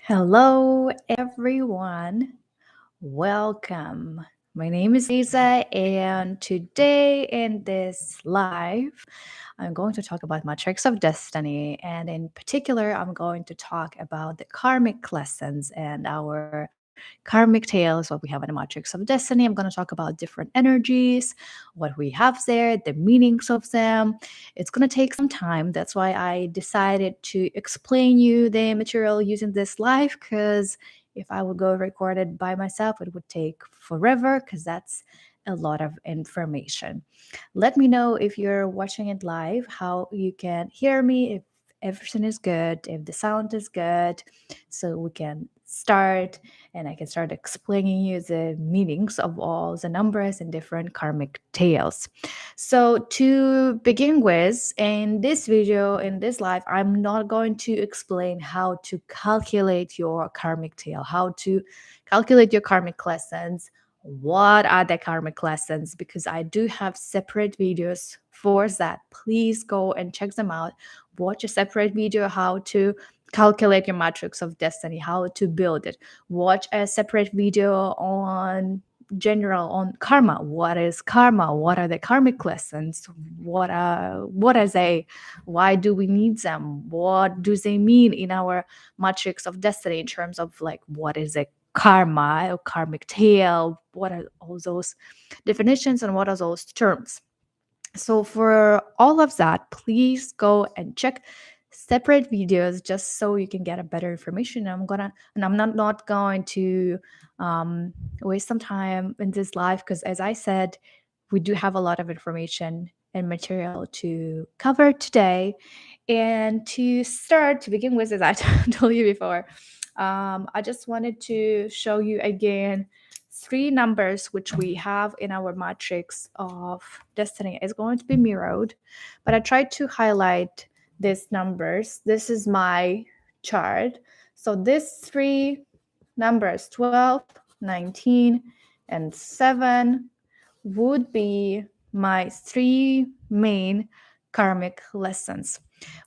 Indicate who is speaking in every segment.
Speaker 1: Hello, everyone. Welcome. My name is Lisa, and today in this live, I'm going to talk about matrix of destiny. And in particular, I'm going to talk about the karmic lessons and our karmic tales, what we have in the matrix of destiny. I'm going to talk about different energies, what we have there, the meanings of them. It's going to take some time. That's why I decided to explain you the material using this live, because if I would go record it by myself, it would take forever because that's a lot of information. Let me know if you're watching it live, how you can hear me, if everything is good, if the sound is good, so we can start and I can start explaining you the meanings of all the numbers and different karmic tales. So, to begin with, in this video, in this live, I'm not going to explain how to calculate your karmic tail, how to calculate your karmic lessons. What are the karmic lessons? Because I do have separate videos for that. Please go and check them out. Watch a separate video how to calculate your matrix of destiny, how to build it. Watch a separate video on general on karma. What is karma? What are the karmic lessons? What are they? Why do we need them? What do they mean in our matrix of destiny in terms of like what is a karma or karmic tail? What are all those definitions and what are those terms? So for all of that, please go and check separate videos just so you can get a better information. I'm not going to um, waste some time in this live because, as I said, we do have a lot of information and material to cover today. And to begin with, as I told you before, I just wanted to show you again three numbers which we have in our matrix of destiny is going to be mirrored, but I tried to highlight these numbers. This is my chart. So these three numbers, 12, 19, and 7, would be my three main karmic lessons.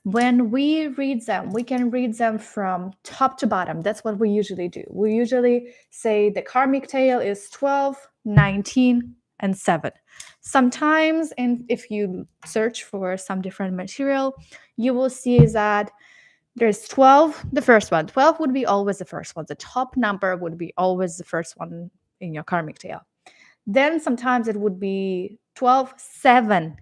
Speaker 1: When we read them, we can read them from top to bottom. That's what we usually do. We usually say the karmic tail is 12, 19, and 7. Sometimes, and if you search for some different material, you will see that there's 12, the first one. 12 would be always the first one. The top number would be always the first one in your karmic tail. Then sometimes it would be 12, 7,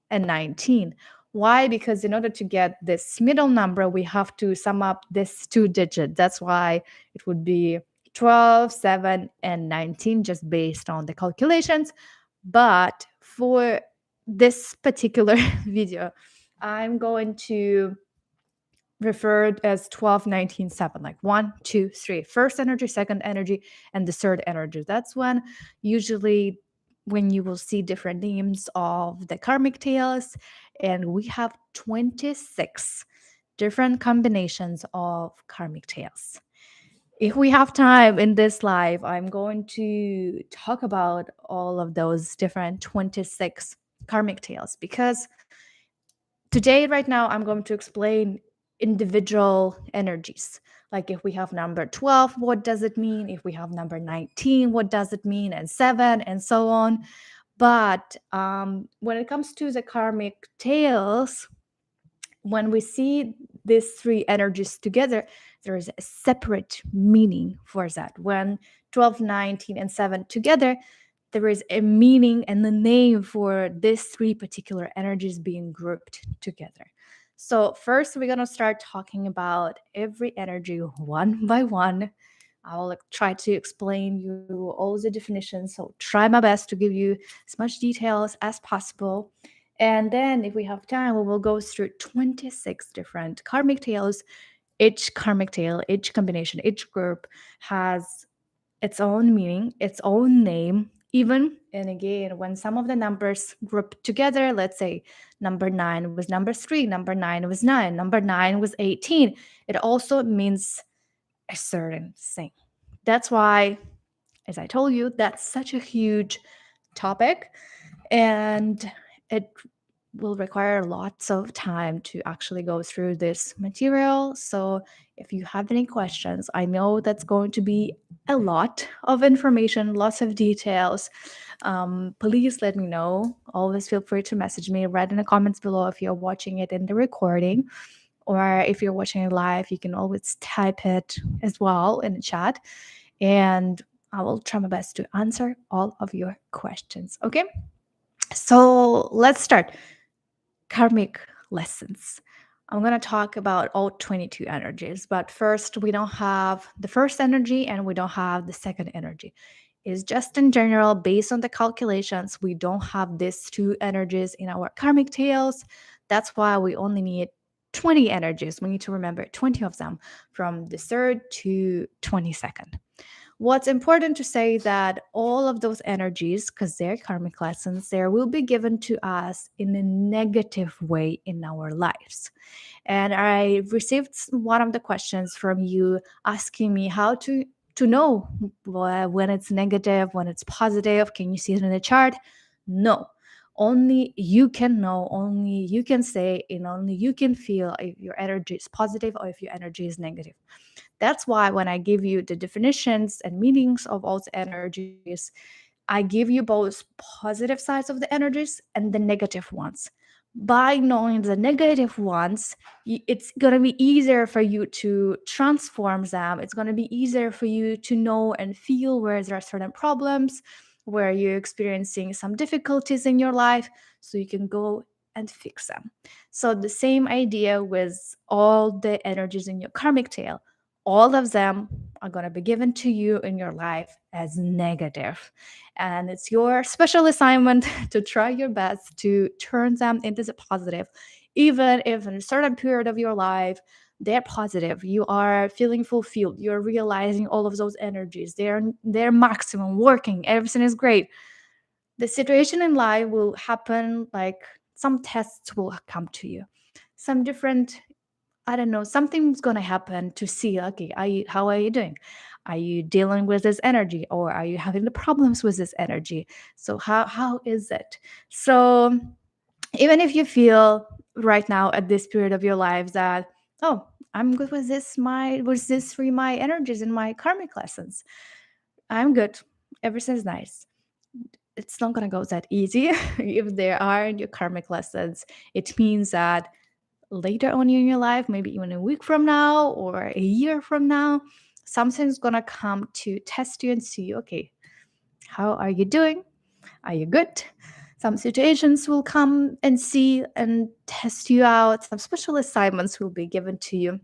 Speaker 1: and 19. Why? Because in order to get this middle number, we have to sum up this two digit. That's why it would be 12, 7, and 19, just based on the calculations. But for this particular video, I'm going to referred as 12, 19, 7, like 1, 2, 3. First energy, second energy, and the third energy. That's when usually when you will see different names of the karmic tales, and we have 26 different combinations of karmic tales. If we have time in this live, I'm going to talk about all of those different 26 karmic tales because today, right now, I'm going to explain individual energies. Like if we have number 12, what does it mean? If we have number 19, what does it mean? And 7, and so on. But when it comes to the karmic tales, when we see these three energies together, there is a separate meaning for that. When 12, 19, and 7 together, there is a meaning and the name for these three particular energies being grouped together. So, first, we're going to start talking about every energy one by one. I'll try to explain you all the definitions. So, try my best to give you as much details as possible. And then, if we have time, we will go through 26 different karmic tales. Each karmic tale, each combination, each group has its own meaning, its own name. Even and again, when some of the numbers group together, let's say number 9 was number 3, number 9 was 9, number 9 was 18, it also means a certain thing. That's why, as I told you, that's such a huge topic, and it will require lots of time to actually go through this material. So if you have any questions, I know that's going to be a lot of information, lots of details. Please let me know. Always feel free to message me, write in the comments below if you're watching it in the recording, or if you're watching it live, you can always type it as well in the chat, and I will try my best to answer all of your questions. Okay, so let's start. Karmic lessons. I'm going to talk about all 22 energies, but first, we don't have the first energy and we don't have the second energy. It's just in general, based on the calculations, we don't have these two energies in our karmic tails. That's why we only need 20 energies. We need to remember 20 of them from the 3rd to 22nd. What's important to say that all of those energies, because they're karmic lessons, they will be given to us in a negative way in our lives. And I received one of the questions from you asking me how to know when it's negative, when it's positive. Can you see it in the chart? No. Only you can know, only you can say, and only you can feel if your energy is positive or if your energy is negative. That's why when I give you the definitions and meanings of all the energies, I give you both positive sides of the energies and the negative ones. By knowing the negative ones, it's going to be easier for you to transform them. It's going to be easier for you to know and feel where there are certain problems, where you're experiencing some difficulties in your life, so you can go and fix them. So, the same idea with all the energies in your karmic tail. All of them are going to be given to you in your life as negative. And it's your special assignment to try your best to turn them into the positive, even if in a certain period of your life they're positive. You are feeling fulfilled. You're realizing all of those energies. They're maximum working. Everything is great. The situation in life will happen, like some tests will come to you. Some different, I don't know, something's gonna happen to see, okay, how are you doing? Are you dealing with this energy, or are you having the problems with this energy? So how is it? So even if you feel right now at this period of your life that, oh, I'm good with this three my energies in my karmic lessons. I'm good. Everything's nice. It's not gonna go that easy. If there are your karmic lessons, it means that later on in your life, maybe even a week from now or a year from now, something's gonna come to test you and see, okay, how are you doing? Are you good? Some situations will come and see and test you out. Some special assignments will be given to you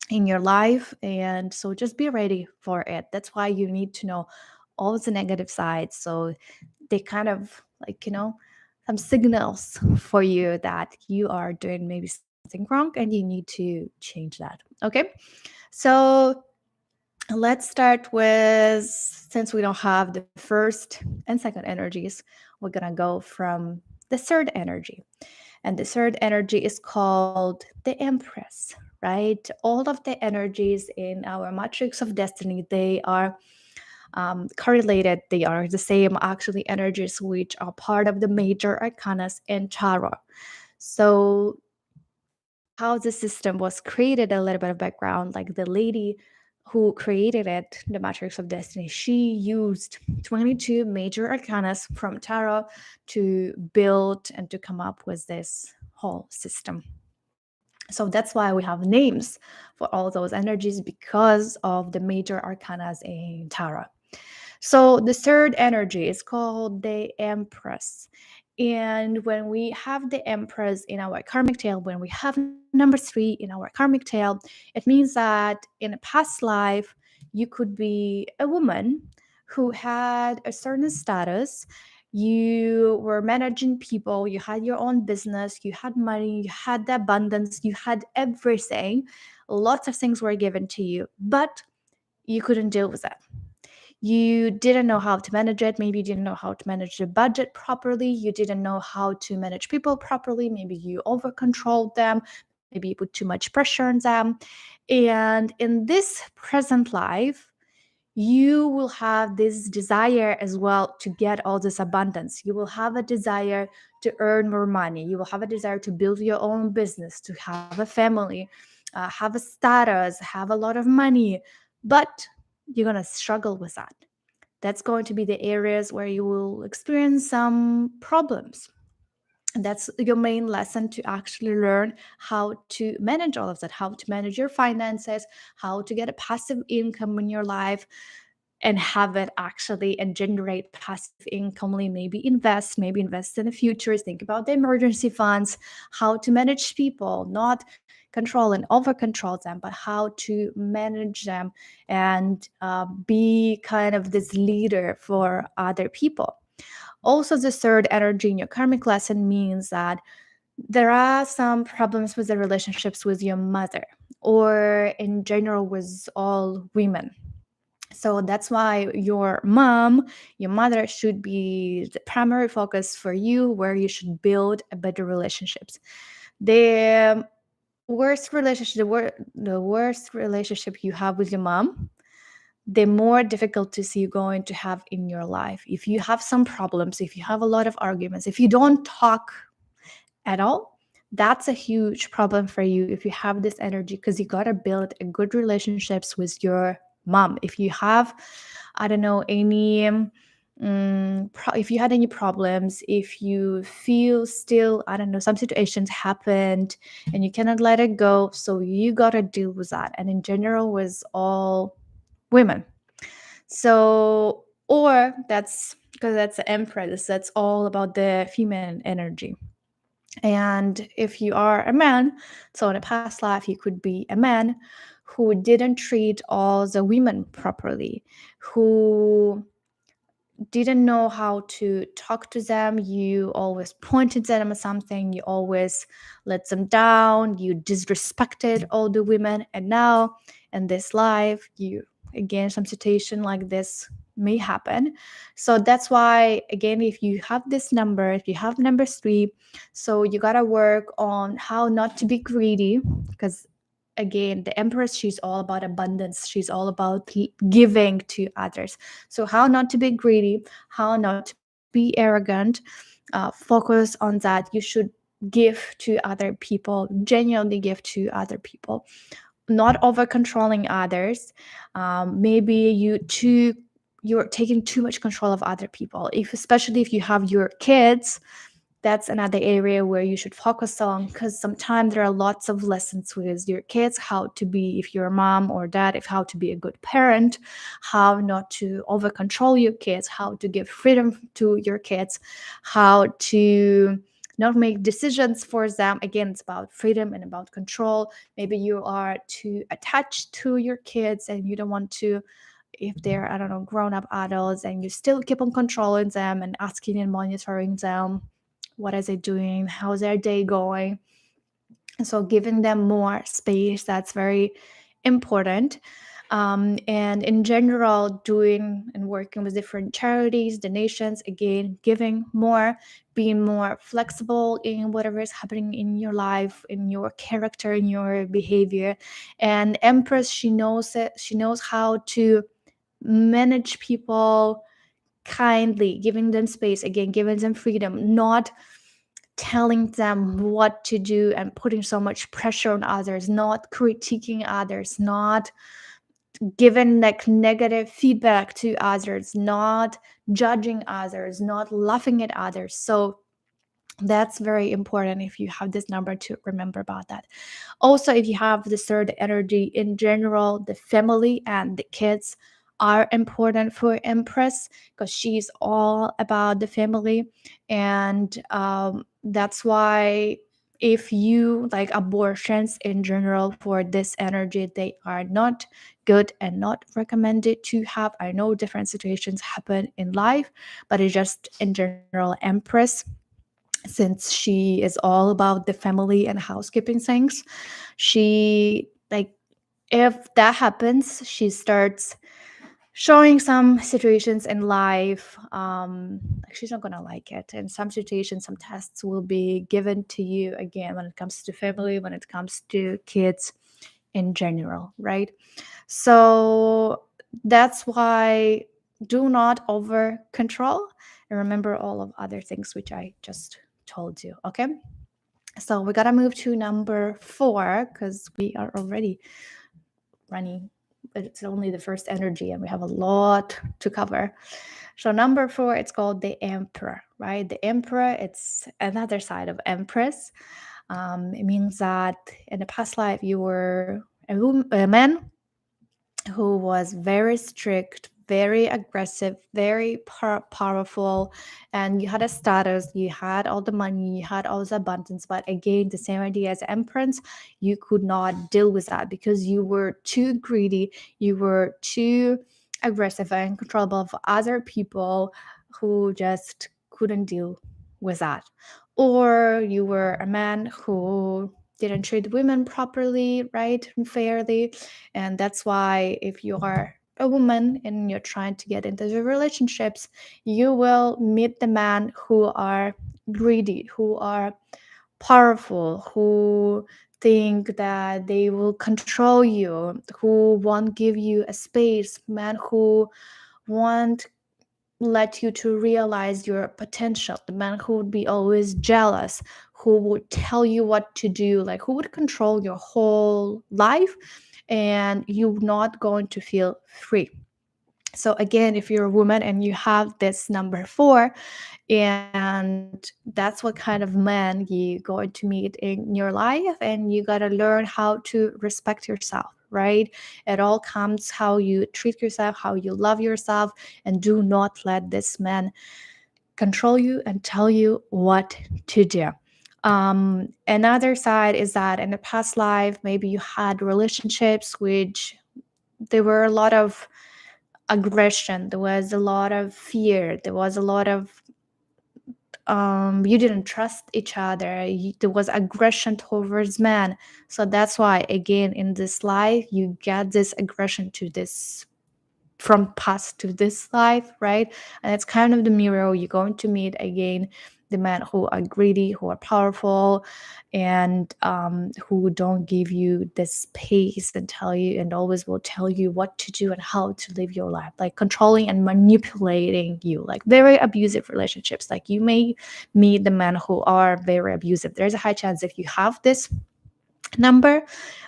Speaker 1: in your life. And so just be ready for it. That's why you need to know all the negative sides. So they kind of like, some signals for you that you are doing maybe something wrong and you need to change that. Okay. So let's start with, since we don't have the first and second energies, we're going to go from the third energy. And the third energy is called the Empress, right? All of the energies in our matrix of destiny, they are correlated. They are the same, actually, energies which are part of the major arcanas in tarot. So how the system was created, a little bit of background, like the lady who created it, the matrix of destiny, she used 22 major arcanas from tarot to build and to come up with this whole system. So that's why we have names for all those energies, because of the major arcanas in tarot. So the third energy is called the Empress. And when we have the Empress in our karmic tail, when we have number 3 in our karmic tail, it means that in a past life, you could be a woman who had a certain status. You were managing people, you had your own business, you had money, you had the abundance, you had everything. Lots of things were given to you, but you couldn't deal with it. You didn't know how to manage it. Maybe you didn't know how to manage the budget properly. You didn't know how to manage people properly. Maybe you over controlled them. Maybe you put too much pressure on them. And in this present life, you will have this desire as well to get all this abundance. You will have a desire to earn more money. You will have a desire to build your own business, to have a family, have a status, have a lot of money. But you're going to struggle with that. That's going to be the areas where you will experience some problems. And that's your main lesson, to actually learn how to manage all of that, how to manage your finances, how to get a passive income in your life, and have it actually and generate passive income. Maybe invest in the future, think about the emergency funds, how to manage people, not control and over control them, but how to manage them and be kind of this leader for other people. Also, the third energy in your karmic lesson means that there are some problems with the relationships with your mother, or in general with all women. So that's why your mother should be the primary focus for you, where you should build a better relationships. The the worst relationship you have with your mom, the more difficulties you're going to have in your life. If you have some problems, if you have a lot of arguments, if you don't talk at all, that's a huge problem for you if you have this energy, because you got to build a good relationships with your mom. If you have, I don't know, any if you had any problems, if you feel still, I don't know, some situations happened and you cannot let it go, so you got to deal with that. And in general with all women. So, or that's because that's the empress, that's all about the feminine energy. And if you are a man, so in a past life, you could be a man who didn't treat all the women properly, who didn't know how to talk to them. You always pointed at them or something. You always let them down. You disrespected all the women. And now in this life, you again, some situation like this may happen. So that's why, again, if you have this number, if you have number 3, so you got to work on how not to be greedy, because again, the empress, she's all about abundance, she's all about giving to others. So how not to be greedy, how not to be arrogant, focus on that. You should give to other people, genuinely give to other people, not over controlling others. Maybe you're taking too much control of other people, if especially if you have your kids. That's another area where you should focus on, because sometimes there are lots of lessons with your kids, how to be, if you're a mom or dad, if how to be a good parent, how not to over control your kids, how to give freedom to your kids, how to not make decisions for them. Again, it's about freedom and about control. Maybe you are too attached to your kids and you don't want to, if they're, I don't know, grown-up adults, and you still keep on controlling them and asking and monitoring them, what is it doing, how's their day going. So giving them more space, that's very important. And in general, doing and working with different charities, donations, again, giving more, being more flexible in whatever is happening in your life, in your character, in your behavior. And empress, she knows it, she knows how to manage people kindly, giving them space, again, giving them freedom, not telling them what to do and putting so much pressure on others, not critiquing others, not giving like negative feedback to others, not judging others, not laughing at others. So that's very important if you have this number, to remember about that. Also, if you have the third energy, in general, the family and the kids are important for empress, because she's all about the family. And that's why, if you like, abortions in general for this energy, they are not good and not recommended to have. I know different situations happen in life, but it's just in general empress, since she is all about the family and housekeeping things. She, like, if that happens, she starts showing some situations in life, like she's not gonna like it. And some situations, some tests will be given to you, again, when it comes to family, when it comes to kids in general, right? So That's why do not over control, and remember all of other things which I just told you. Okay, so we gotta move to number 4 because we are already running. It's only the first energy and we have a lot to cover. So number 4, it's called the Emperor, right? The Emperor, it's another side of Empress. It means that in the past life you were a man who was very strict, very aggressive, very powerful, and you had a status, you had all the money, you had all this abundance. But again, the same idea as Empress, you could not deal with that because you were too greedy, you were too aggressive and controllable of other people who just couldn't deal with that. Or you were a man who didn't treat women properly, right, and fairly. And that's why if you are a woman and you're trying to get into the relationships, you will meet the men who are greedy, who are powerful, who think that they will control you, who won't give you a space, men who won't let you to realize your potential, the man who would be always jealous, who would tell you what to do, like who would control your whole life, and you're not going to feel free. So again, if you're a woman and you have this number 4, and that's what kind of man you're going to meet in your life, and you got to learn how to respect yourself, right? It all comes how you treat yourself, how you love yourself, and do not let this man control you and tell you what to do. Another side is that in the past life, maybe you had relationships which there were a lot of aggression, there was a lot of fear, there was a lot of you didn't trust each other, there was aggression towards men. So that's why again in this life you get this aggression to this from past to this life, right? And it's kind of the mirror. You're going to meet again the men who are greedy, who are powerful, and who don't give you the space and tell you and always will tell you what to do and how to live your life, like controlling and manipulating you, like very abusive relationships. Like you may meet the men who are very abusive. There's a high chance if you have this number,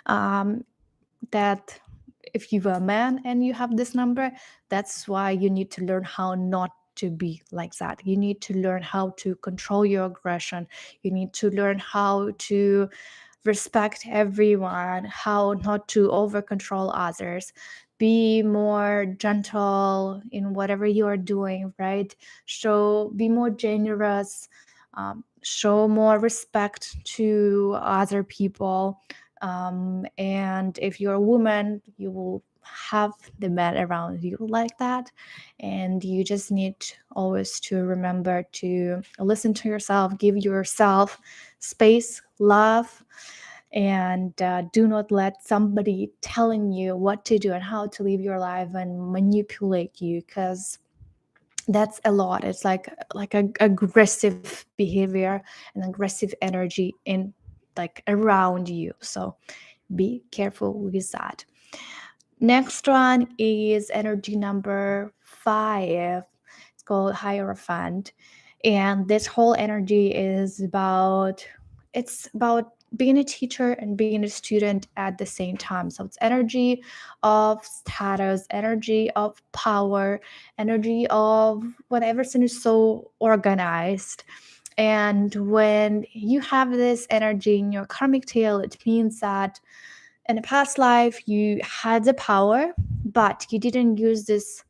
Speaker 1: um, that if you're a man and you have this number, that's why you need to learn how not to be like that. You need to learn how to control your aggression. You need to learn how to respect everyone, how not to over control others. Be more gentle in whatever you are doing, right? Be more generous, show more respect to other people. And if you're a woman, you will have the men around you like that. And you just need always to remember to listen to yourself, give yourself space, love, and do not let somebody telling you what to do and how to live your life and manipulate you, because that's a lot. It's like a aggressive behavior and aggressive energy in like around you. So be careful with that. Next one is energy number 5. It's called Hierophant. And this whole energy is about being a teacher and being a student at the same time. So it's energy of status, energy of power, energy of whatever sin is so organized. And when you have this energy in your karmic tail, it means that in a past life you had the power, but you didn't use this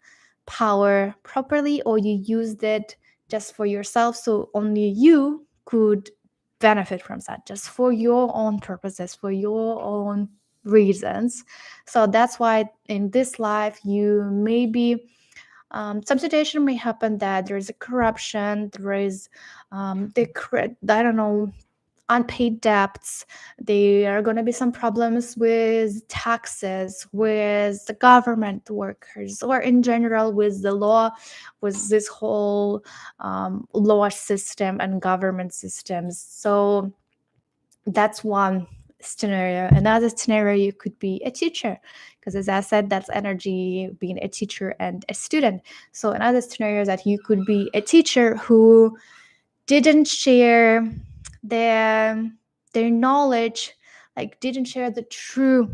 Speaker 1: power properly, or you used it just for yourself, so only you could benefit from that, just for your own purposes, for your own reasons. So that's why in this life you maybe some situation may happen that there is a corruption, there is I don't know, unpaid debts. There are going to be some problems with taxes, with the government workers, or in general with the law, with this whole law system and government systems. So that's one scenario. Another scenario, you could be a teacher, because as I said, that's energy being a teacher and a student. So another scenario is that you could be a teacher who didn't share their their knowledge, like didn't share the true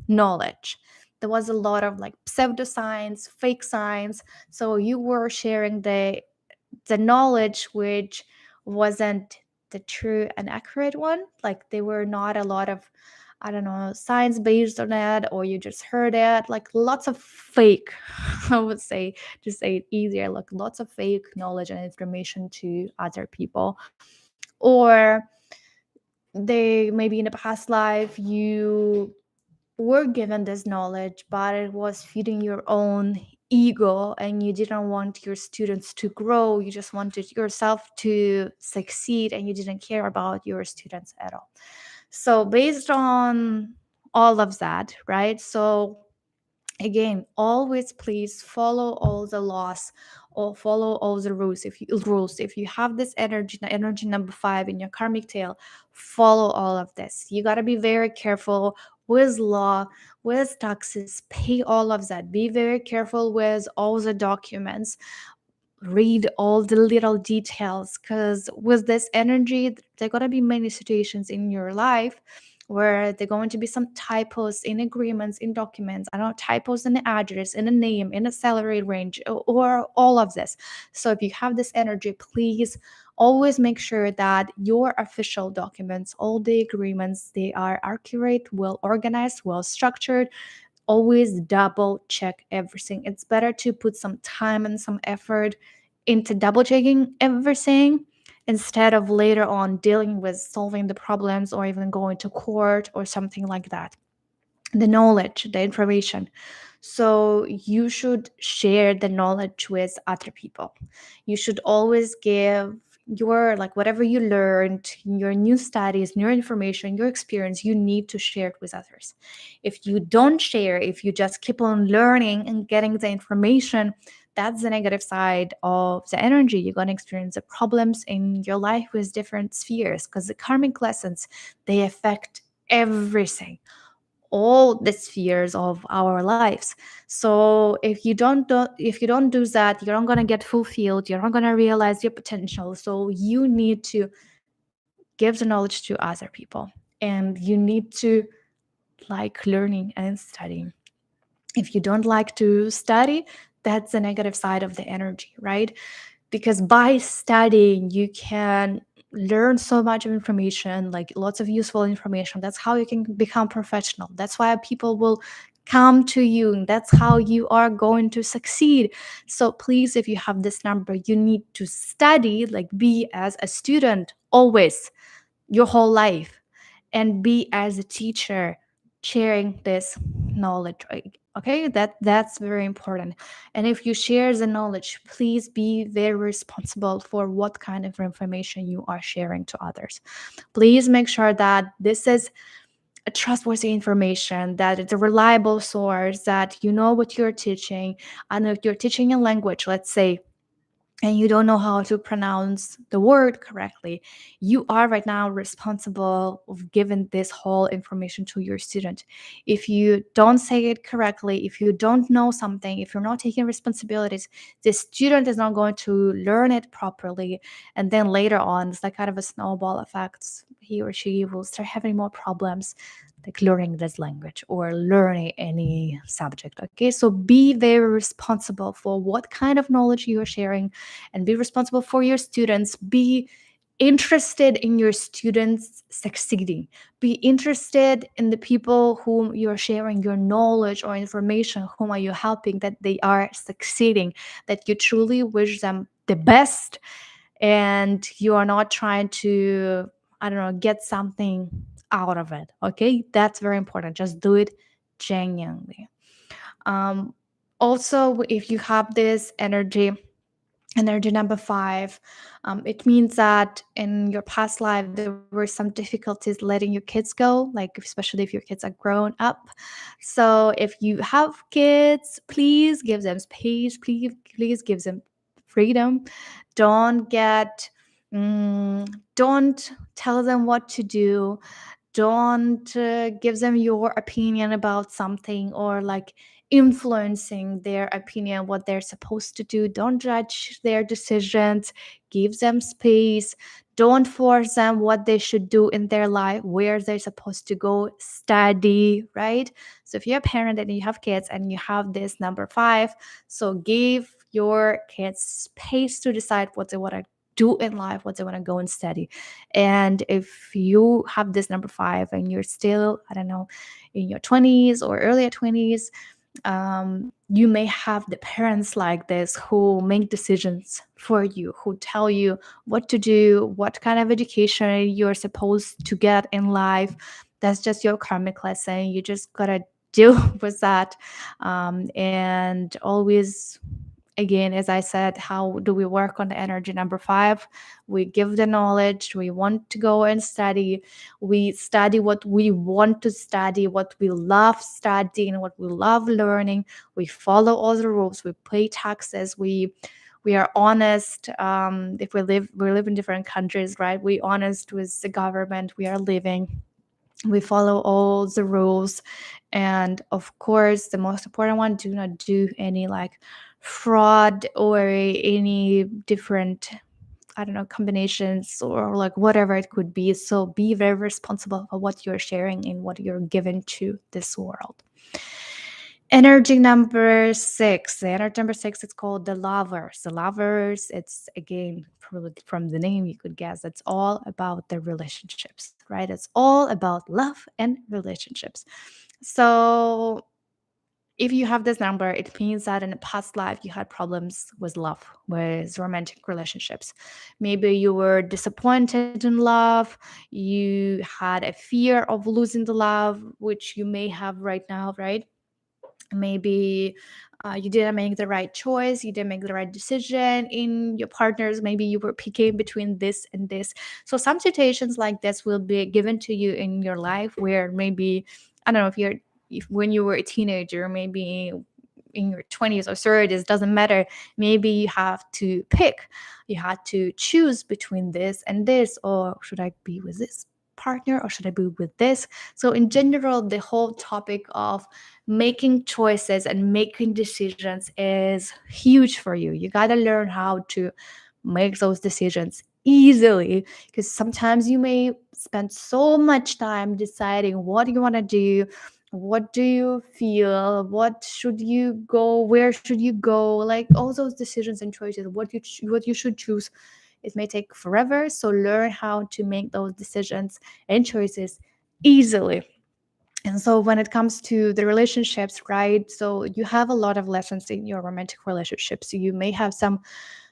Speaker 1: knowledge. There was a lot of like pseudoscience, fake science. So you were sharing the knowledge which wasn't the true and accurate one. Like there were not a lot of, I don't know, science based on it, or you just heard it, like lots of fake, I would say, to say it easier, like lots of fake knowledge and information to other people. Or they maybe in a past life you were given this knowledge, but it was feeding your own ego and you didn't want your students to grow. You just wanted yourself to succeed and you didn't care about your students at all. So, based on all of that, right? So, again, always please follow all the laws or follow all the rules. If you have this energy number 5 in your karmic tail, follow all of this. You got to be very careful with law, with taxes, pay all of that. Be very careful with all the documents, read all the little details, because with this energy there are going to be many situations in your life where there are going to be some typos in agreements, in documents, I don't know, typos in the address, in a name, in a salary range, or all of this. So if you have this energy, please always make sure that your official documents, all the agreements, they are accurate, well organized, well structured. Always double check everything. It's better to put some time and some effort into double checking everything instead of later on dealing with solving the problems or even going to court or something like that. The knowledge, the information. So you should share the knowledge with other people. You should always give your, like, whatever you learned, your new studies, new information, your experience, you need to share it with others. If you don't share, if you just keep on learning and getting the information, that's the negative side of the energy. You're going to experience the problems in your life with different spheres, because the karmic lessons, they affect everything, all the spheres of our lives. So if you don't do that, you're not going to get fulfilled, you're not going to realize your potential. So you need to give the knowledge to other people, and you need to like learning and studying. If you don't like to study, that's the negative side of the energy, right? Because by studying you can learn so much of information, like lots of useful information. That's how you can become professional. That's why people will come to you, and that's how you are going to succeed. So please, if you have this number, you need to study, like be as a student always, your whole life, and be as a teacher, sharing this knowledge, right? Okay, that's very important. And if you share the knowledge, please be very responsible for what kind of information you are sharing to others. Please make sure that this is a trustworthy information, that it's a reliable source, that you know what you're teaching. And if you're teaching a language, let's say, and you don't know how to pronounce the word correctly, you are right now responsible of giving this whole information to your student. If you don't say it correctly, if you don't know something, if you're not taking responsibilities, the student is not going to learn it properly. And then later on, it's like kind of a snowball effect. He or she will start having more problems, like learning this language or learning any subject. Okay, so be very responsible for what kind of knowledge you are sharing, and be responsible for your students. Be interested in your students succeeding. Be interested in the people whom you're sharing your knowledge or information, whom are you helping, that they are succeeding, that you truly wish them the best, and you are not trying to, I don't know, get something out of it. Okay, that's very important. Just do it genuinely. um Also, if you have this energy number 5, it means that in your past life there were some difficulties letting your kids go, like especially if your kids are grown up. So if you have kids, please give them space, please give them freedom. Don't get don't tell them what to do. Don't give them your opinion about something, or like influencing their opinion, what they're supposed to do. Don't judge their decisions. Give them space. Don't force them what they should do in their life, where they're supposed to go study, right? So if you're a parent and you have kids and you have this number 5, so give your kids space to decide what they want to do in life, what they want to go and study. And if you have this number 5 and you're still, I don't know, in your 20s or earlier 20s, you may have the parents like this who make decisions for you, who tell you what to do, what kind of education you're supposed to get in life. That's just your karmic lesson. You just gotta deal with that. And always, again, as I said, how do we work on the energy number 5? We give the knowledge. We want to go and study. We study what we want to study, what we love studying, what we love learning. We follow all the rules. We pay taxes. We are honest. If we live in different countries, right? We honest with the government we are living. We follow all the rules. And of course, the most important one, do not do any like fraud or any different, I don't know, combinations or like whatever it could be. So be very responsible for what you're sharing and what you're given to this world. Energy number 6. The energy number 6 is called the lovers. The lovers, it's again from the name you could guess, it's all about the relationships, right? It's all about love and relationships. So if you have this number, it means that in a past life you had problems with love, with romantic relationships. Maybe you were disappointed in love, you had a fear of losing the love, which you may have right now, right? Maybe you didn't make the right choice, you didn't make the right decision in your partners, maybe you were picking between this and this. So some situations like this will be given to you in your life, where maybe, I don't know, if when you were a teenager, maybe in your 20s or 30s, doesn't matter, maybe you have to pick, you had to choose between this and this, or should I be with this partner or should I be with this? So in general, the whole topic of making choices and making decisions is huge for you. You got to learn how to make those decisions easily, because sometimes you may spend so much time deciding what you want to do, what do you feel, what should you go, where should you go, like all those decisions and choices, what you should choose. It may take forever, so learn how to make those decisions and choices easily. And so when it comes to the relationships, right? So you have a lot of lessons in your romantic relationships. You may have some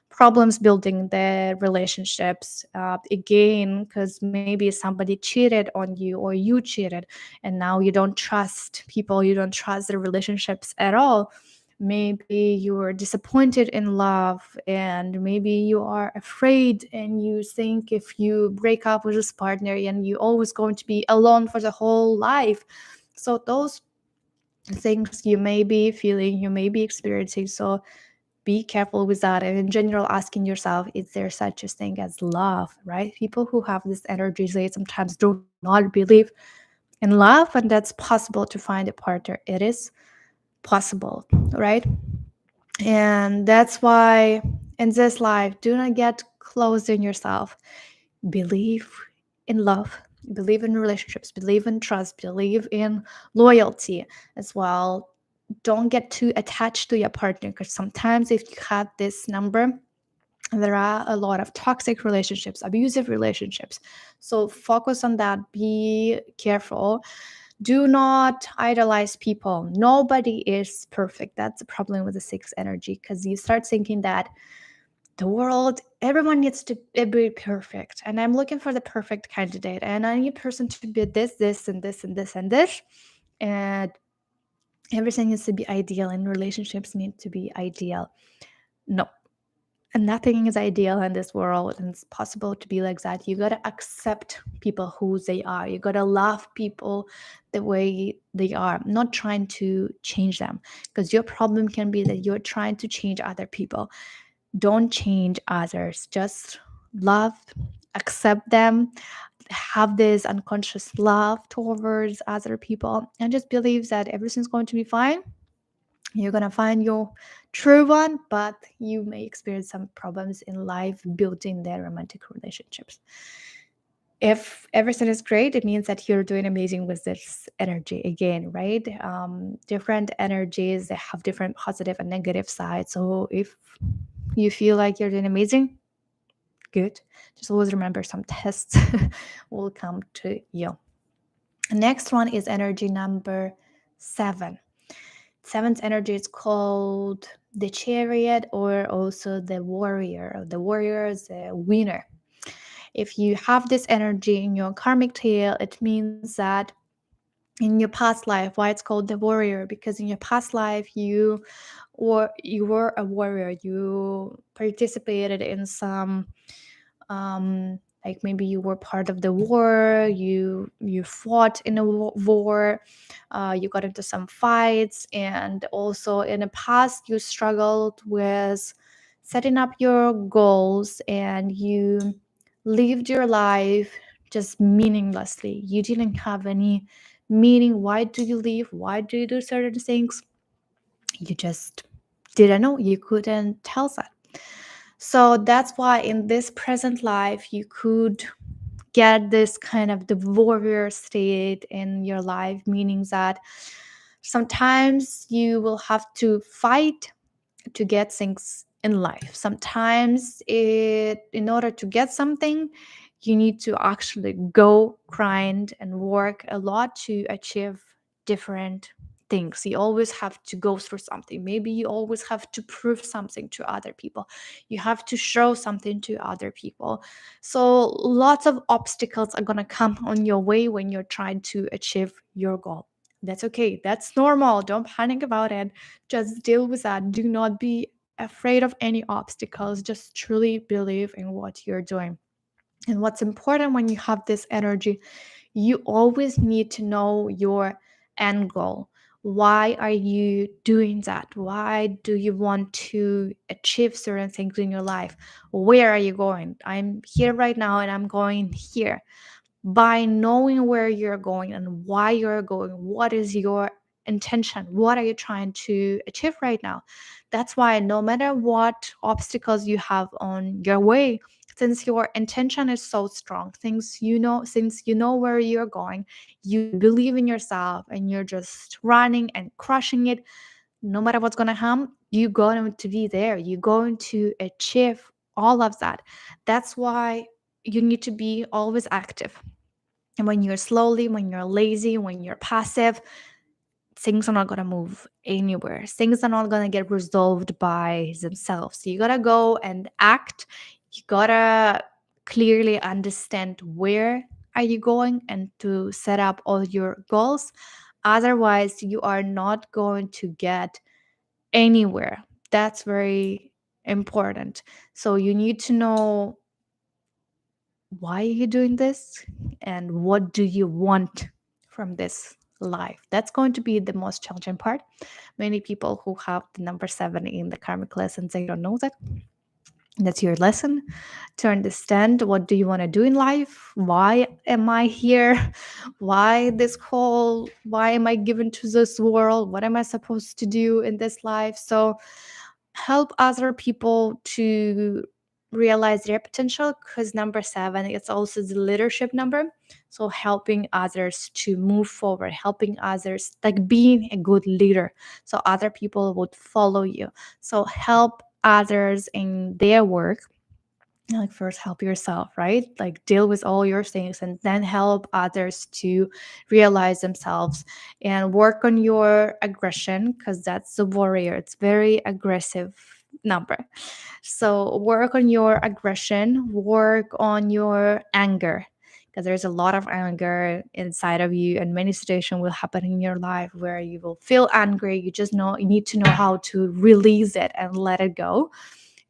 Speaker 1: problems building the relationships, again, because maybe somebody cheated on you or you cheated, and now you don't trust people, you don't trust the relationships at all. Maybe you were disappointed in love, and maybe you are afraid and you think if you break up with this partner and you're always going to be alone for the whole life. So those things you may be feeling, you may be experiencing. So be careful with that. And in general, asking yourself, is there such a thing as love, right? People who have this energy, they sometimes do not believe in love, and that's possible to find a partner. It is possible, right? And that's why in this life, do not get closed in yourself. Believe in love, believe in relationships, believe in trust, believe in loyalty as well. Don't get too attached to your partner, because sometimes if you have this number, there are a lot of toxic relationships, abusive relationships. So focus on that. Be careful. Do not idolize people. Nobody is perfect. That's the problem with the 6 energy, because you start thinking that the world, everyone needs to be perfect, and I'm looking for the perfect candidate, and I need a person to be this and this and this and this, and everything needs to be ideal, and relationships need to be ideal. No, and nothing is ideal in this world, and it's possible to be like that. You gotta accept people who they are. You gotta love people the way they are, not trying to change them, because your problem can be that you're trying to change other people. Don't change others, just love, accept them, have this unconscious love towards other people and just believes that everything's going to be fine. You're gonna find your true one, but you may experience some problems in life building their romantic relationships. If everything is great, it means that you're doing amazing with this energy again, right? Different energies, they have different positive and negative sides. So if you feel like you're doing amazing, good. Just always remember some tests will come to you. Next one is energy number 7. Seventh energy is called the chariot, or also the warrior. The warrior is a winner. If you have this energy in your karmic tail, it means that in your past life, why it's called the warrior, because in your past life you were a warrior. You participated in some like maybe you were part of the war, you fought in a war, you got into some fights, and also in the past you struggled with setting up your goals, and you lived your life just meaninglessly. You didn't have any meaning. Why do you live? Why do you do certain things? You just didn't know. You couldn't tell that. So that's why in this present life, you could get this kind of the warrior state in your life, meaning that sometimes you will have to fight to get things in life. Sometimes in order to get something, you need to actually go grind and work a lot to achieve different things. You always have to go through something. Maybe you always have to prove something to other people. You have to show something to other people. So lots of obstacles are going to come on your way when you're trying to achieve your goal. That's okay. That's normal. Don't panic about it. Just deal with that. Do not be afraid of any obstacles. Just truly believe in what you're doing. And what's important when you have this energy, you always need to know your end goal. Why are you doing that? Why do you want to achieve certain things in your life? Where are you going? I'm here right now and I'm going here. By knowing where you're going and why you're going, what is your intention, what are you trying to achieve right now? That's why no matter what obstacles you have on your way, since your intention is so strong, since you know where you're going, you believe in yourself and you're just running and crushing it, no matter what's going to happen, you're going to be there, you're going to achieve all of that. That's why you need to be always active. And when you're slowly, when you're lazy, when you're passive, things are not going to move anywhere. Things are not going to get resolved by themselves. So you got to go and act. You got to clearly understand where are you going and to set up all your goals. Otherwise, you are not going to get anywhere. That's very important. So you need to know why are you doing this and what do you want from this life. That's going to be the most challenging part. Many people who have the number 7 in the karmic lessons, they don't know that. That's your lesson to understand what do you want to do in life? Why am I here? Why am I given to this world? What am I supposed to do in this life? So help other people to realize their potential, because number 7, it's also the leadership number. So helping others to move forward, helping others, like being a good leader, so other people would follow you. So help others in their work. Like first help yourself, right? Like deal with all your things and then help others to realize themselves and work on your aggression, because that's the warrior. It's very aggressive number. So work on your aggression, work on your anger, because there's a lot of anger inside of you, and many situations will happen in your life where you will feel angry. You just know you need to know how to release it and let it go,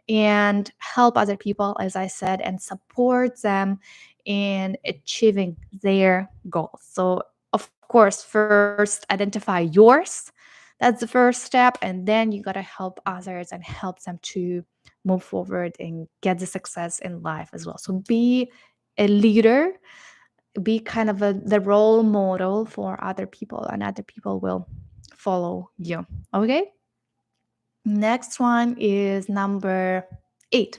Speaker 1: and help other people, as I said, and support them in achieving their goals. So, of course, first identify yours. That's the first step. And then you got to help others and help them to move forward and get the success in life as well. So, be a leader, be kind of the role model for other people, and other people will follow you. Okay. Next one is number 8.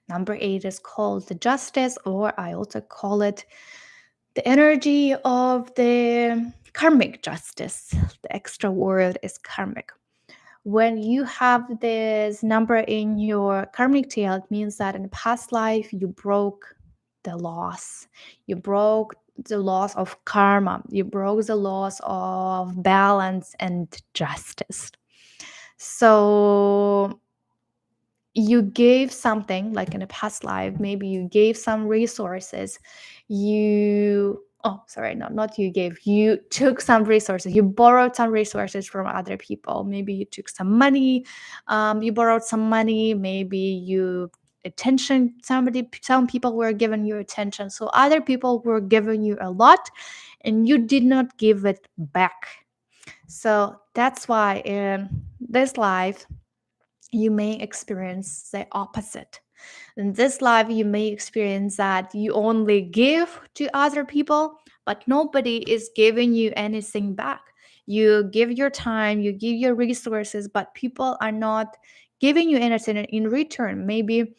Speaker 1: Number 8 is called the justice, or I also call it the energy of the karmic justice. The extra word is karmic. When you have this number in your karmic tail, it means that in a past life you broke the laws. You broke the laws of karma. You broke the laws of balance and justice. So you gave something, like in a past life, maybe you gave some resources. Not you gave, you took some resources, you borrowed some resources from other people. Maybe you took some money, you borrowed some money, maybe you attention, some people were giving you attention, so other people were giving you a lot and you did not give it back. So that's why in this life you may experience the opposite. In this life, you may experience that you only give to other people, but nobody is giving you anything back. You give your time, you give your resources, but people are not giving you anything in return. Maybe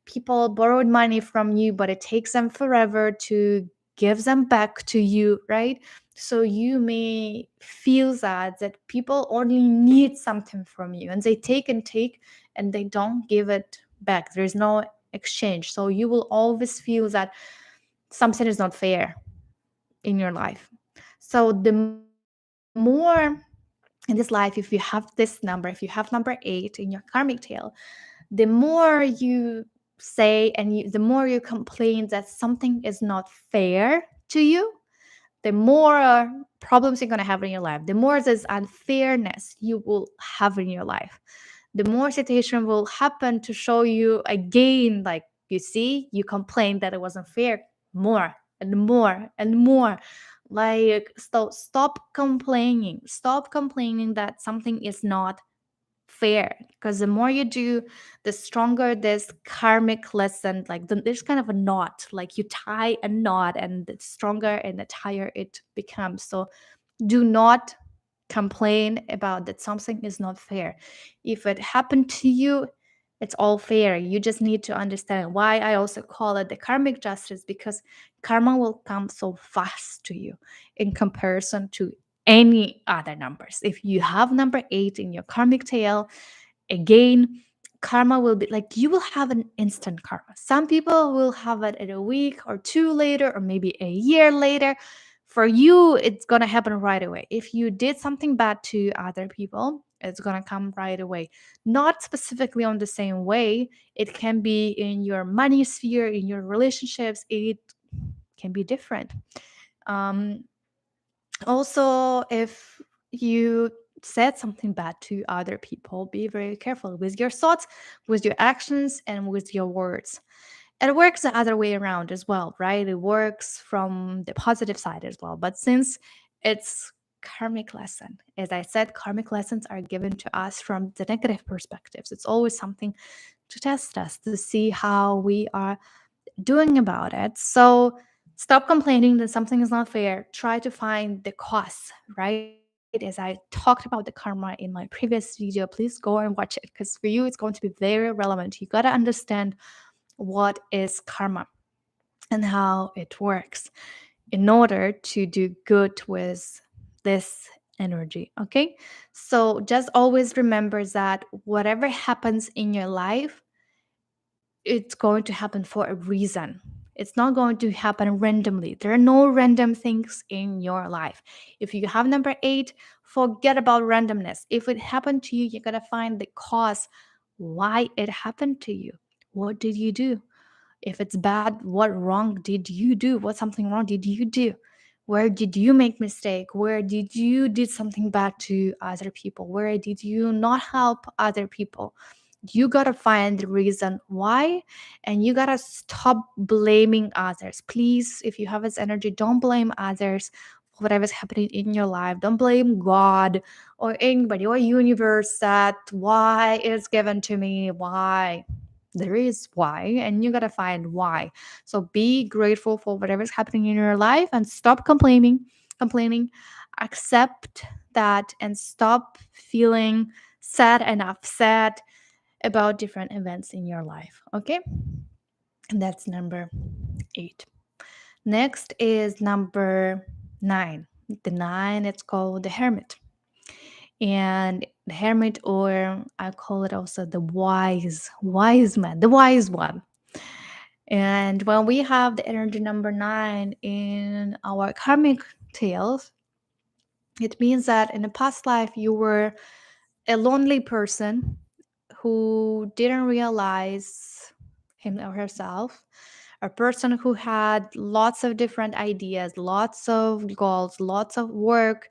Speaker 1: people borrowed money from you, but it takes them forever to give them back to you, right? So you may feel that people only need something from you, and they take and take and they don't give it back. There's no exchange. So you will always feel that something is not fair in your life. So the more in this life, if you have this number, if you have number 8 in your karmic tail, the more you say and the more you complain that something is not fair to you, the more problems you're going to have in your life, the more this unfairness you will have in your life, the more situation will happen to show you again, like, you see, you complained that it wasn't fair, more and more and more. Like, so stop complaining that something is not fair, because the more you do, the stronger this karmic lesson, like there's kind of a knot, like you tie a knot and the stronger and the tighter it becomes. So do not complain about that something is not fair. If it happened to you, it's all fair. You just need to understand why I also call it the karmic justice, because karma will come so fast to you in comparison to any other numbers. If you have number 8 in your karmic tail, again, karma will be like, you will have an instant karma. Some people will have it in a week or two later, or maybe a year later. For you, it's going to happen right away. If you did something bad to other people, it's going to come right away. Not specifically on the same way. It can be in your money sphere, in your relationships. It can be different. Um, Also, if you said something bad to other people, be very careful with your thoughts, with your actions, and with your words. It works the other way around as well, right? It works from the positive side as well. But since it's karmic lesson, as I said, karmic lessons are given to us from the negative perspectives. It's always something to test us, to see how we are doing about it. So stop complaining that something is not fair. Try to find the cause, right? As I talked about the karma in my previous video, please go and watch it, because for you, it's going to be very relevant. You got to understand what is karma and how it works in order to do good with this energy. Okay. So just always remember that whatever happens in your life, it's going to happen for a reason. It's not going to happen randomly. There are no random things in your life. If you have number 8, forget about randomness. If it happened to you, you got to find the cause why it happened to you. What did you do? If it's bad, what wrong did you do? What something wrong did you do? Where did you make mistake? Where did you did something bad to other people? Where did you not help other people? You got to find the reason why, and you got to stop blaming others. Please, if you have this energy, don't blame others for whatever's happening in your life. Don't blame God or anybody or universe that why it's given to me, why. There is why, and you gotta find why. So be grateful for whatever's happening in your life and stop complaining. Accept that and stop feeling sad and upset about different events in your life. Okay? And that's number 8. Next is number 9. The 9, it's called the hermit. And the hermit, or I call it also the wise man, the wise one. And when we have the energy number 9 in our karmic tales, it means that in a past life you were a lonely person who didn't realize him or herself, a person who had lots of different ideas, lots of goals, lots of work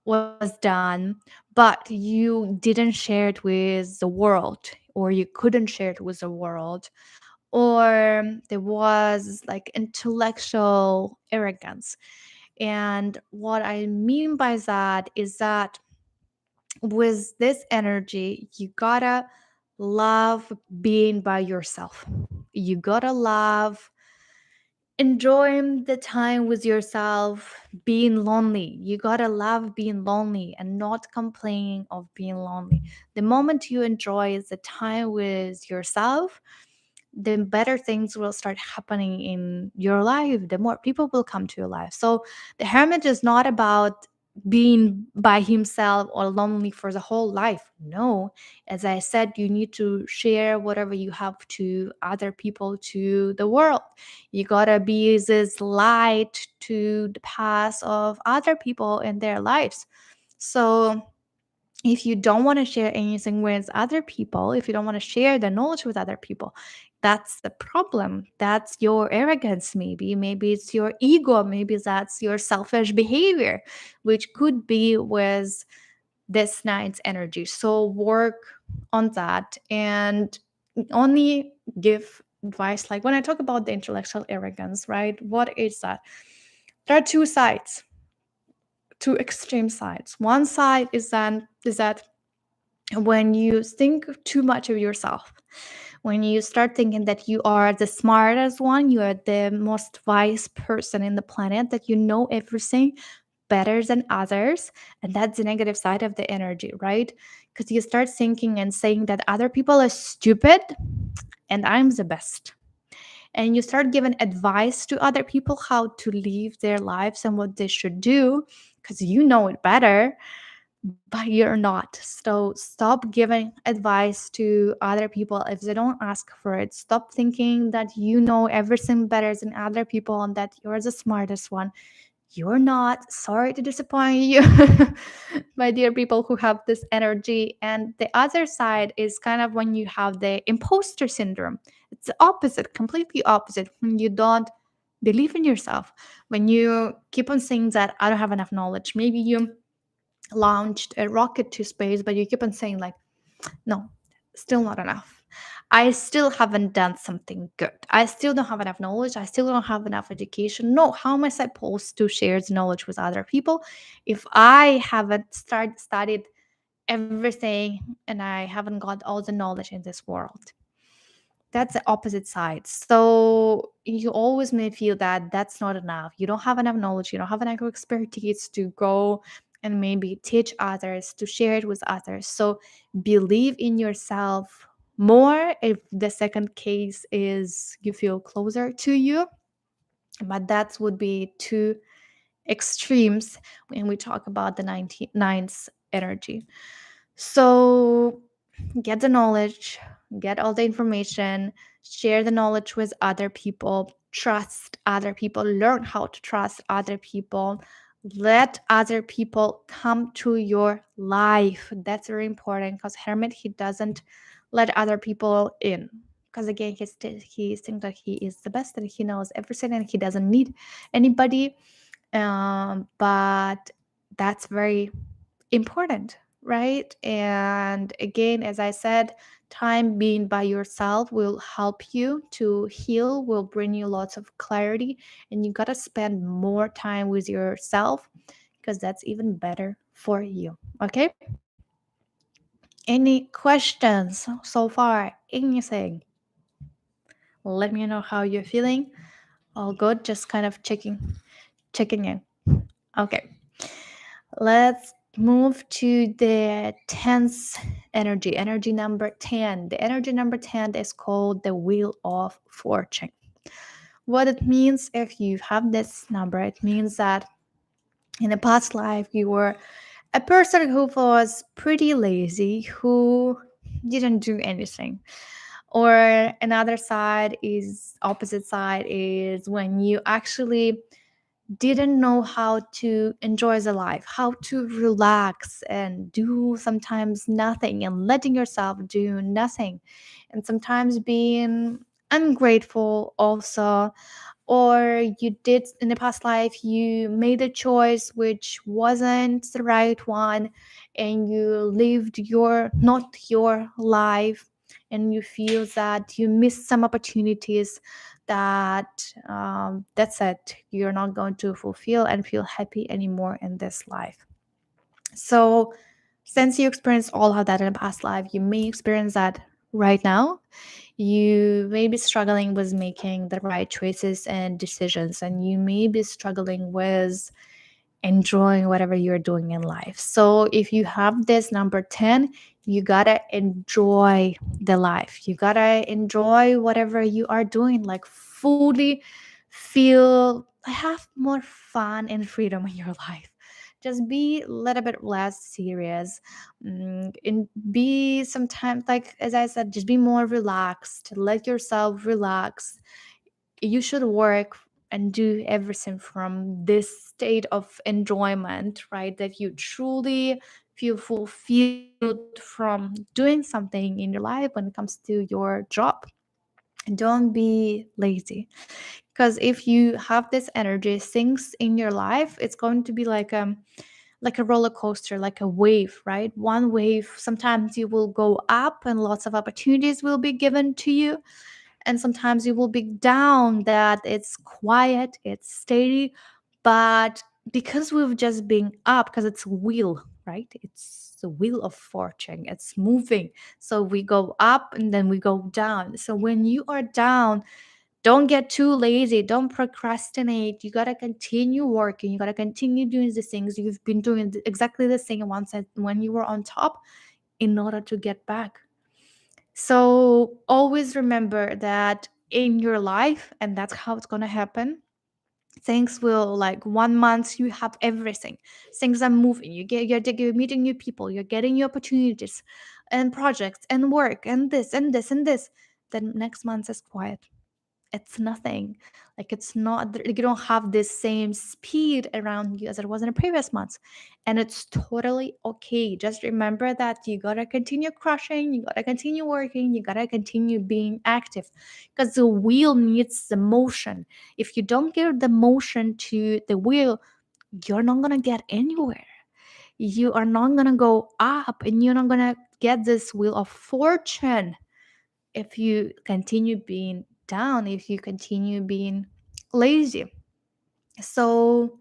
Speaker 1: was done, but you didn't share it with the world, or you couldn't share it with the world, or there was like intellectual arrogance. And what I mean by that is that with this energy, you gotta love being by yourself. You gotta love enjoying the time with yourself, being lonely. You gotta love being lonely and not complaining of being lonely. The moment you enjoy the time with yourself, the better things will start happening in your life, the more people will come to your life. So the hermit is not about being by himself or lonely for the whole life. No, as I said, you need to share whatever you have to other people, to the world. You gotta be this light to the path of other people in their lives. So if you don't want to share anything with other people, if you don't want to share the knowledge with other people, that's the problem. That's your arrogance, maybe. Maybe it's your ego. Maybe that's your selfish behavior, which could be with this night's energy. So work on that and only give advice. Like when I talk about the intellectual arrogance, right? What is that? There are two sides, two extreme sides. One side is that when you think too much of yourself, when you start thinking that you are the smartest one, you are the most wise person in the planet, that you know everything better than others, and that's the negative side of the energy, right? Because you start thinking and saying that other people are stupid and I'm the best. And you start giving advice to other people how to live their lives and what they should do because you know it better, but you're not. So stop giving advice to other people if they don't ask for it. Stop thinking that you know everything better than other people and that you're the smartest one. You're not. Sorry to disappoint you, my dear people who have this energy. And the other side is kind of when you have the imposter syndrome. It's the opposite, completely opposite. When you don't believe in yourself, when you keep on saying that I don't have enough knowledge. Maybe you launched a rocket to space, but you keep on saying like, no, still not enough. I still haven't done something good. I still don't have enough knowledge. I still don't have enough education. No, how am I supposed to share the knowledge with other people if I haven't studied everything and I haven't got all the knowledge in this world? That's the opposite side. So you always may feel that that's not enough. You don't have enough knowledge. You don't have enough expertise to go and maybe teach others, to share it with others. So believe in yourself more if the second case is you feel closer to you. But that would be two extremes when we talk about the 99's energy. So get the knowledge, get all the information, share the knowledge with other people, trust other people, learn how to trust other people, let other people come to your life. That's very important because Hermit, he doesn't let other people in. Because again, he thinks that he is the best and he knows everything and he doesn't need anybody. But that's very important, right? And again, as I said, time being by yourself will help you to heal, will bring you lots of clarity, and you got to spend more time with yourself because that's even better for you. Okay? Any questions so far? Anything? Let me know how you're feeling. All good, just kind of checking in. Okay, let's move to the tense energy number 10. The energy number 10 is called the Wheel of Fortune. What it means, if you have this number, it means that in a past life you were a person who was pretty lazy, who didn't do anything. Or another side is opposite side is when you actually didn't know how to enjoy the life, how to relax and do sometimes nothing and letting yourself do nothing, and sometimes being ungrateful also. Or you did in the past life, you made a choice which wasn't the right one, and you lived your not your life, and you feel that you missed some opportunities, that that's it, you're not going to fulfill and feel happy anymore in this life. So since you experienced all of that in the past life, you may experience that right now. You may be struggling with making the right choices and decisions, and you may be struggling with enjoying whatever you're doing in life. So if you have this number 10, you gotta enjoy the life. You gotta enjoy whatever you are doing, like fully feel, have more fun and freedom in your life. Just be a little bit less serious, and be sometimes, like as I said, just be more relaxed. Let yourself relax. You should work and do everything from this state of enjoyment, right? That you truly feel fulfilled from doing something in your life when it comes to your job. Don't be lazy. Because if you have this energy, things in your life, it's going to be like a roller coaster, like a wave, right? One wave, sometimes you will go up and lots of opportunities will be given to you, and sometimes you will be down, that it's quiet, it's steady. But because we've just been up, because it's a wheel, right? It's the wheel of fortune, it's moving. So we go up and then we go down. So when you are down, don't get too lazy, don't procrastinate. You got to continue working, you got to continue doing the things you've been doing exactly the same once when you were on top, in order to get back. So always remember that in your life, and that's how it's going to happen. Things will, like 1 month you have everything, things are moving, you're meeting new people, you're getting new opportunities and projects and work and this and this and this. Then next month is quiet, it's nothing. Like it's not, you don't have this same speed around you as it was in the previous months. And it's totally okay. Just remember that you gotta continue crushing, you gotta continue working, you gotta continue being active, because the wheel needs the motion. If you don't give the motion to the wheel, you're not gonna get anywhere. You are not gonna go up, and you're not gonna get this wheel of fortune if you continue being down, if you continue being lazy. So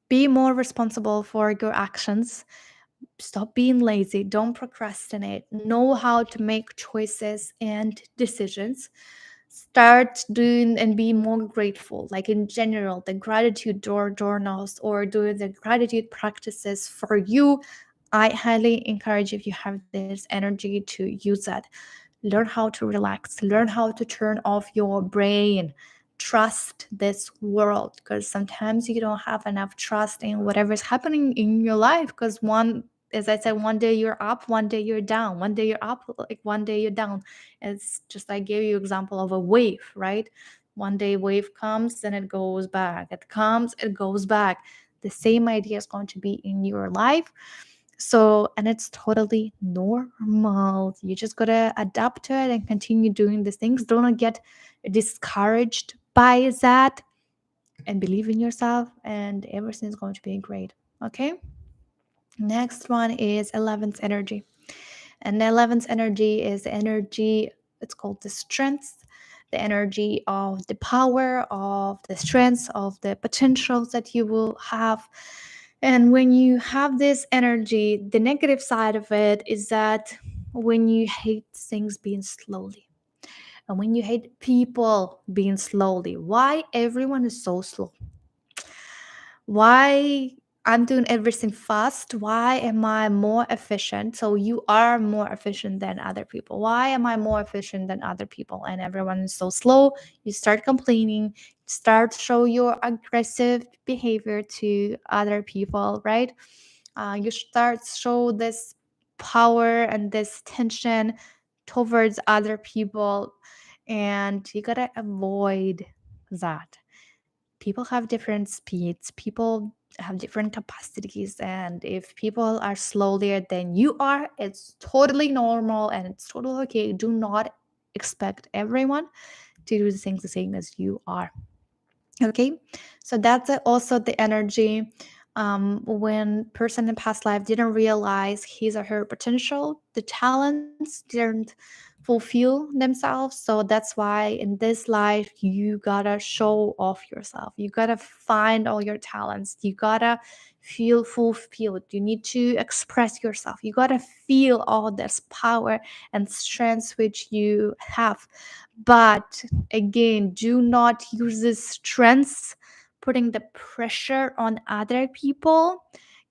Speaker 1: be more responsible for your actions. Stop being lazy. Don't procrastinate. Know how to make choices and decisions. Start doing and be more grateful. Like in general, the gratitude journals or doing the gratitude practices for you. I highly encourage, if you have this energy, to use that. Learn how to relax, learn how to turn off your brain. Trust this world, because sometimes you don't have enough trust in whatever's happening in your life. Because one, as I said, one day you're up, one day you're down, one day you're up, like one day you're down. It's just, I gave you example of a wave, right? One day wave comes, then it goes back, it comes, it goes back. The same idea is going to be in your life. So, and it's totally normal. You just gotta adapt to it and continue doing these things. Don't get discouraged by that, and believe in yourself, and everything's going to be great. Okay. Next one is 11th energy. And the 11th energy is the energy, it's called the strength, the energy of the power, of the strength, of the potentials that you will have. And when you have this energy, the negative side of it is that when you hate things being slowly, And when you hate people being slowly, why everyone is so slow? Why I'm doing everything fast? Why am I more efficient? So you are more efficient than other people. Why am I more efficient than other people? And everyone is so slow. You start complaining, start show your aggressive behavior to other people, right? You start show this power and this tension towards other people, and you gotta avoid that. People have different speeds, people have different capacities, and if people are slower than you are, it's totally normal and it's totally okay. Do not expect everyone to do the things the same as you are. Okay, so that's also the energy when person in past life didn't realize his or her potential, the talents didn't fulfill themselves. So that's why in this life you gotta show off yourself, you gotta find all your talents, you gotta feel fulfilled, you need to express yourself, you gotta feel all this power and strength which you have. But again, do not use this strength putting the pressure on other people,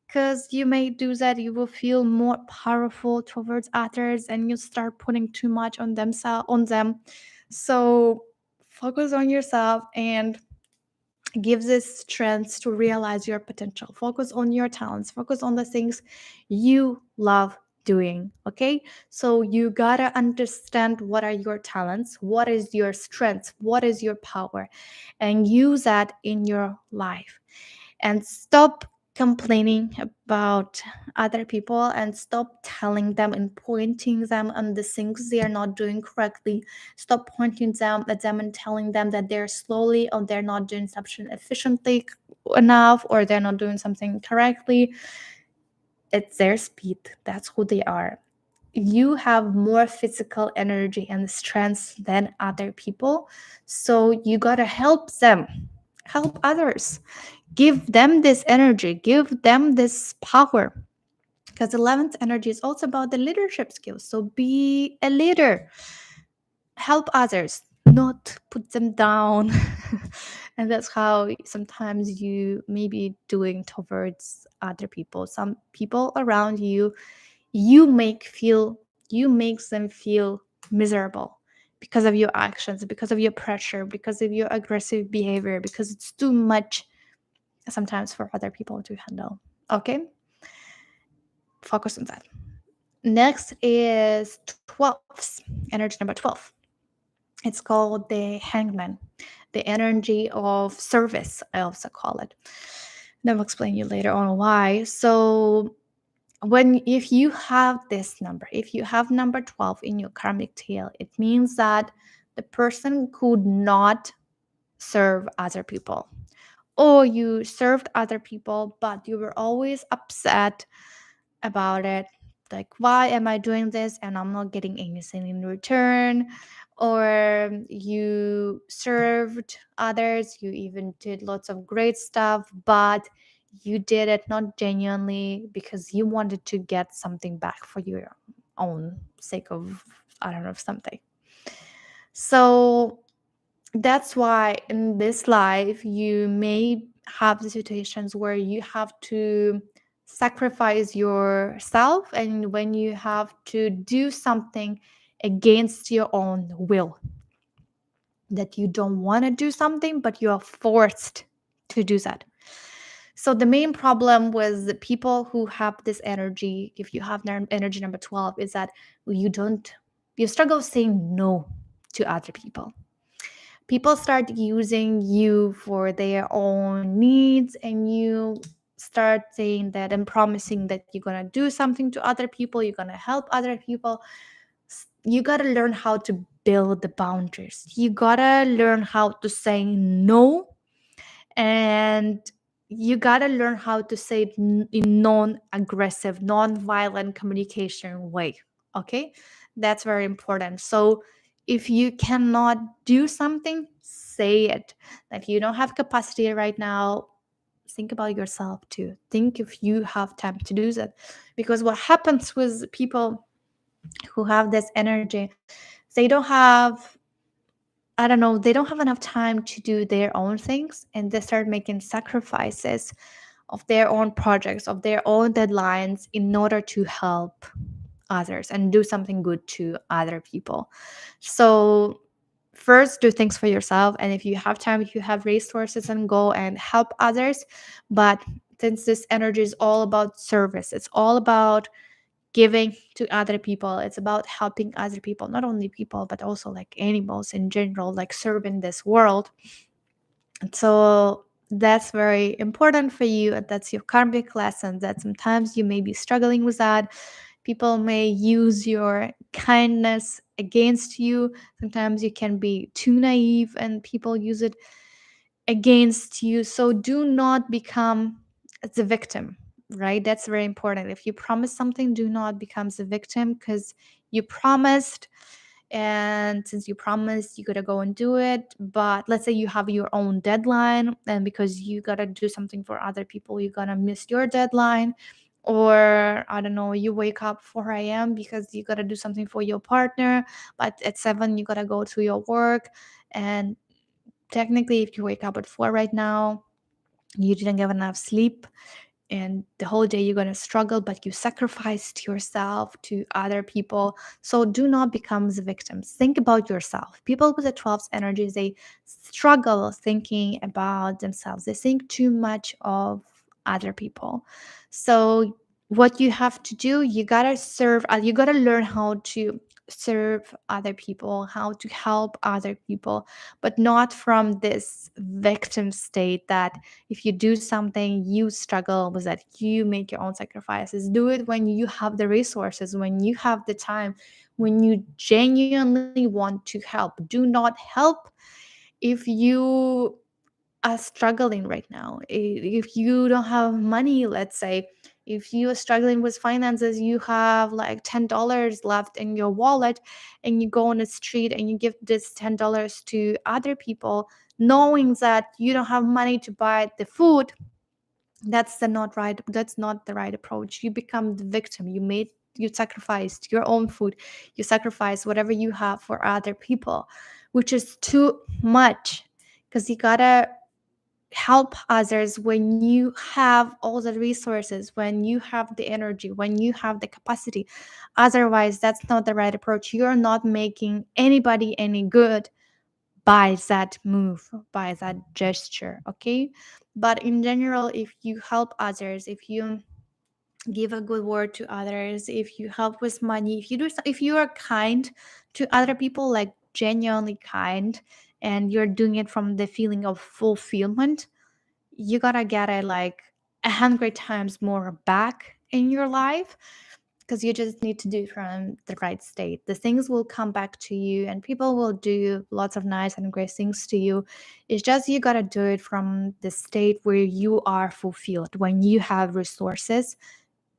Speaker 1: because you may do that, you will feel more powerful towards others and you start putting too much on them. So focus on yourself and give this strength to realize your potential. Focus on your talents, focus on the things you love doing. Okay, so you gotta understand what are your talents, what is your strength, what is your power, and use that in your life. And stop complaining about other people and stop telling them and pointing them on the things they are not doing correctly. Stop pointing them at them and telling them that they're slowly or they're not doing something efficiently enough or they're not doing something correctly. It's their speed, that's who they are. You have more physical energy and strength than other people, so you gotta help them, help others, give them this energy, give them this power, because 11th energy is also about the leadership skills. So be a leader, help others, not put them down. And that's how sometimes you may be doing towards other people. Some people around you, you make them feel miserable because of your actions, because of your pressure, because of your aggressive behavior, because it's too much sometimes for other people to handle. Okay, focus on that. Next is 12s, energy number 12. It's called the hangman, the energy of service, I also call it. And I'll explain you later on why. So if you have this number, if you have number 12 in your karmic tail, it means that the person could not serve other people, or you served other people but you were always upset about it, like why am I doing this and I'm not getting anything in return. Or you served others, you even did lots of great stuff, but you did it not genuinely because you wanted to get something back for your own sake of, I don't know, something. So that's why in this life you may have the situations where you have to sacrifice yourself, and when you have to do something against your own will, that you don't want to do something but you are forced to do that. So the main problem with the people who have this energy, if you have energy number 12, is that you struggle saying no to other people. People start using you for their own needs, and you start saying that and promising that you're going to do something to other people, you're going to help other people. You got to learn how to build the boundaries, you got to learn how to say no, and you got to learn how to say it in non-aggressive, non-violent communication way. Okay, that's very important. So if you cannot do something, say it, that you don't have capacity right now. Think about yourself too, think if you have time to do that. Because what happens with people who have this energy, they don't have I don't know, they don't have enough time to do their own things, and they start making sacrifices of their own projects, of their own deadlines in order to help others and do something good to other people. So, first, do things for yourself. And if you have time, if you have resources, and go and help others. But since this energy is all about service, it's all about giving to other people, it's about helping other people, not only people but also like animals in general, like serving this world. And so that's very important for you, and that's your karmic lesson, that sometimes you may be struggling with that. People may use your kindness against you. Sometimes you can be too naive and people use it against you. So do not become the victim, right? That's very important. If you promise something, do not become the victim, because you promised. And since you promised, you gotta go and do it. But let's say you have your own deadline, and because you gotta do something for other people, you're gonna miss your deadline. Or I don't know, you wake up 4 a.m. because you gotta do something for your partner, but at 7 you gotta go to your work. And technically, if you wake up at 4 right now, you didn't get enough sleep, and the whole day you're going to struggle, but you sacrificed yourself to other people. So do not become the victims. Think about yourself. People with the 12th energies, they struggle thinking about themselves. They think too much of other people. So what you have to do, you got to serve, you got to learn how to serve other people, how to help other people, but not from this victim state that if you do something, you struggle with that, you make your own sacrifices. Do it when you have the resources, when you have the time, when you genuinely want to help. Do not help if you are struggling right now. If you don't have money, let's say, if you are struggling with finances, you have like $10 left in your wallet, and you go on the street and you give this $10 to other people, knowing that you don't have money to buy the food. That's not the right approach. You become the victim. You sacrificed your own food, you sacrifice whatever you have for other people, which is too much, because you gotta help others when you have all the resources, when you have the energy, when you have the capacity. Otherwise, that's not the right approach. You're not making anybody any good by that move, by that gesture, okay? But in general, if you help others, if you give a good word to others, if you help with money, if you are kind to other people, like genuinely kind, and you're doing it from the feeling of fulfillment, you gotta get it like 100 times more back in your life, because you just need to do it from the right state. The things will come back to you, and people will do lots of nice and great things to you. It's just you gotta do it from the state where you are fulfilled, when you have resources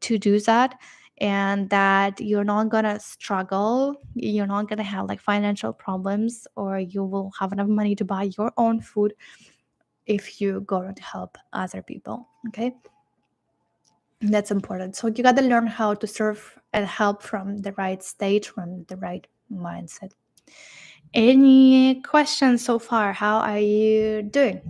Speaker 1: to do that, and that you're not gonna struggle, you're not gonna have like financial problems, or you will have enough money to buy your own food if you go to help other people. Okay, that's important. So you got to learn how to serve and help from the right stage, from the right mindset. Any questions so far? How are you doing?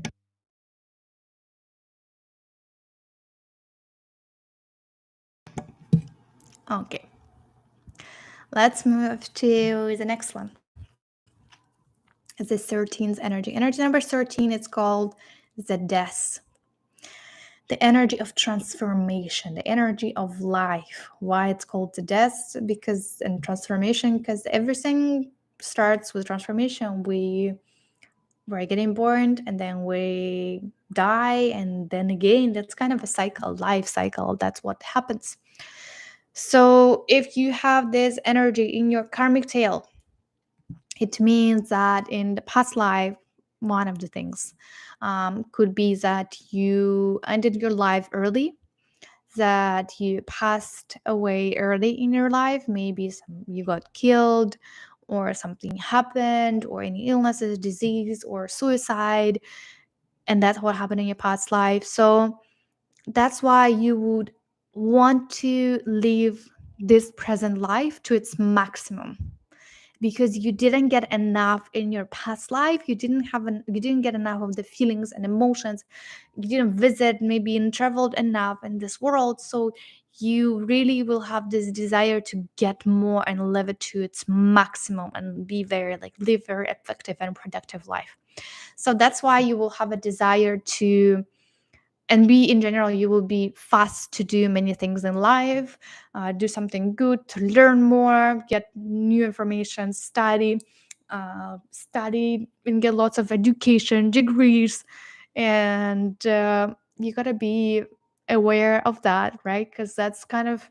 Speaker 1: Okay, let's move to the next one. It's the 13th energy. Energy number 13, it's called the death. The energy of transformation, the energy of life. Why it's called the death? Because, and transformation, because everything starts with transformation. We're getting born, and then we die, and then again. That's kind of a cycle, life cycle. That's what happens. So if you have this energy in your karmic tail, it means that in the past life, one of the things could be that you ended your life early, that you passed away early in your life. Maybe you got killed, or something happened, or any illnesses, disease, or suicide, and that's what happened in your past life. So that's why you would want to live this present life to its maximum. because you didn't get enough in your past life. You didn't get enough of the feelings and emotions. You didn't visit, maybe, and traveled enough in this world. So you really will have this desire to get more and live it to its maximum and be very, like, live very effective and productive life. So that's why you will have a desire to, and be in general, you will be fast to do many things in life, do something good, to learn more, get new information, study and get lots of education degrees. And you got to be aware of that, right? Because that's kind of,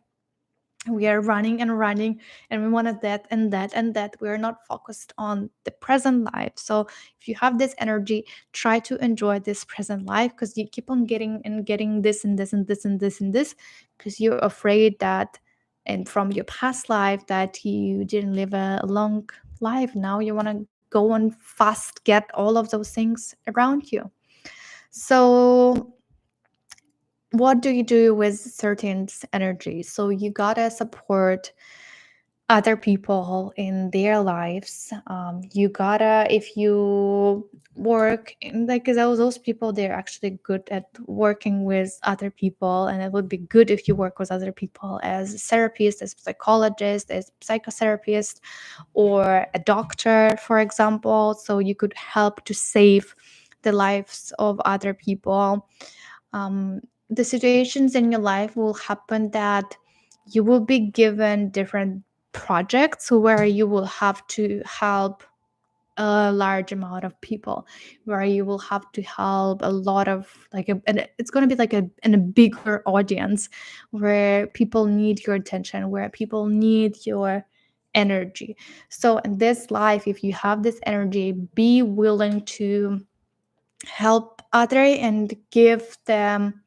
Speaker 1: we are running and running, and we wanted that and that and that. We're not focused on the present life. So if you have this energy, try to enjoy this present life, because you keep on getting and getting this and this and this and this and this, because you're afraid that, and from your past life, that you didn't live a long life. Now you want to go and fast get all of those things around you. So what do you do with certain energy? So you gotta support other people in their lives. You gotta, if you work in, like, 'cause those people, they're actually good at working with other people, and it would be good if you work with other people as a therapist, as a psychologist, as psychotherapist, or a doctor, for example. So you could help to save the lives of other people. um, the situations in your life will happen that you will be given different projects where you will have to help a large amount of people, where you will have to help a lot of, like, and it's going to be like in a bigger audience, where people need your attention, where people need your energy. So in this life, if you have this energy, be willing to help other and give them,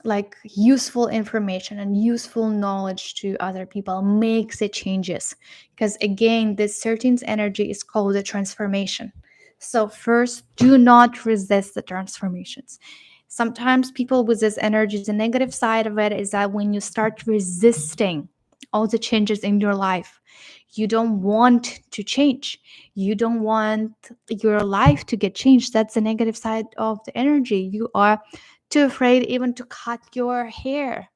Speaker 1: like, useful information and useful knowledge to other people, makes it changes. Because again, this certain energy is called the transformation. So first, do not resist the transformations. Sometimes people with this energy, the negative side of it is that when you start resisting all the changes in your life, you don't want to change, you don't want your life to get changed. That's the negative side of the energy. You are too afraid even to cut your hair.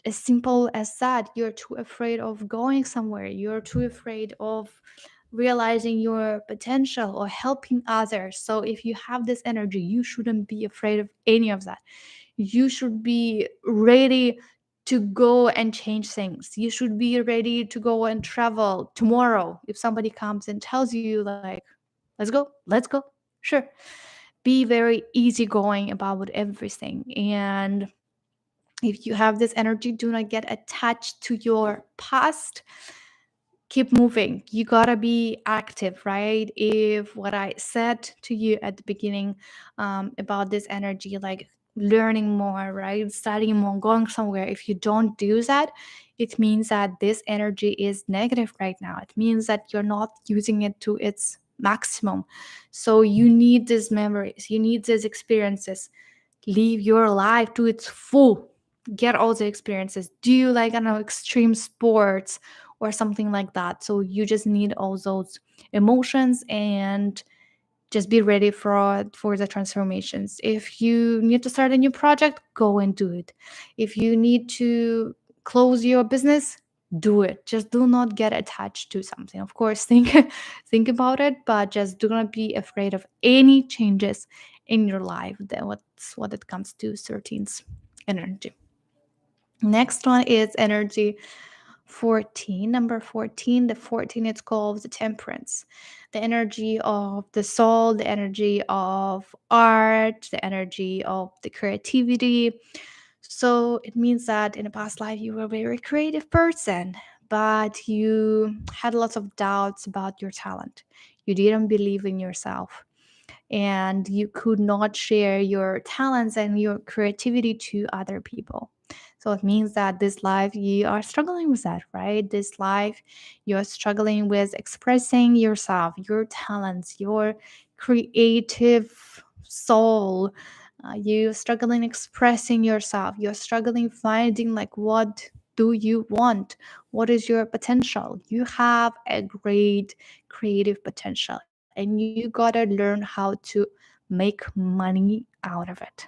Speaker 1: As simple as that. You're too afraid of going somewhere. You're too afraid of realizing your potential or helping others. So if you have this energy, you shouldn't be afraid of any of that. You should be ready to go and change things. You should be ready to go and travel tomorrow. If somebody comes and tells you, like, let's go, sure. Be very easygoing about everything. And if you have this energy, do not get attached to your past. Keep moving. You gotta be active, right? If what I said to you at the beginning, about this energy, like learning more, right? Studying more, going somewhere, if you don't do that, it means that this energy is negative right now. It means that you're not using it to its maximum. So you need these memories, you need these experiences. Live your life to its full. Get all the experiences. Do, like, I don't know, extreme sports or something like that. So you just need all those emotions, and just be ready for the transformations. If you need to start a new project, go and do it. If you need to close your business, do it. Just do not get attached to something. Of course, think think about it, but just do not be afraid of any changes in your life. That what's what it comes to 13's energy. Next one is energy 14, number 14. The 14, it's called the temperance, the energy of the soul, the energy of art, the energy of the creativity. So it means that in a past life you were a very creative person, but you had lots of doubts about your talent. You didn't believe in yourself, and you could not share your talents and your creativity to other people. So it means that this life you are struggling with that, right? This life you're struggling with expressing yourself, your talents, your creative soul. You're struggling expressing yourself. You're struggling finding, like, what do you want? What is your potential? You have a great creative potential, and you gotta learn how to make money out of it.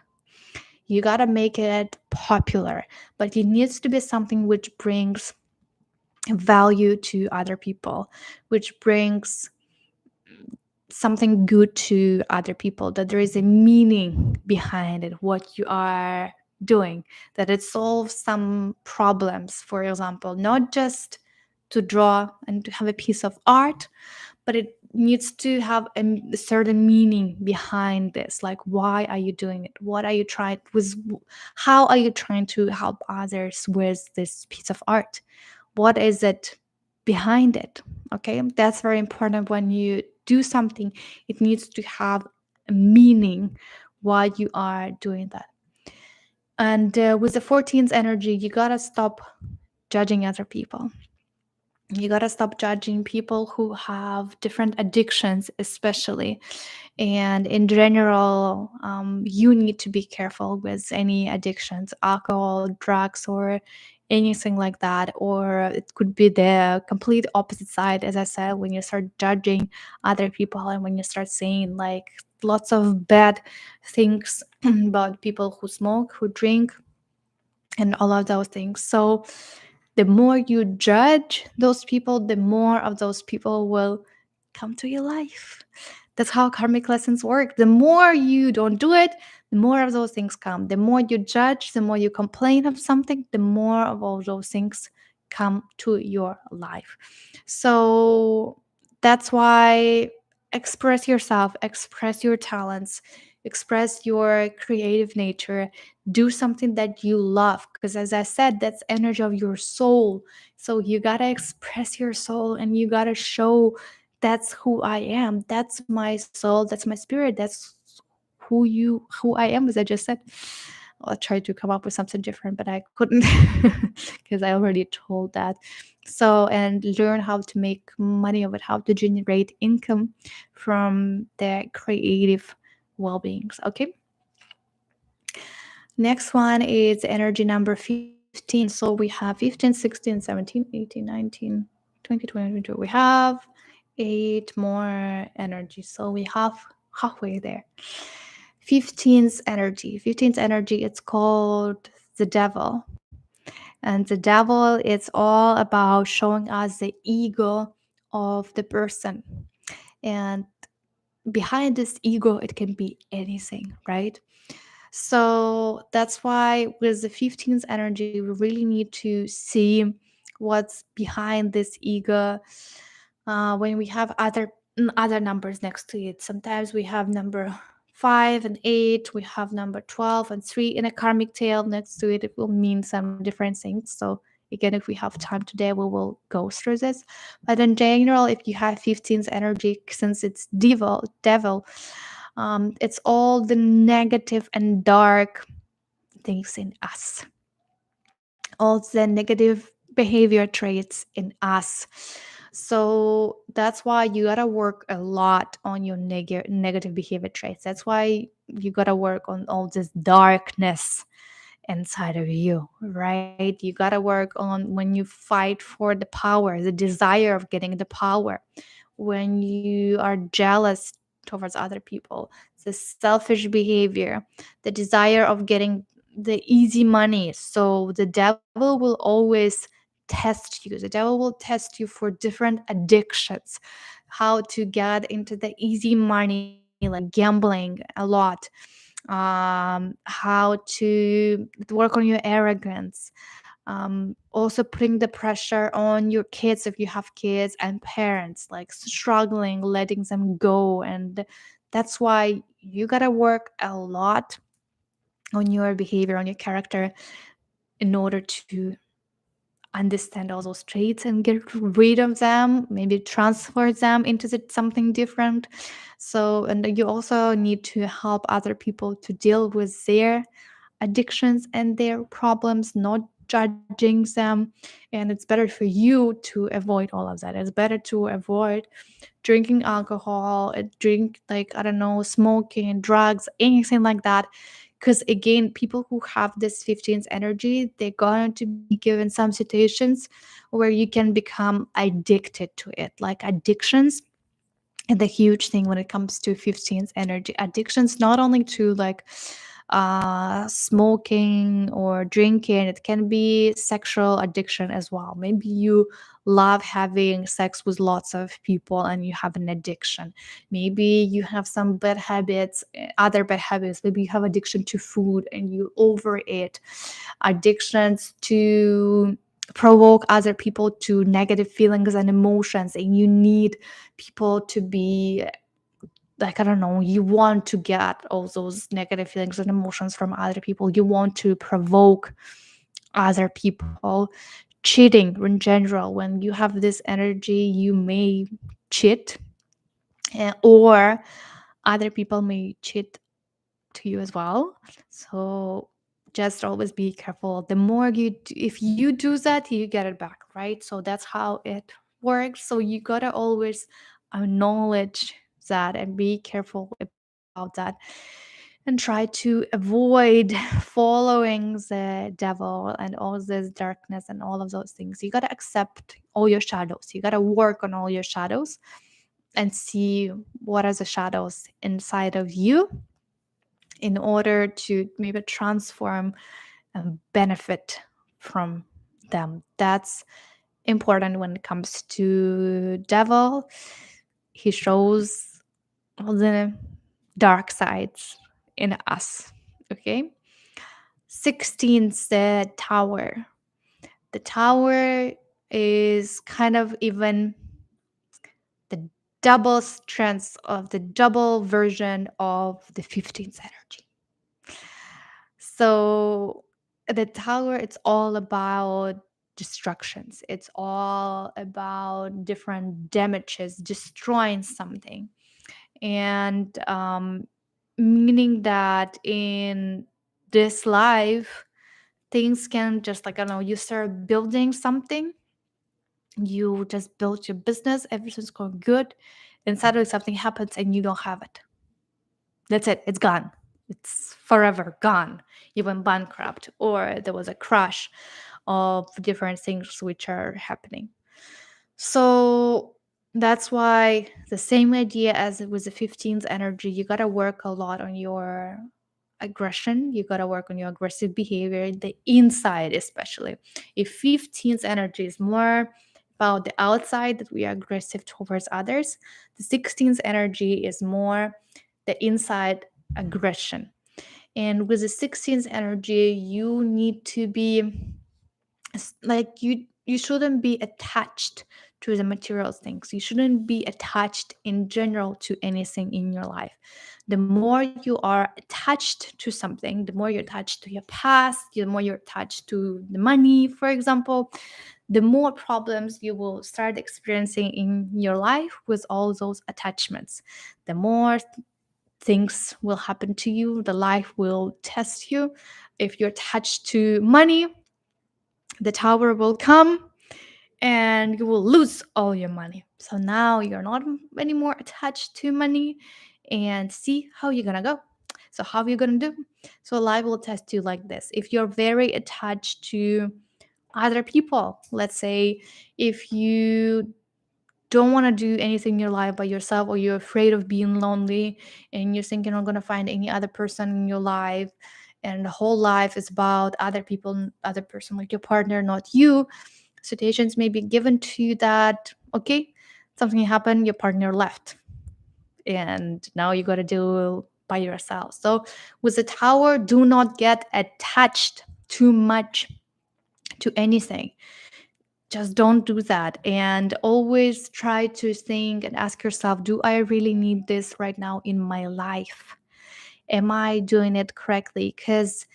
Speaker 1: You gotta make it popular, but it needs to be something which brings value to other people, which brings something good to other people, that there is a meaning behind it, what you are doing, that it solves some problems, for example, not just to draw and to have a piece of art, but it needs to have a certain meaning behind this. Like, why are you doing it? What are you trying with? How are you trying to help others with this piece of art? What is it behind it? Okay, that's very important. When you do something, it needs to have a meaning why you are doing that. And with the 14th energy, you gotta stop judging other people. You gotta stop judging people who have different addictions, especially. And in general, you need to be careful with any addictions, alcohol, drugs, or anything like that. Or it could be the complete opposite side, as I said, when you start judging other people and when you start saying like lots of bad things about people who smoke, who drink, and all of those things. So the more you judge those people, the more of those people will come to your life. That's how karmic lessons work. The more you don't do it, the more of those things come. The more you judge, the more you complain of something, the more of all those things come to your life. So that's why express yourself, express your talents, express your creative nature, do something that you love, because as I said, that's energy of your soul. So you got to express your soul and you got to show that's who I am, that's my soul, that's my spirit, that's who I am, as I just said. I tried to come up with something different, but I couldn't because I already told that. So, and learn how to make money of it, how to generate income from their creative well-beings. Okay. Next one is energy number 15. So we have 15, 16, 17, 18, 19, 20, 22. We have 8 more energies. So we have halfway there. 15th energy. 15th energy, it's called the devil. And the devil, it's all about showing us the ego of the person. And behind this ego, it can be anything, right? So that's why with the 15th energy, we really need to see what's behind this ego. When we have other numbers next to it, sometimes we have number 5 and 8, we have number 12 and 3 in a karmic tail next to it. It will mean some different things. So again, if we have time today, we will go through this. But in general, if you have 15th energy, since it's devil, it's all the negative and dark things in us, all the negative behavior traits in us. So that's why you gotta work a lot on your negative behavior traits. That's why you gotta work on all this darkness inside of you, right? You gotta work on when you fight for the power, the desire of getting the power, when you are jealous towards other people, the selfish behavior, the desire of getting the easy money. So the devil will always test you. The devil will test you for different addictions, how to get into the easy money, like gambling a lot, how to work on your arrogance, also putting the pressure on your kids if you have kids, and parents, like struggling letting them go. And that's why you gotta work a lot on your behavior, on your character, in order to understand all those traits and get rid of them, maybe transfer them into something different. So, and you also need to help other people to deal with their addictions and their problems, not judging them. And it's better for you to avoid all of that. It's better to avoid drinking alcohol, drink, like, I don't know, smoking, drugs, anything like that, Because again, people who have this 15th energy, they're going to be given some situations where you can become addicted to it, like addictions. And the huge thing when it comes to 15th energy addictions, not only to like smoking or drinking, it can be sexual addiction as well. Maybe you love having sex with lots of people and you have an addiction. Maybe you have some bad habits, other bad habits. Maybe you have addiction to food and you overeat. Addictions to provoke other people to negative feelings and emotions, and you need people to be like, I don't know, you want to get all those negative feelings and emotions from other people. You want to provoke other people. Cheating in general, when you have this energy, you may cheat, or other people may cheat to you as well. So just always be careful. The more if you do that, you get it back, right? So that's how it works. So you gotta always acknowledge that and be careful about that, and try to avoid following the devil and all this darkness and all of those things. You gotta accept all your shadows. You gotta work on all your shadows and see what are the shadows inside of you in order to maybe transform and benefit from them. That's important when it comes to devil. He shows all the dark sides in us. Okay. 16th, the tower. The tower is kind of even the double strength of the double version of the 15th energy. So the tower, it's all about destructions. It's all about different damages, destroying something. And meaning that in this life, things can just like, I don't know, you start building something, you just build your business, everything's going good, and suddenly something happens and you don't have it. That's it. It's gone. It's forever gone. You went bankrupt, or there was a crash of different things which are happening. So that's why the same idea as with the 15th energy, you got to work a lot on your aggression. You got to work on your aggressive behavior, the inside especially. If 15th energy is more about the outside, that we are aggressive towards others, the 16th energy is more the inside aggression. And with the 16th energy, you need to be like, you shouldn't be attached to the material things. You shouldn't be attached in general to anything in your life. The more you are attached to something, the more you're attached to your past, the more you're attached to the money, for example, the more problems you will start experiencing in your life with all those attachments. The more things will happen to you, the life will test you. If you're attached to money, the tower will come and you will lose all your money. So now you're not anymore attached to money, and see how you're gonna go. So how are you gonna do? So life will test you like this. If you're very attached to other people, let's say if you don't want to do anything in your life by yourself, or you're afraid of being lonely and you're thinking you're not going to find any other person in your life, and the whole life is about other people, other person, like your partner, not you. Situations may be given to you that, okay, something happened, your partner left, and now you got to do by yourself. So with the tower, do not get attached too much to anything. Just don't do that, and always try to think and ask yourself, do I really need this right now in my life? Am I doing it correctly? Because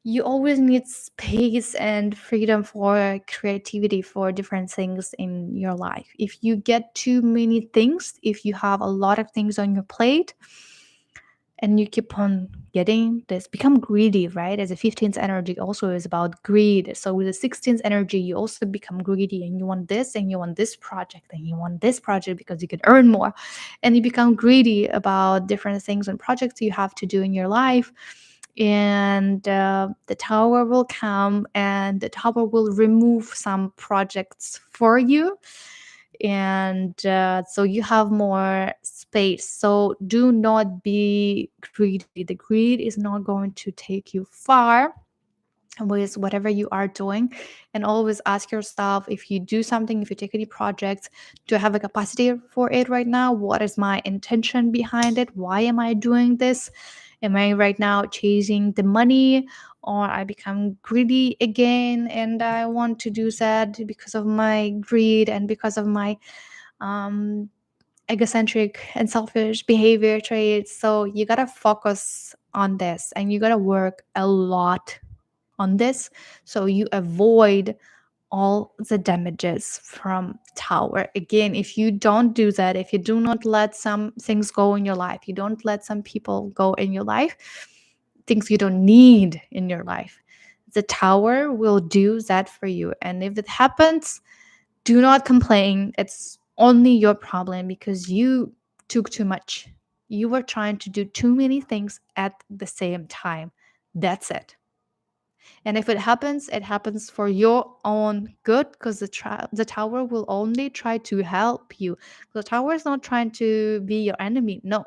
Speaker 1: you always need space and freedom for creativity, for different things in your life. If you get too many things, if you have a lot of things on your plate, and you keep on getting this, become greedy, right? As a 15th energy also is about greed. So with the 16th energy, you also become greedy, and you want this, and you want this project, and you want this project because you can earn more. And you become greedy about different things and projects you have to do in your life. and the tower will come and the tower will remove some projects for you, and so you have more space. So do not be greedy. The greed is not going to take you far with whatever you are doing. And always ask yourself, if you do something, if you take any projects, do I have a capacity for it right now? What is my intention behind it? Why am I doing this? Am I right now chasing the money, or I become greedy again and I want to do that because of my greed and because of my um egocentric and selfish behavior traits? So you gotta focus on this and you gotta work a lot on this, so you avoid all the damages from tower. Again, if you don't do that, if you do not let some things go in your life, you don't let some people go in your life, things you don't need in your life, the tower will do that for you. And if it happens, do not complain. It's only your problem because you took too much. You were trying to do too many things at the same time. That's it. And if it happens for your own good, because the tower will only try to help you. The tower is not trying to be your enemy. No,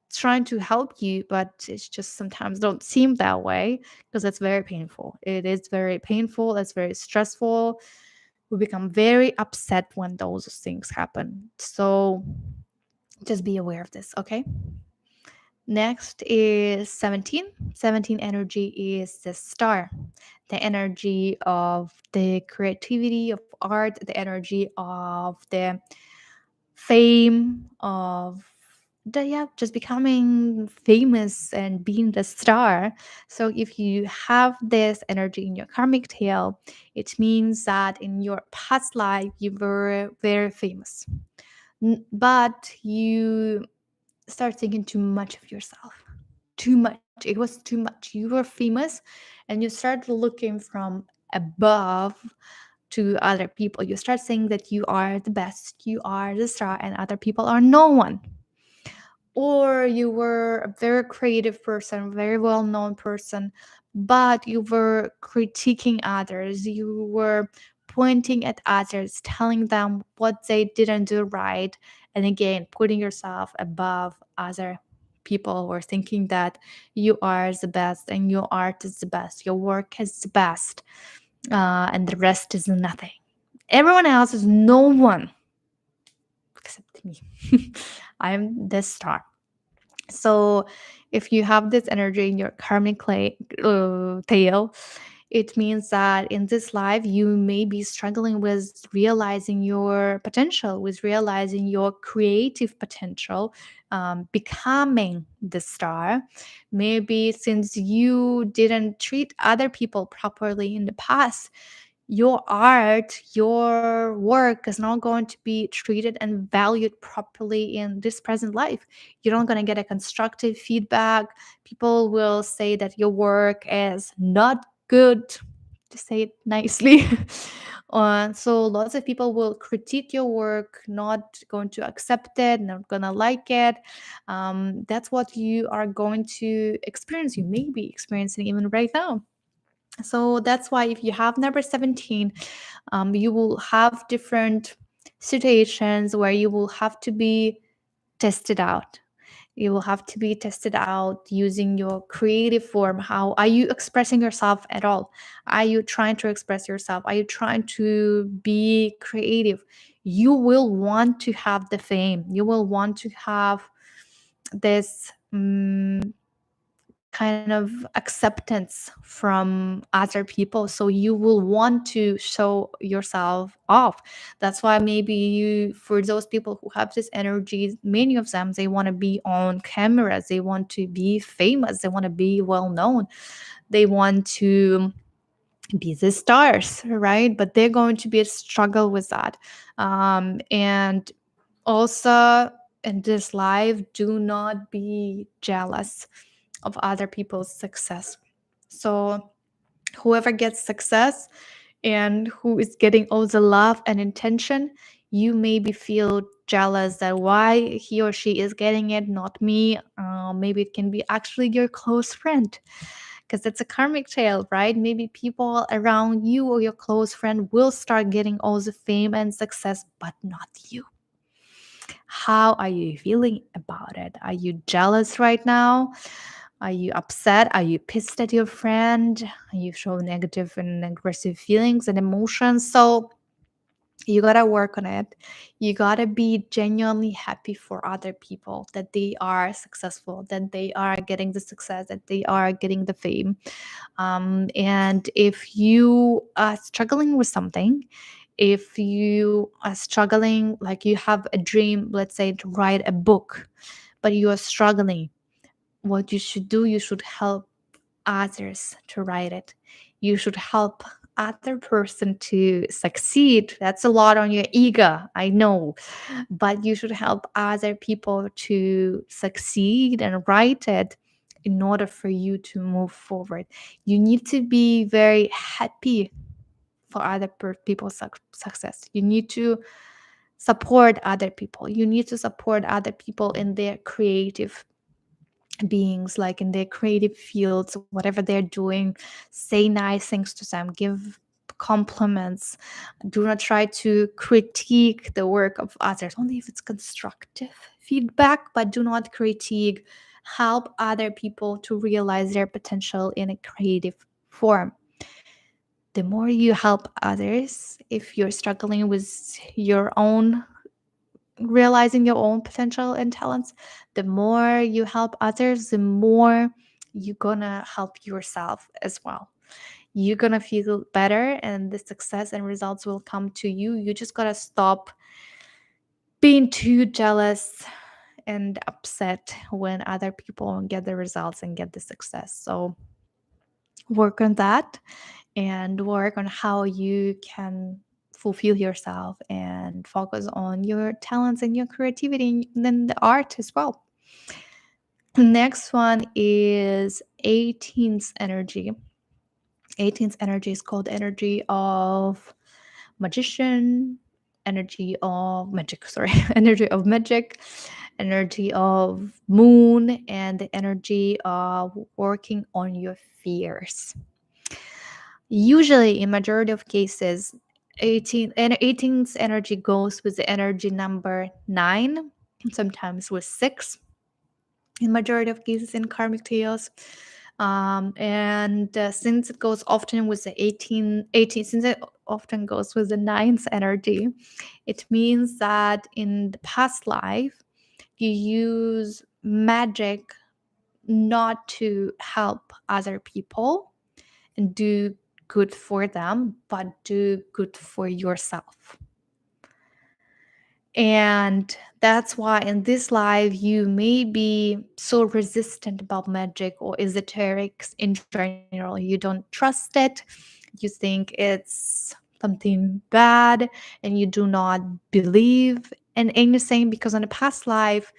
Speaker 1: it's trying to help you, but it's just sometimes don't seem that way because it's very painful. It is very painful. It's very stressful. We become very upset when those things happen. So just be aware of this, okay? Next is 17. 17 energy is the star, the energy of the creativity, of art, the energy of the fame, of the, yeah, just becoming famous and being the star. So if you have this energy in your karmic tail, it means that in your past life you were very famous. But you start thinking too much of yourself. Too much. It was too much. You were famous and you start looking from above to other people. You start saying that you are the best, you are the star, and other people are no one. Or you were a very creative person, very well known person, but you were critiquing others. You were pointing at others, telling them what they didn't do right. And again, putting yourself above other people, or thinking that you are the best and your art is the best, your work is the best, and the rest is nothing. Everyone else is no one except me. I'm the star. So, if you have this energy in your tail, it means that in this life you may be struggling with realizing your potential, with realizing your creative potential, becoming the star. Maybe since you didn't treat other people properly in the past, your art, your work is not going to be treated and valued properly in this present life. You're not going to get a constructive feedback. People will say that your work is not good, to say it nicely. So lots of people will critique your work, not going to accept it, not gonna like it. That's what you are going to experience. You may be experiencing even right now. So that's why if you have number 17, you will have different situations where you will have to be tested out. You will have to be tested out using your creative form. How are you expressing yourself at all? Are you trying to express yourself? Are you trying to be creative? You will want to have the fame. You will want to have this kind of acceptance from other people, so you will want to show yourself off. That's why maybe you, for those people who have this energy, many of them, they want to be on cameras, they want to be famous, they want to be well known, they want to be the stars, right? But they're going to be a struggle with that. And also in this life, do not be jealous of other people's success. So whoever gets success and who is getting all the love and attention, You maybe feel jealous that why he or she is getting it, not me. Maybe it can be actually your close friend, because it's a karmic tale, right? Maybe people around you or your close friend will start getting all the fame and success, but not you. How are you feeling about it? Are you jealous right now? Are you upset? Are you pissed at your friend? Are you showing negative and aggressive feelings and emotions? So you gotta work on it. You gotta be genuinely happy for other people that they are successful, that they are getting the success, that they are getting the fame. And if you are struggling with something, if you are struggling, like you have a dream, let's say to write a book, but you are struggling, what you should do, you should help others to write it. You should help other person to succeed. That's a lot on your ego, I know, but you should help other people to succeed and write it in order for you to move forward. You need to be very happy for other people's success. You need to support other people. You need to support other people in their creative beings, like in their creative fields, whatever they're doing. Say nice things to them, give compliments. Do not try to critique the work of others, only if it's constructive feedback, but do not critique. Help other people to realize their potential in a creative form. The more you help others, if you're struggling with your own realizing your own potential and talents, the more you help others, the more you're gonna help yourself as well. You're gonna feel better, and the success and results will come to you. You just gotta stop being too jealous and upset when other people get the results and get the success. So work on that, and work on how you can fulfill yourself and focus on your talents and your creativity and then the art as well. Next one is 18th energy. 18th energy is called energy of magician, energy of magic, sorry, energy of magic, energy of moon, and the energy of working on your fears. Usually, in majority of cases, 18th energy goes with the energy number 9, sometimes with 6, in majority of cases in Karmic Tails. And since it goes often with the 18, since it often goes with the 9th energy, it means that in the past life, you use magic not to help other people and do good for them, but do good for yourself. And that's why in this life, you may be so resistant about magic or esoterics in general. You don't trust it. You think it's something bad, and you do not believe in anything because in the past life,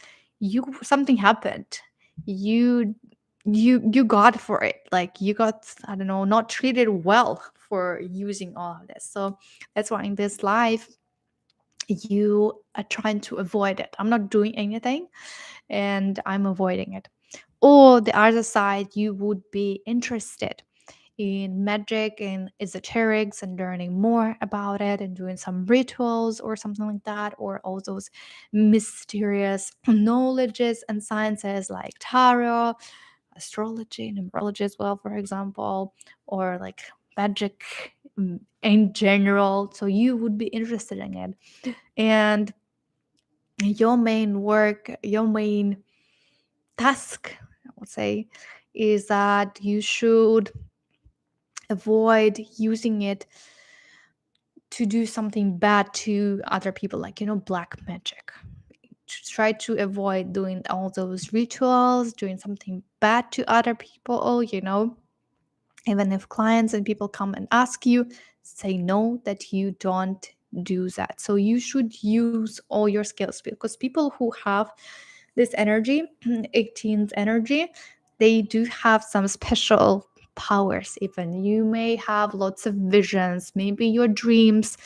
Speaker 1: something happened. You you got for it, like you got, I don't know, not treated well for using all of this. So that's why in this life you are trying to avoid it. I'm not doing anything and I'm avoiding it. Or the other side, you would be interested in magic and esoterics and learning more about it and doing some rituals or something like that, or all those mysterious knowledges and sciences like tarot, astrology, numerology as well, for example, or like magic in general. So you would be interested in it. And your main work, your main task, I would say, is that you should avoid using it to do something bad to other people, like, black magic. Try to avoid doing all those rituals, doing something bad to other people, even if clients and people come and ask you, say no, that you don't do that. So you should use all your skills, because people who have this energy, 18th energy, they do have some special powers. Even you may have lots of visions, maybe your dreams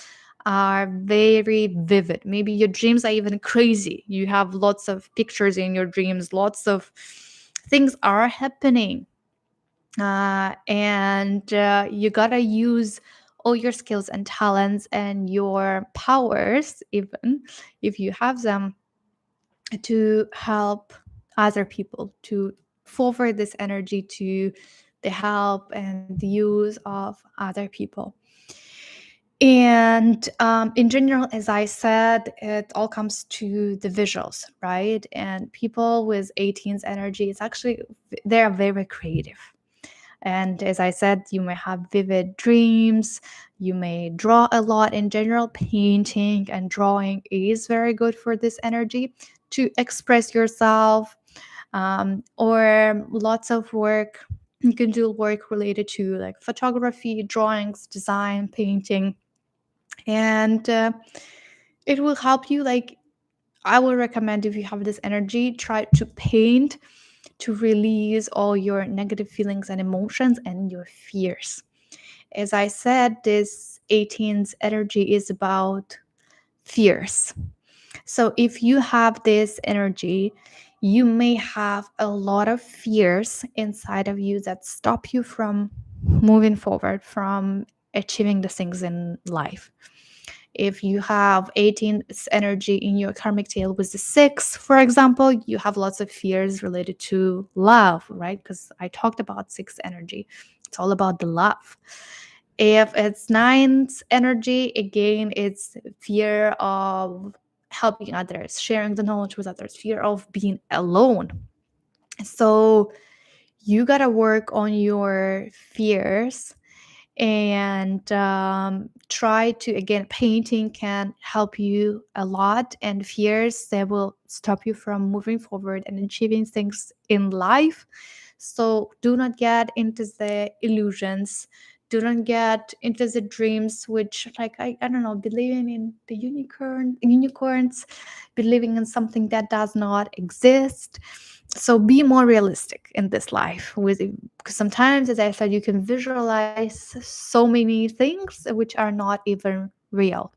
Speaker 1: are very vivid. Maybe your dreams are even crazy. You have lots of pictures in your dreams, lots of things are happening. And you gotta use all your skills and talents and your powers, even if you have them, to help other people, to forward this energy to the help and the use of other people. And in general, as I said, it all comes to the visuals, right? And people with 18's energy, it's actually, they are very creative. And as I said, you may have vivid dreams, you may draw a lot. In general, painting and drawing is very good for this energy to express yourself, or lots of work. You can do work related to like photography, drawings, design, painting, and it will help you. Like, I will recommend, if you have this energy, try to paint to release all your negative feelings and emotions and your fears. As I said, this 18's energy is about fears. So if you have this energy, you may have a lot of fears inside of you that stop you from moving forward, from achieving the things in life. If you have 18's energy in your karmic tail with the 6, for example, you have lots of fears related to love, right? Because I talked about 6 energy. It's all about the love. If it's 9's energy, again, it's fear of helping others, sharing the knowledge with others, fear of being alone. So you got to work on your fears and try to, again, painting can help you a lot, and fears that will stop you from moving forward and achieving things in life. So do not get into the illusions, do not get into the dreams, which, like, I don't know, believing in the unicorns, believing in something that does not exist. So be more realistic in this life, because sometimes, as I said, you can visualize so many things which are not even real.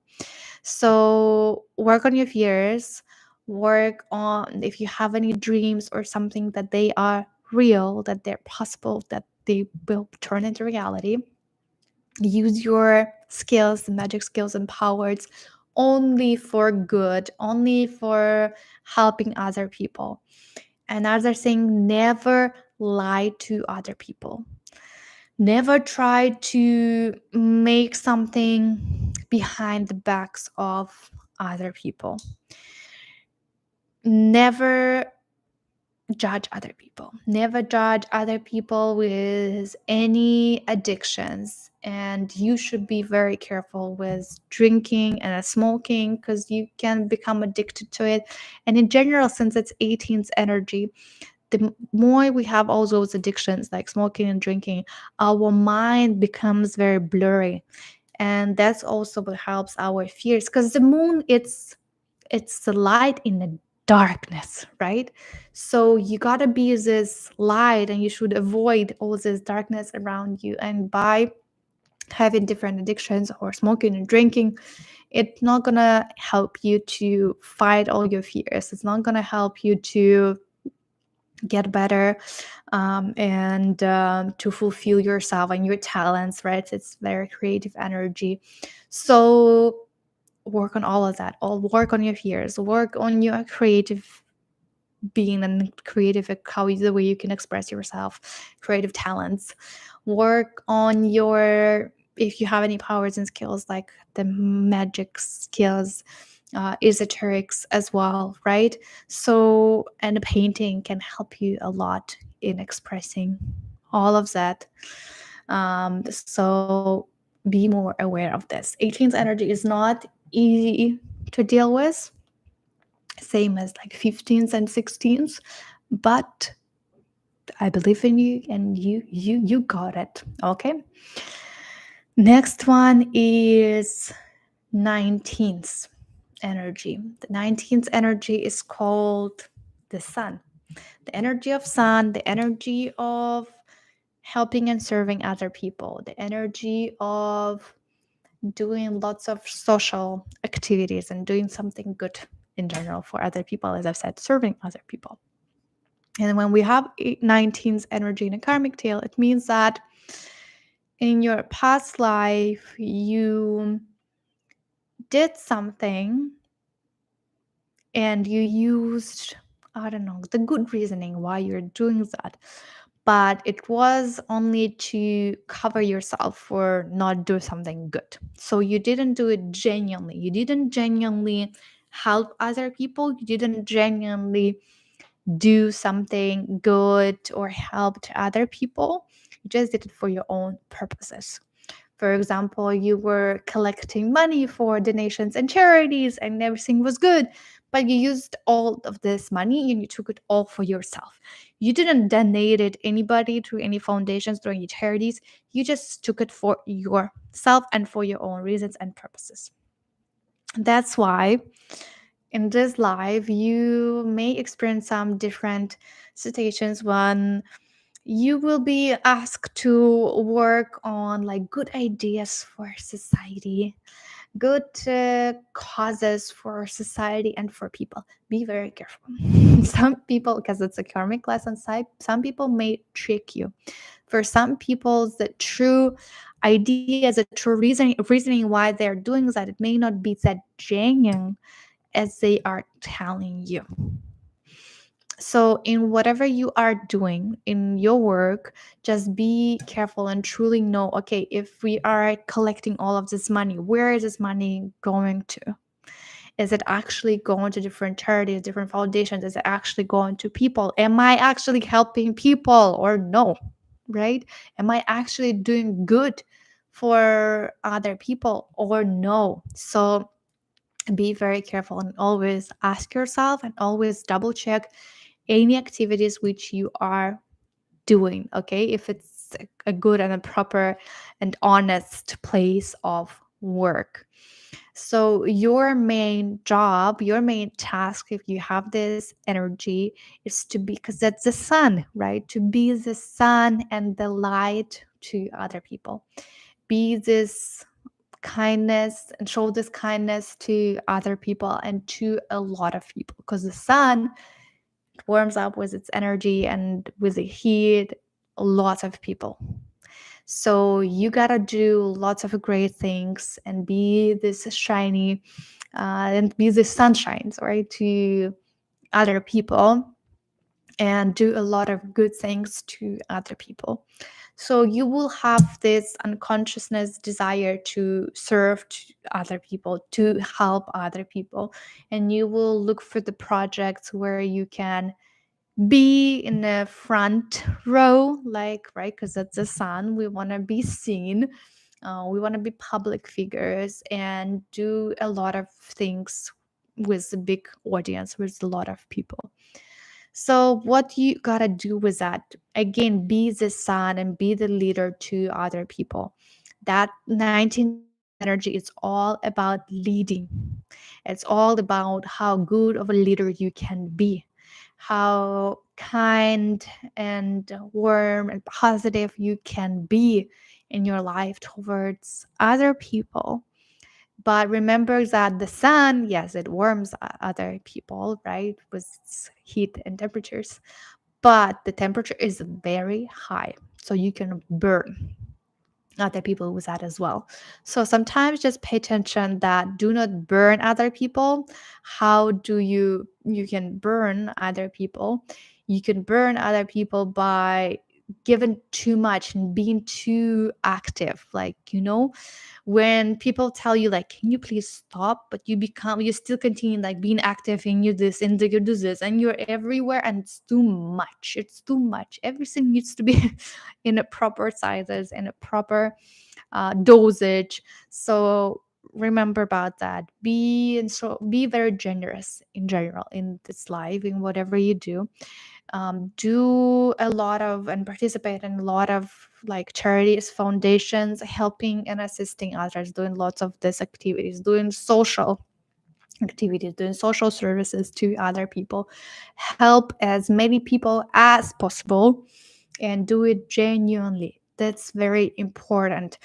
Speaker 1: So work on your fears, work on, if you have any dreams or something, that they are real, that they're possible, that they will turn into reality. Use your skills, magic skills and powers, only for good, only for helping other people. Another thing, never lie to other people. Never try to make something behind the backs of other people. Never judge other people. Never judge other people with any addictions. And you should be very careful with drinking and smoking, because you can become addicted to it. And in general, since it's 18's energy, the more we have all those addictions like smoking and drinking, our mind becomes very blurry. And that's also what helps our fears, because the moon, it's the light in the darkness, right? So you gotta be this light, and you should avoid all this darkness around you. And by having different addictions or smoking and drinking, it's not gonna help you to fight all your fears. It's not gonna help you to get better, and to fulfill yourself and your talents, right? It's very creative energy. So work on all of that. All work on your fears, work on your creative being and creative, the way you can express yourself, creative talents. Work on your, if you have any powers and skills, like the magic skills, esoterics as well, right? So, and painting can help you a lot in expressing all of that. So be more aware of this. 18's energy is not easy to deal with, same as like 15's and 16's, but I believe in you, and you got it. Okay. Next one is 19's energy. The 19th energy is called the sun. The energy of sun, the energy of helping and serving other people, the energy of doing lots of social activities and doing something good in general for other people, as I've said, serving other people. And when we have 19's energy in a karmic tail, it means that in your past life, you did something and you used, I don't know, the good reasoning why you're doing that. But it was only to cover yourself for not do something good. So you didn't do it genuinely. You didn't genuinely help other people. You didn't genuinely do something good or help to other people. You just did it for your own purposes. For example, you were collecting money for donations and charities and everything was good, but you used all of this money and you took it all for yourself. You didn't donate it anybody to any foundations or any charities. You just took it for yourself and for your own reasons and purposes. That's why in this life you may experience some different situations when you will be asked to work on like good ideas for society, good causes for society and for people. Be very careful. Some people, because it's a karmic lesson side, some people may trick you. For some people, the true ideas, the true reasoning why they're doing that, it may not be that genuine as they are telling you. So, in whatever you are doing in your work, just be careful and truly know, okay, if we are collecting all of this money, where is this money going to? Is it actually going to different charities, different foundations? Is it actually going to people? Am I actually helping people or no? Right? Am I actually doing good for other people or no? So, be very careful and always ask yourself and always double check any activities which you are doing, okay, if it's a good and a proper and honest place of work. So your main job, your main task, if you have this energy, is to be, because that's the sun, right, to be the sun and the light to other people. Be this kindness and show this kindness to other people and to a lot of people, because the sun warms up with its energy and with the heat lots of people. So you gotta do lots of great things and be this shiny and be the sunshines, right, to other people, and do a lot of good things to other people. So you will have this unconsciousness desire to serve to other people, to help other people, and you will look for the projects where you can be in the front row, like, right, because that's the sun, we want to be seen, we want to be public figures and do a lot of things with a big audience, with a lot of people. So what you gotta do with that, again, be the sun and be the leader to other people. That 19th energy is all about leading. It's all about how good of a leader you can be, how kind and warm and positive you can be in your life towards other people. But remember that the sun, yes, it warms other people, right, with its heat and temperatures, but the temperature is very high, so you can burn other people with that as well. So sometimes just pay attention that do not burn other people. How do you can burn other people? You can burn other people by giving too much and being too active, like, when people tell you like, can you please stop, but you still continue like being active and you this and you do this and you're everywhere, and it's too much, everything needs to be in a proper sizes and a proper dosage. So remember about that. Be very generous in general in this life, in whatever you do. Do a lot of and participate in a lot of like charities, foundations, helping and assisting others, doing lots of these activities, doing social activities, doing social services to other people. Help as many people as possible and do it genuinely. That's very important.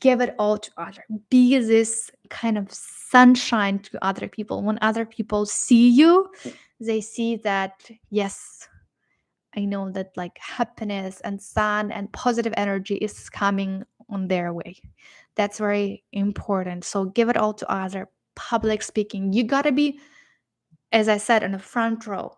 Speaker 1: give it all to other. Be this kind of sunshine to other people. When other people see you, they see that, yes, I know that like happiness and sun and positive energy is coming on their way. That's very important. So give it all to other. Public speaking, you got to be, as I said, in the front row.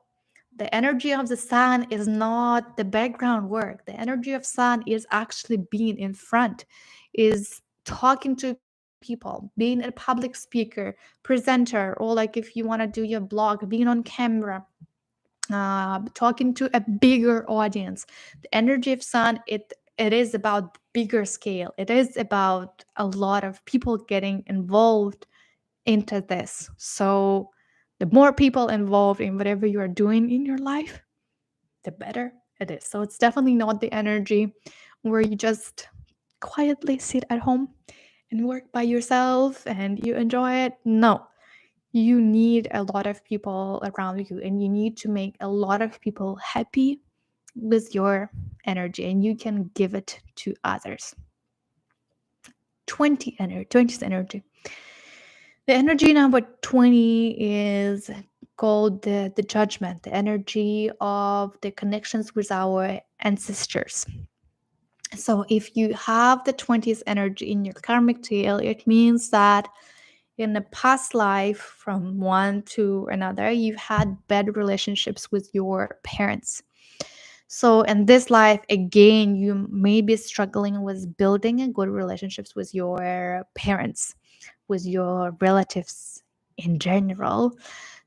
Speaker 1: The energy of the sun is not the background work. The energy of sun is actually being in front, is talking to people, being a public speaker, presenter, or like if you want to do your blog, being on camera, talking to a bigger audience. The energy of sun, it is about bigger scale. It is about a lot of people getting involved into this. So the more people involved in whatever you are doing in your life, the better it is. So it's definitely not the energy where you just quietly sit at home and work by yourself and you enjoy it. No, you need a lot of people around you, and you need to make a lot of people happy with your energy, and you can give it to others. 20th energy. The energy number 20 is called the judgment, the energy of the connections with our ancestors. So if you have the 20th energy in your karmic tail, it means that in a past life, from one to another, you've had bad relationships with your parents. So in this life, again, you may be struggling with building a good relationships with your parents, with your relatives in general.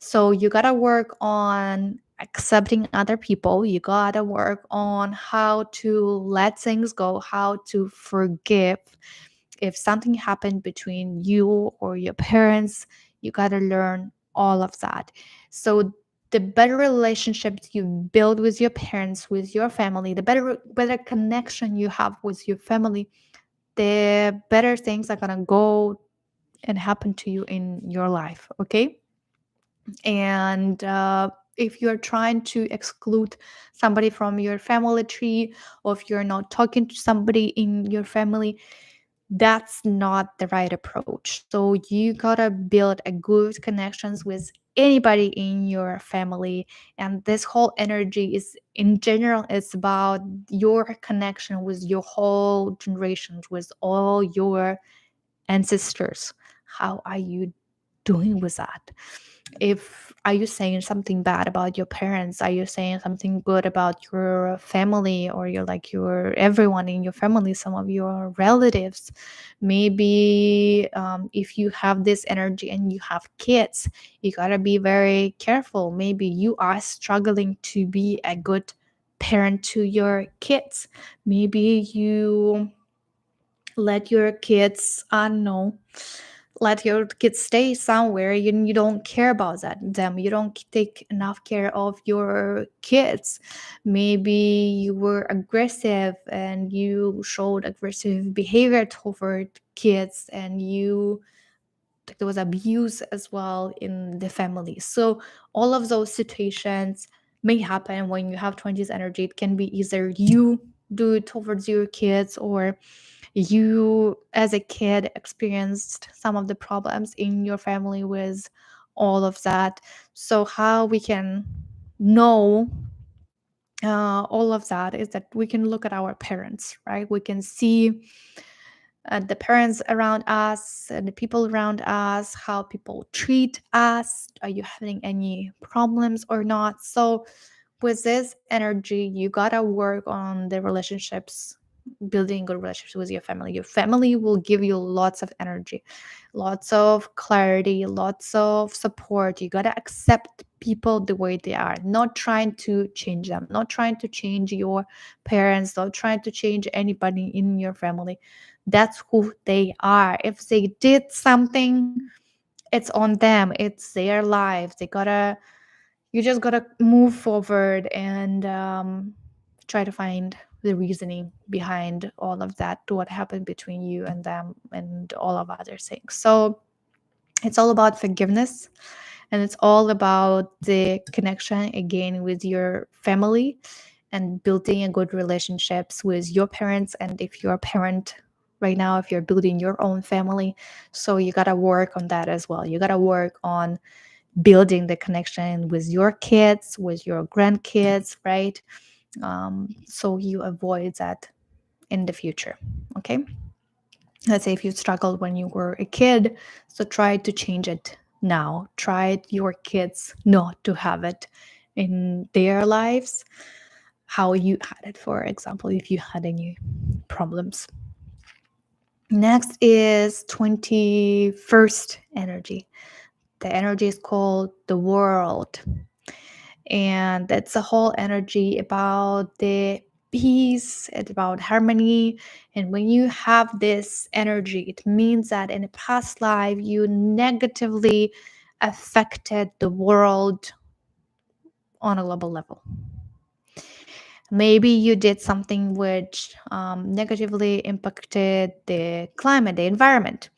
Speaker 1: So you gotta work on accepting other people. You gotta work on how to let things go, how to forgive. If something happened between you or your parents, you gotta learn all of that. So the better relationships you build with your parents, with your family, the better connection you have with your family, the better things are gonna go and happen to you in your life. Okay. And if you're trying to exclude somebody from your family tree, or if you're not talking to somebody in your family, that's not the right approach. So you gotta build a good connections with anybody in your family. And this whole energy is, in general, it's about your connection with your whole generations, with all your ancestors. How are you doing with that? If are you saying something bad about your parents? Are you saying something good about your family, or your everyone in your family, some of your relatives? Maybe if you have this energy and you have kids, you gotta be very careful. Maybe you are struggling to be a good parent to your kids. Maybe you let your kids, I don't know, let your kids stay somewhere, you don't care about them, you don't take enough care of your kids. Maybe you were aggressive and you showed aggressive behavior toward kids, and there was abuse as well in the family. So all of those situations may happen when you have 20s energy. It can be either you do it towards your kids, or you as a kid experienced some of the problems in your family with all of that. So how we can know all of that is that we can look at our parents, right? We can see the parents around us and the people around us, how people treat us. Are you having any problems or not? So with this energy, you gotta work on the relationships, building good relationships with your family. Your family will give you lots of energy, lots of clarity, lots of support. You gotta accept people the way they are, not trying to change them, not trying to change your parents, not trying to change anybody in your family. That's who they are. If they did something, it's on them, it's their life. You just gotta move forward and try to find the reasoning behind all of that, what happened between you and them, and all of other things. So it's all about forgiveness, and it's all about the connection again with your family, and building a good relationships with your parents. And if you're a parent, right now if you're building your own family. So you got to work on that as well. You got to work on building the connection with your kids, with your grandkids, right? So you avoid that in the future. Okay. Let's say if you struggled when you were a kid, so try to change it now. Try your kids not to have it in their lives, how you had it, for example, if you had any problems. Next is 21st energy. The energy is called the world. And that's a whole energy about the peace, it's about harmony. And when you have this energy, it means that in a past life you negatively affected the world on a global level. Maybe you did something which negatively impacted the climate, the environment,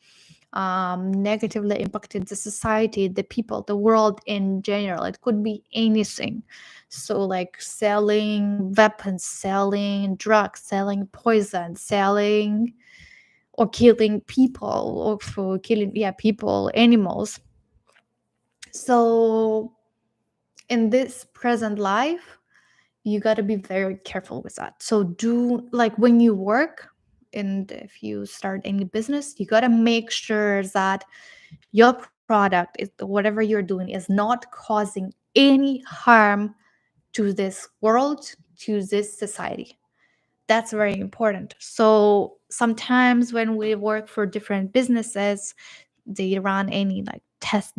Speaker 1: negatively impacted the society, the people, the world in general. It could be anything. So, like selling weapons, selling drugs, selling poison, selling or killing people, or for killing, people, animals. So, in this present life, you got to be very careful with that. So do, like, when you work and if you start any business, you got to make sure that your product is, whatever you're doing, is not causing any harm to this world, to this society. That's very important. So sometimes when we work for different businesses, they run any like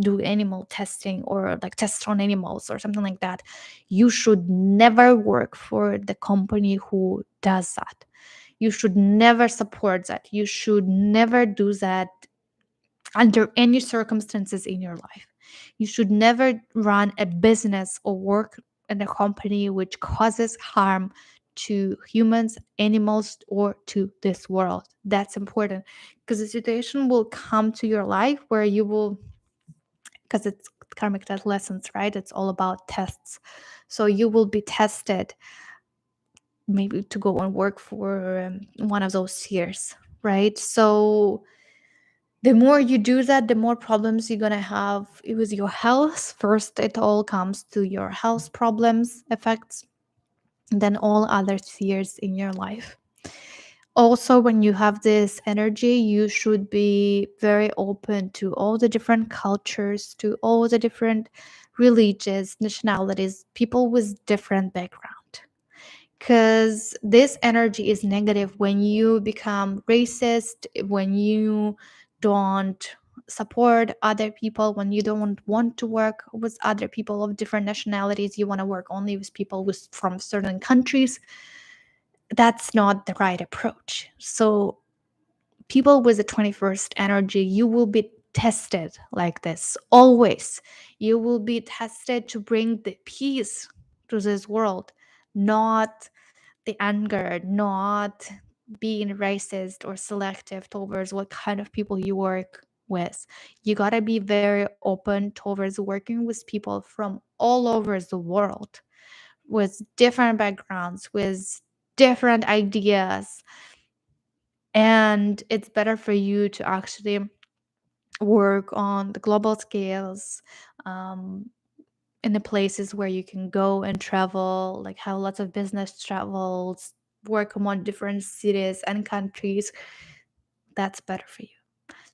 Speaker 1: do animal testing or like tests on animals or something like that. You should never work for the company who does that. You should never support that. You should never do that under any circumstances in your life. You should never run a business or work in a company which causes harm to humans, animals, or to this world. That's important because the situation will come to your life where you will, because it's karmic lessons, right? It's all about tests. So you will be tested maybe to go and work for one of those spheres, right? So the more you do that, the more problems you're going to have with your health. First, it all comes to your health problems, effects, then all other spheres in your life. Also, when you have this energy, you should be very open to all the different cultures, to all the different religions, nationalities, people with different background. Because this energy is negative when you become racist, when you don't support other people, when you don't want to work with other people of different nationalities, you want to work only with people from certain countries. That's not the right approach. So people with the 21st energy, you will be tested like this always. You will be tested to bring the peace to this world, not the anger, not being racist or selective towards what kind of people you work with. You got to be very open towards working with people from all over the world, with different backgrounds, with different ideas. And it's better for you to actually work on the global scales, um, in the places where you can go and travel, like have lots of business travels, work among different cities and countries. That's better for you.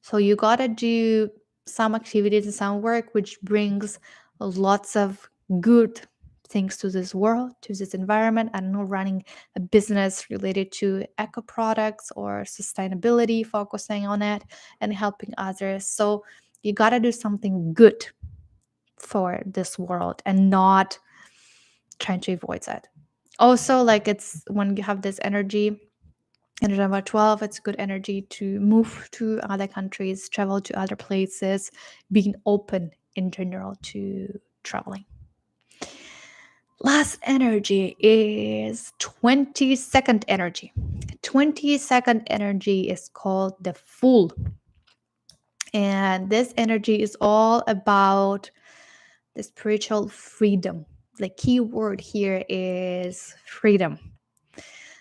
Speaker 1: So you gotta do some activities and some work which brings lots of good things to this world, to this environment. I don't know, running a business related to eco products or sustainability, focusing on it and helping others. So you gotta do something good for this world and not trying to avoid that. Also, like, it's when you have this energy number 12, it's good energy to move to other countries, travel to other places, being open in general to traveling. Last energy is 22nd energy. 22nd energy is called the Fool. And this energy is all about the spiritual freedom. The key word here is freedom.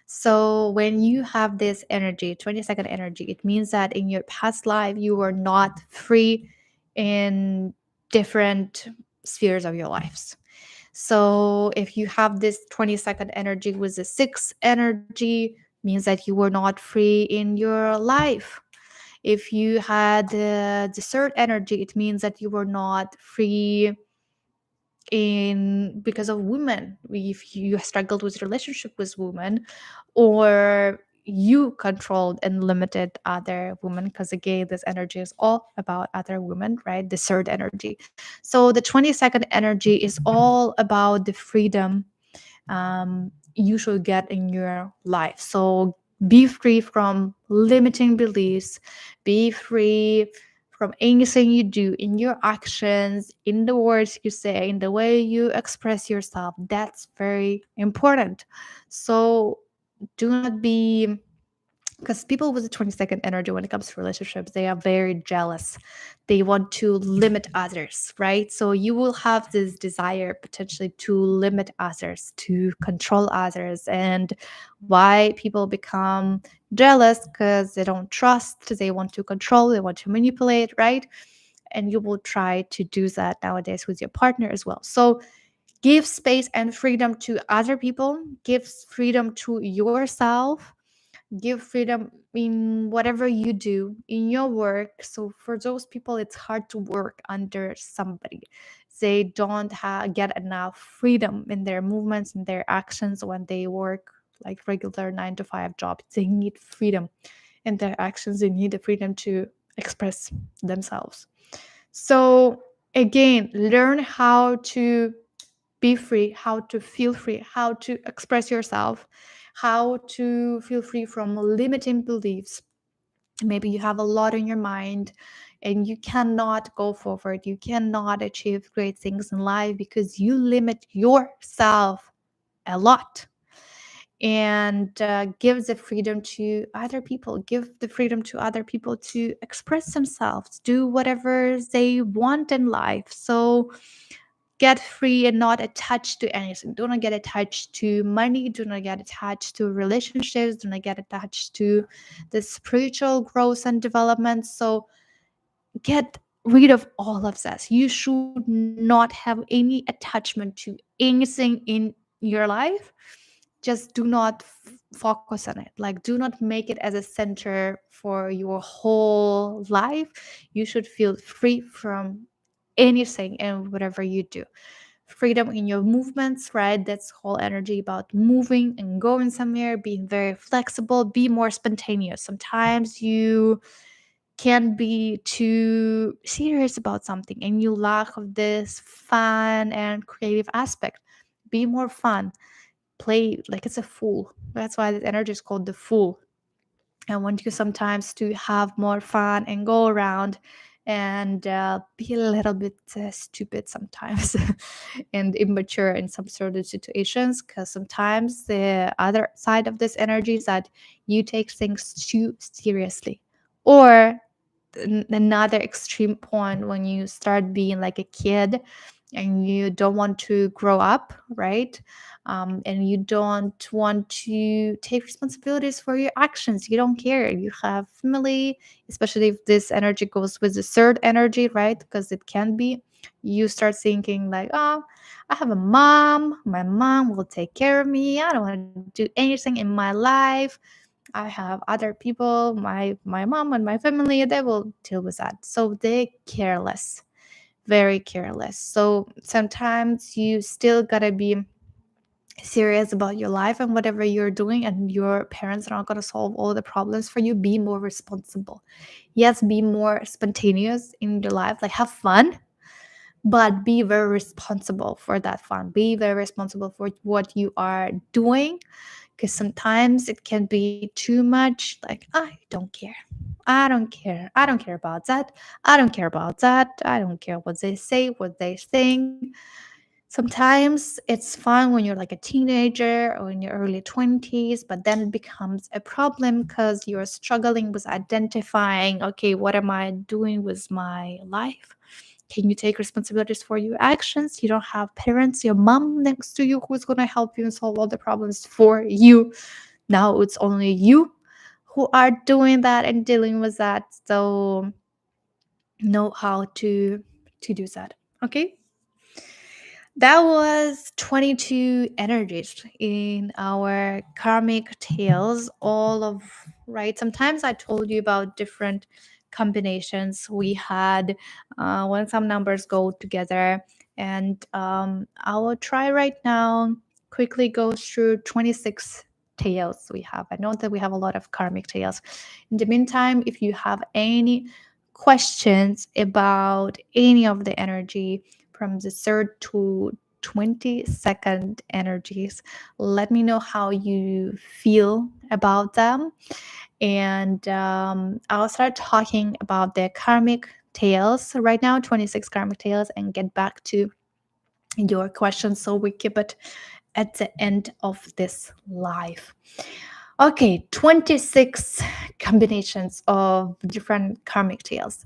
Speaker 1: So when you have this energy, 20-second energy, it means that in your past life you were not free in different spheres of your lives. So if you have this 20-second energy with the sixth energy, means that you were not free in your life. If you had the third energy, it means that you were not free in because of women. If you struggled with relationship with women, or you controlled and limited other women, because again this energy is all about other women, right? The third energy. So the 22nd energy is all about the freedom you should get in your life. So be free from limiting beliefs, be free from anything you do in your actions, in the words you say, in the way you express yourself. That's very important. So do not be, because people with the 22nd energy, when it comes to relationships, they are very jealous. They want to limit others, right? So you will have this desire potentially to limit others, to control others. And why people become jealous? Because they don't trust, they want to control, they want to manipulate, right? And you will try to do that nowadays with your partner as well. So give space and freedom to other people, give freedom to yourself, give freedom in whatever you do in your work. So for those people it's hard to work under somebody. They don't get enough freedom in their movements and their actions when they work like regular 9 to 5 job. They need freedom in their actions, they need the freedom to express themselves. So again, learn how to be free, how to feel free, how to express yourself, how to feel free from limiting beliefs. Maybe you have a lot on your mind and you cannot go forward, you cannot achieve great things in life because you limit yourself a lot. And give the freedom to other people, give the freedom to other people to express themselves, do whatever they want in life. So get free and not attached to anything. Do not get attached to money. Do not get attached to relationships. Do not get attached to the spiritual growth and development. So get rid of all of this. You should not have any attachment to anything in your life. Just do not focus on it. Like, do not make it as a center for your whole life. You should feel free from anything and whatever you do. Freedom in your movements, right? That's whole energy about moving and going somewhere, being very flexible, be more spontaneous. Sometimes you can be too serious about something and you lack of this fun and creative aspect. Be more fun, play like it's a fool. That's why this energy is called the fool. I want you sometimes to have more fun and go around and be a little bit stupid sometimes and immature in some sort of situations, because sometimes the other side of this energy is that you take things too seriously. Or another extreme point, when you start being like a kid and you don't want to grow up, right? And you don't want to take responsibilities for your actions. You don't care. You have family, especially if this energy goes with the third energy, right? Because it can be. You start thinking like, oh, I have a mom. My mom will take care of me. I don't want to do anything in my life. I have other people, my mom and my family, they will deal with that. So they careless, very careless. So sometimes you still gotta be serious about your life and whatever you're doing, and your parents are not gonna solve all the problems for you. Be more responsible. Yes, be more spontaneous in your life, like have fun, but be very responsible for that fun. Be very responsible for what you are doing, because sometimes it can be too much. Like, I don't care. I don't care. I don't care about that. I don't care about that. I don't care what they say, what they think. Sometimes it's fun when you're like a teenager or in your early 20s, but then it becomes a problem because you're struggling with identifying, okay, what am I doing with my life? Can you take responsibilities for your actions? You don't have parents, your mom next to you who's going to help you and solve all the problems for you. Now it's only you who are doing that and dealing with that. So know how to do that. Okay. That was 22 energies in our karmic tales. All of right. Sometimes I told you about different combinations we had when some numbers go together. And I will try right now quickly go through 26 tales we have. I know that we have a lot of karmic tales. In the meantime, if you have any questions about any of the energy from the third to 22nd energies, let me know how you feel about them. And I'll start talking about the karmic tales right now, 26 karmic tales, and get back to your questions so we keep it at the end of this live. Okay, 26 combinations of different karmic tales.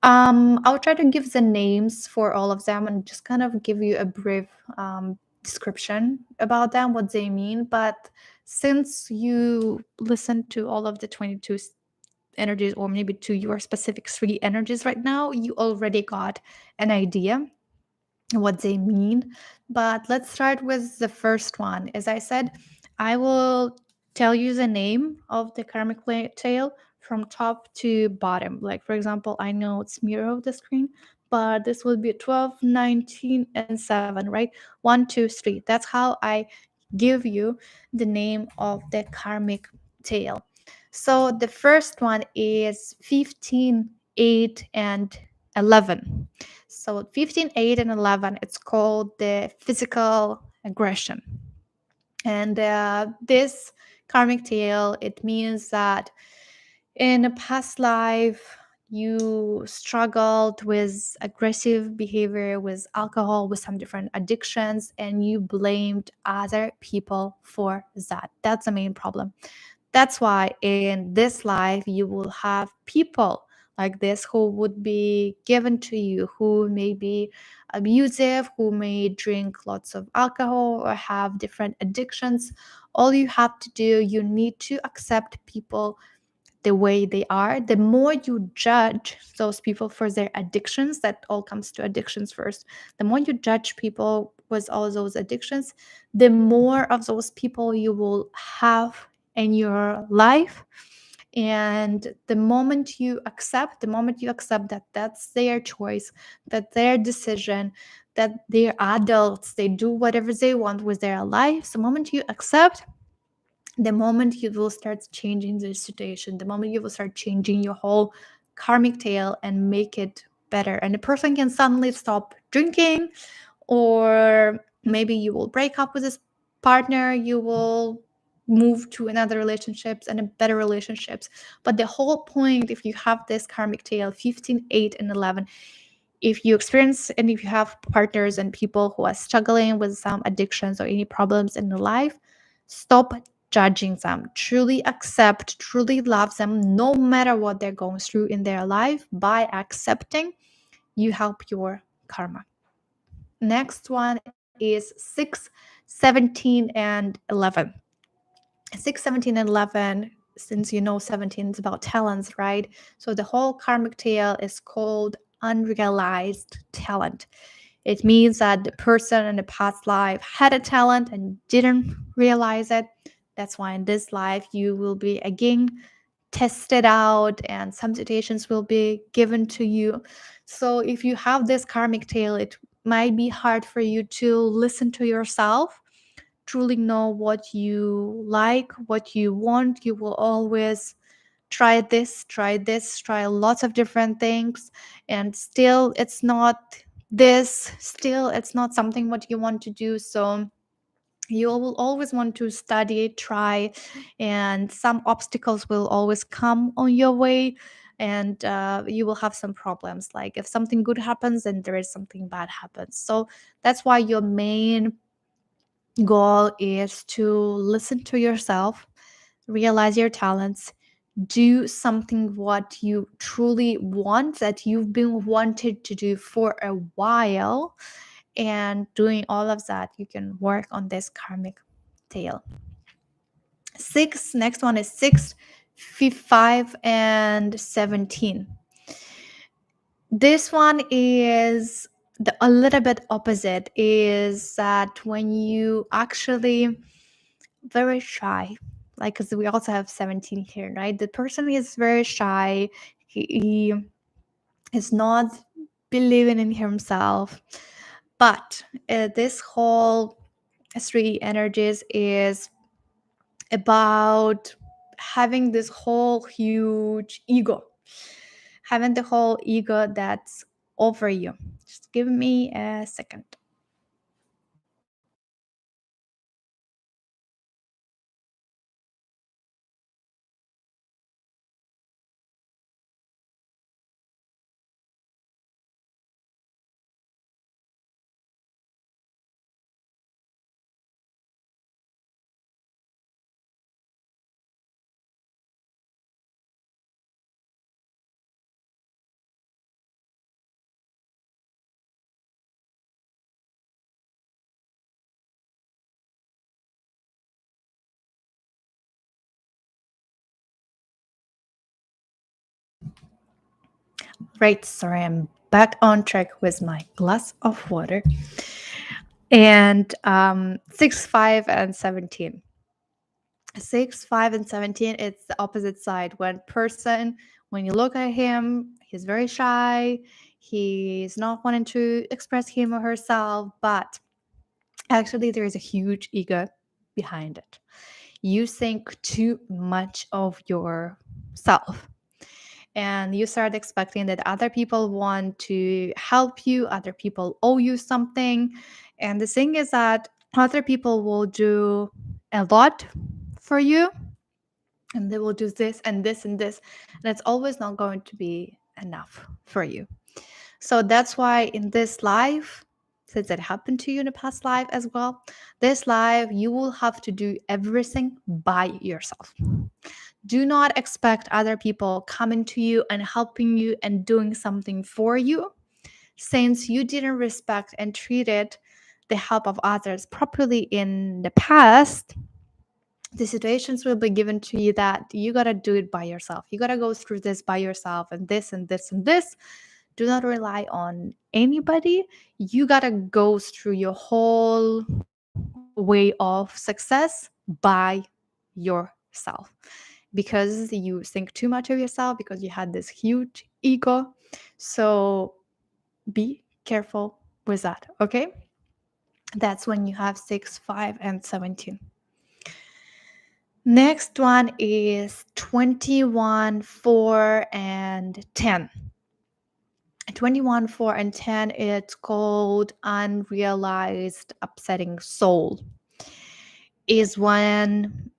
Speaker 1: I'll try to give the names for all of them and just kind of give you a brief description about them, what they mean. But since you listen to all of the 22 energies, or maybe to your specific 3 energies right now, you already got an idea what they mean. But let's start with the first one. As I said, I will tell you the name of the karmic tale from top to bottom. Like, for example, I know it's mirror of the screen, but this will be 12, 19, and 7, right? 1, 2, 3. That's how I give you the name of the karmic tale. So the first one is 15, 8, and 11. So 15, 8, and 11, it's called the physical aggression. And this karmic tale, it means that in a past life, you struggled with aggressive behavior, with alcohol, with some different addictions, and you blamed other people for that. That's the main problem. That's why in this life, you will have people like this who would be given to you, who may be abusive, who may drink lots of alcohol or have different addictions. All you have to do, you need to accept people the way they are. The more you judge those people for their addictions, that all comes to addictions first. The more you judge people with all those addictions, the more of those people you will have in your life. And the moment you accept that that's their choice, that their decision, that they're adults, they do whatever they want with their lives, the moment you accept, the moment you will start changing the situation, the moment you will start changing your whole karmic tale and make it better. And the person can suddenly stop drinking, or maybe you will break up with this partner, you will move to another relationships and a better relationships. But the whole point, if you have this karmic tale 15, 8, and 11, if you experience and if you have partners and people who are struggling with some addictions or any problems in their life, stop judging them. Truly accept, truly love them no matter what they're going through in their life. By accepting, you help your karma. Next one is 6, 17, and 11. 6, 17, and 11, since you know 17 is about talents, right? So the whole karmic tale is called unrealized talent. It means that the person in the past life had a talent and didn't realize it. That's why in this life you will be again tested out and some situations will be given to you. So if you have this karmic tale, it might be hard for you to listen to yourself, truly know what you like, what you want. You will always try lots of different things, and still it's not this, still it's not something what you want to do. So you will always want to study, try, and some obstacles will always come on your way, and you will have some problems. Like if something good happens, then there is something bad happens. So that's why your main goal is to listen to yourself, realize your talents, do something what you truly want, that you've been wanted to do for a while. And doing all of that, you can work on this karmic tale. Next one is 6, 5, and 17. This one is a little bit opposite, is that when you actually very shy, like, because we also have 17 here, right? The person is very shy. He is not believing in himself. But this whole three energies is about having this whole huge ego, having the whole ego that's over you. Just give me a second. Right, sorry, I'm back on track with my glass of water. And 6, 5, and 17. 6, 5, and 17, it's the opposite side. When you look at him, he's very shy. He's not wanting to express him or herself, but actually, there is a huge ego behind it. You think too much of yourself, and you start expecting that other people want to help you, other people owe you something. And the thing is that other people will do a lot for you, and they will do this and this and this, and it's always not going to be enough for you. So that's why in this life, since it happened to you in a past life as well, this life you will have to do everything by yourself. Do not expect other people coming to you and helping you and doing something for you, since you didn't respect and treated the help of others properly in the past. The situations will be given to you that you got to do it by yourself. You got to go through this by yourself, and this and this and this. Do not rely on anybody. You got to go through your whole way of success by yourself, because you think too much of yourself, because you had this huge ego. So be careful with that, okay? That's when you have 6, 5, and 17. Next one is 21, 4, and 10. 21, 4, and 10, it's called unrealized upsetting soul. Is when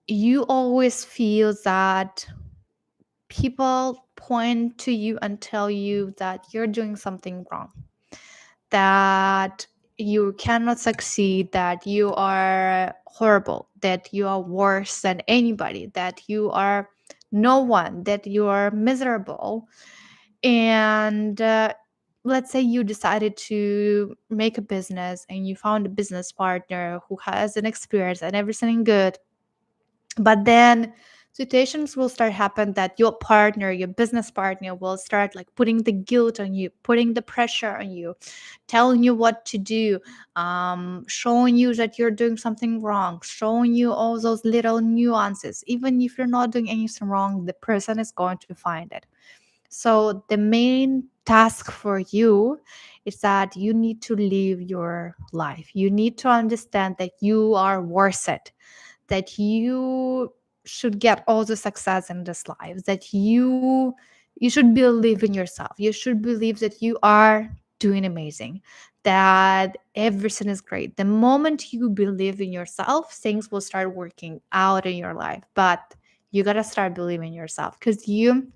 Speaker 1: you always feel that people point to you and tell you that you're doing something wrong, that you cannot succeed, that you are horrible, that you are worse than anybody, that you are no one, that you are miserable. And let's say you decided to make a business and you found a business partner who has an experience and everything good, but then situations will start happen that your partner, your business partner, will start like putting the guilt on you, putting the pressure on you, telling you what to do, showing you that you're doing something wrong, showing you all those little nuances. Even if you're not doing anything wrong, the person is going to find it. So the main task for you is that you need to live your life. You need to understand that you are worth it, that you should get all the success in this life, that you should believe in yourself. You should believe that you are doing amazing, that everything is great. The moment you believe in yourself, things will start working out in your life. But you got to start believing in yourself, because you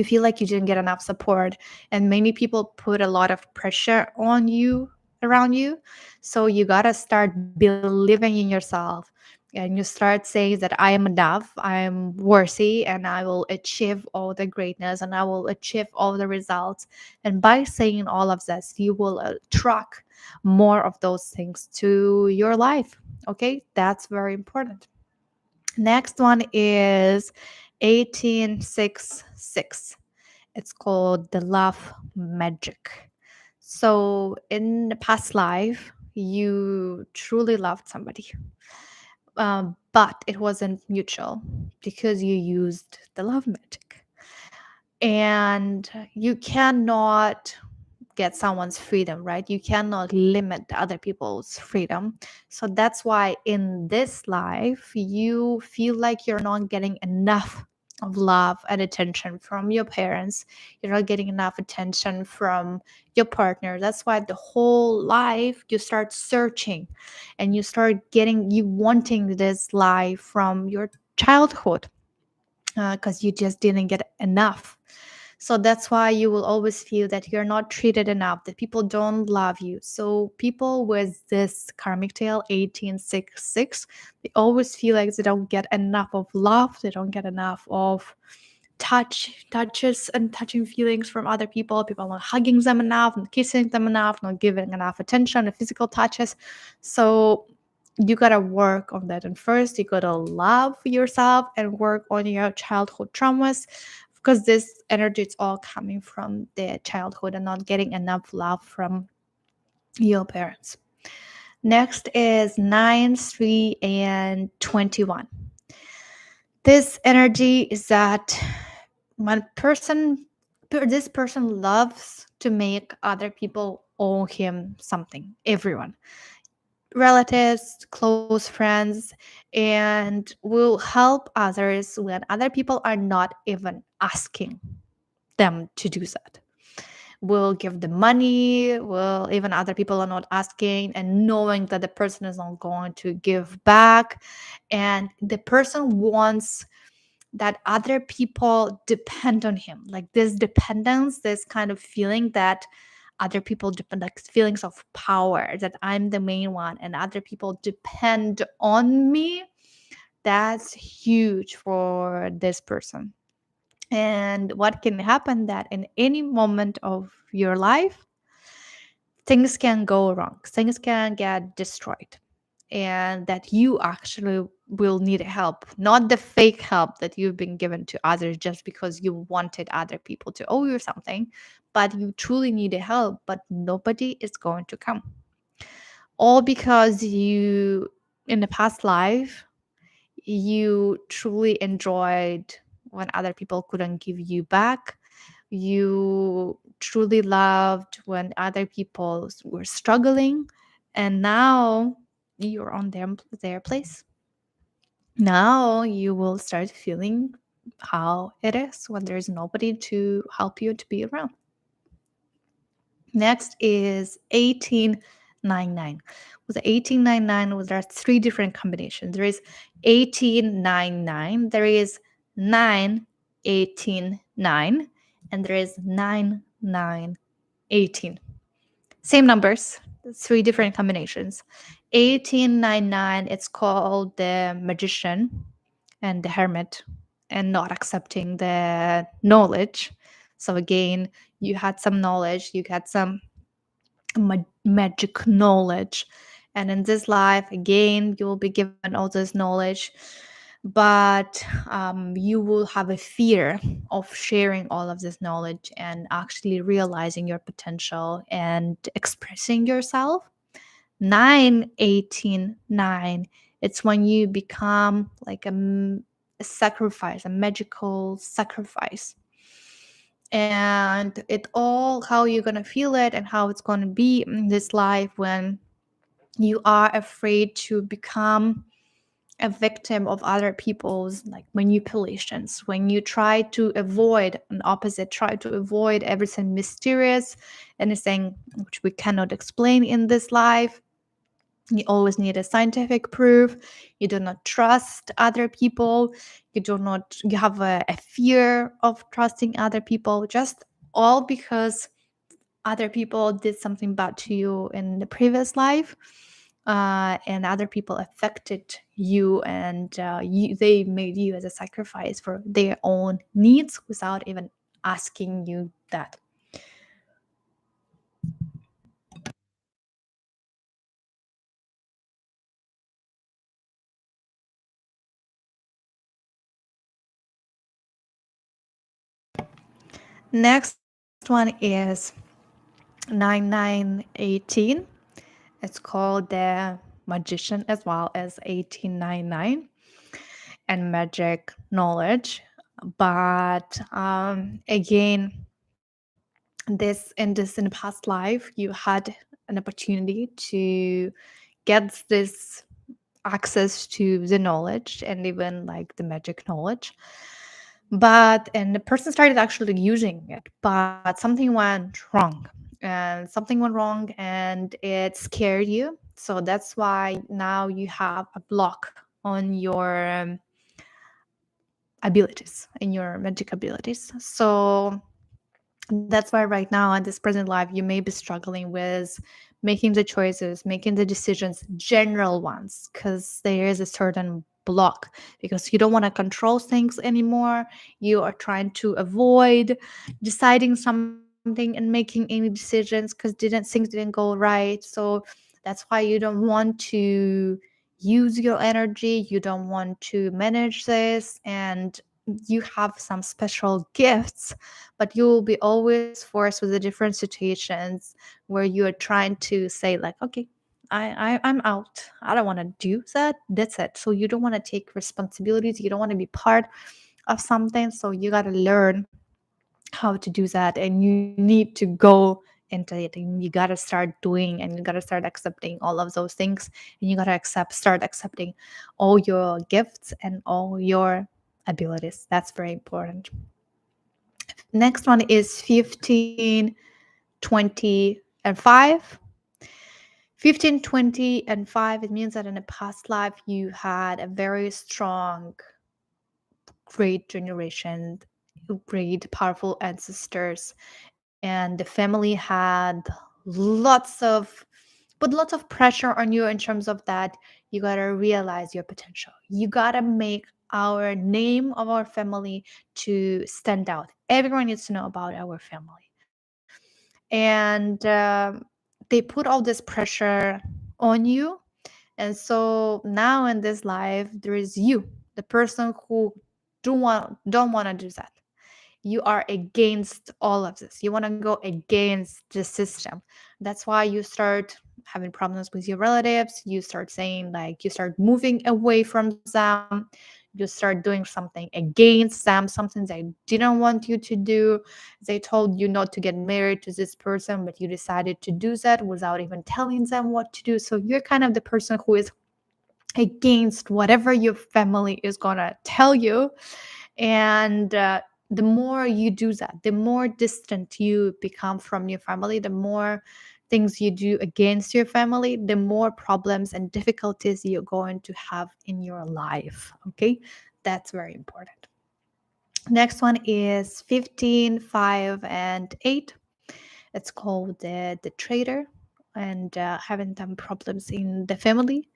Speaker 1: feel like you didn't get enough support, and many people put a lot of pressure on you, around you. So you got to start believing in yourself, and you start saying that I am enough, I am worthy, and I will achieve all the greatness, and I will achieve all the results. And by saying all of this, you will attract more of those things to your life. Okay, that's very important. Next one is 1866. It's called the love magic. So, in the past life, you truly loved somebody, but it wasn't mutual because you used the love magic. And you cannot get someone's freedom, right? You cannot limit other people's freedom. So that's why in this life, you feel like you're not getting enough of love and attention from your parents. You're not getting enough attention from your partner. That's why the whole life you start searching and you start getting, you wanting this life from your childhood because you just didn't get enough. So that's why you will always feel that you're not treated enough, that people don't love you. So people with this karmic tail 1866, they always feel like they don't get enough of love, they don't get enough of touches and touching feelings from other people. People are not hugging them enough, not kissing them enough, not giving enough attention and physical touches. So you gotta work on that. And first, you gotta love yourself and work on your childhood traumas because this energy is all coming from the childhood and not getting enough love from your parents. Next is 9, 3, and 21. This energy is that when this person loves to make other people owe him something, everyone, relatives, close friends, and will help others when other people are not even asking them to do that. Will give them money, will even other people are not asking, and knowing that the person is not going to give back. And the person wants that other people depend on him, like this dependence, this kind of feeling that other people depend, like feelings of power, that I'm the main one and other people depend on me. That's huge for this person. And what can happen that in any moment of your life, things can go wrong, things can get destroyed, and that you actually will need help, not the fake help that you've been given to others just because you wanted other people to owe you something, but you truly need help, but nobody is going to come. All because you, in the past life, you truly enjoyed when other people couldn't give you back. You truly loved when other people were struggling, and now you're on their place. Now you will start feeling how it is when there's nobody to help you to be around. Next is 1899. With 1899, there are three different combinations. There is 1899, there is 918 and there is 9918. Same numbers, three different combinations. 1899, it's called the magician and the hermit and not accepting the knowledge. So again, you had some knowledge, you had some magic knowledge, and in this life again you will be given all this knowledge, but you will have a fear of sharing all of this knowledge and actually realizing your potential and expressing yourself. 918 9, it's when you become like a sacrifice, a magical sacrifice, and it all how you're going to feel it and how it's going to be in this life when you are afraid to become a victim of other people's like manipulations, when you try to avoid an opposite, try to avoid everything mysterious, anything which we cannot explain in this life. You always need a scientific proof. You do not trust other people. You have a fear of trusting other people, just all because other people did something bad to you in the previous life, and other people affected you, and they made you as a sacrifice for their own needs without even asking you that. Next one is 9918. It's called the Magician as well as 1899 and Magic Knowledge. But again, in the past life, you had an opportunity to get this access to the knowledge and even like the magic knowledge. And the person started actually using it, but something went wrong. And something went wrong and it scared you. So that's why now you have a block on your abilities, in your magic abilities. So that's why right now in this present life you may be struggling with making the choices, making the decisions, general ones, because there is a certain block because you don't want to control things anymore. You are trying to avoid deciding something and making any decisions because things didn't go right. So that's why you don't want to use your energy, you don't want to manage this, and you have some special gifts, but you will be always forced with the different situations where you are trying to say like, okay, I'm out, I don't want to do that, that's it. So you don't want to take responsibilities, you don't want to be part of something, so you got to learn how to do that, and you need to go into it, and you got to start doing, and you got to start accepting all of those things, and you got to start accepting all your gifts and all your abilities. That's very important. Next one is 15, 20, and 5. 15, 20, and 5, it means that in a past life you had a very strong, great generation, great, powerful ancestors, and the family had lots of put lots of pressure on you in terms of that you gotta realize your potential. You gotta make our name of our family to stand out. Everyone needs to know about our family. And they put all this pressure on you. And so now in this life, there is you, the person who don't want to do that. You are against all of this. You want to go against the system. That's why you start having problems with your relatives. You start saying, like, you start moving away from them. You start doing something against them, something they didn't want you to do. They told you not to get married to this person, but you decided to do that without even telling them what to do. So you're kind of the person who is against whatever your family is going to tell you. And the more you do that, the more distant you become from your family, the more things you do against your family, the more problems and difficulties you're going to have in your life. Okay, that's very important. Next one is 15, 5, and 8. It's called the traitor, and having some problems in the family.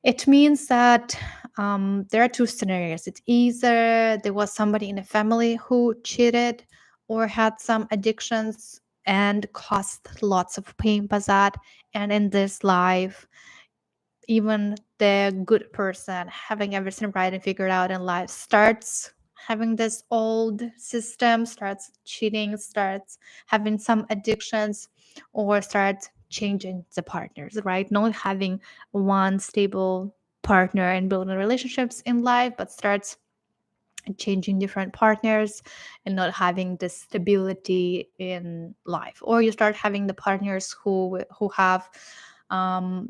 Speaker 1: It means that there are two scenarios. It's either there was somebody in the family who cheated or had some addictions and caused lots of pain by that. And in this life, even the good person having everything right and figured out in life starts having this old system, starts cheating, starts having some addictions, or starts changing the partners, right? Not having one stable partner and building relationships in life, but starts changing different partners and not having the stability in life. Or you start having the partners who have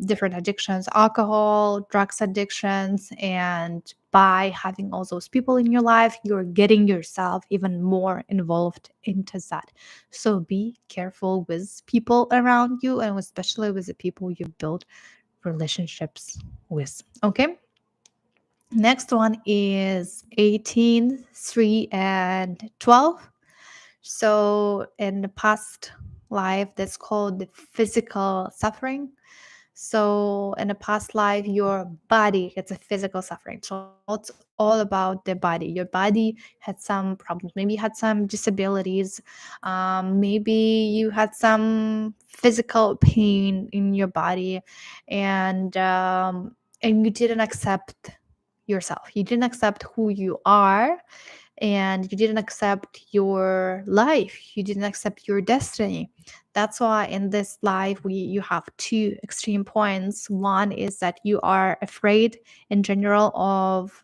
Speaker 1: different addictions, alcohol, drugs addictions, and by having all those people in your life, you're getting yourself even more involved into that. So be careful with people around you, and especially with the people you build relationships with. Okay. Next one is 18, 3, and 12. So in the past life, that's called the physical suffering. So in a past life, your body gets a physical suffering. So it's all about the body. Your body had some problems. Maybe you had some disabilities. Maybe you had some physical pain in your body, and you didn't accept yourself. You didn't accept who you are, and you didn't accept your life, you didn't accept your destiny. That's why in this life you have two extreme points. One is that you are afraid in general of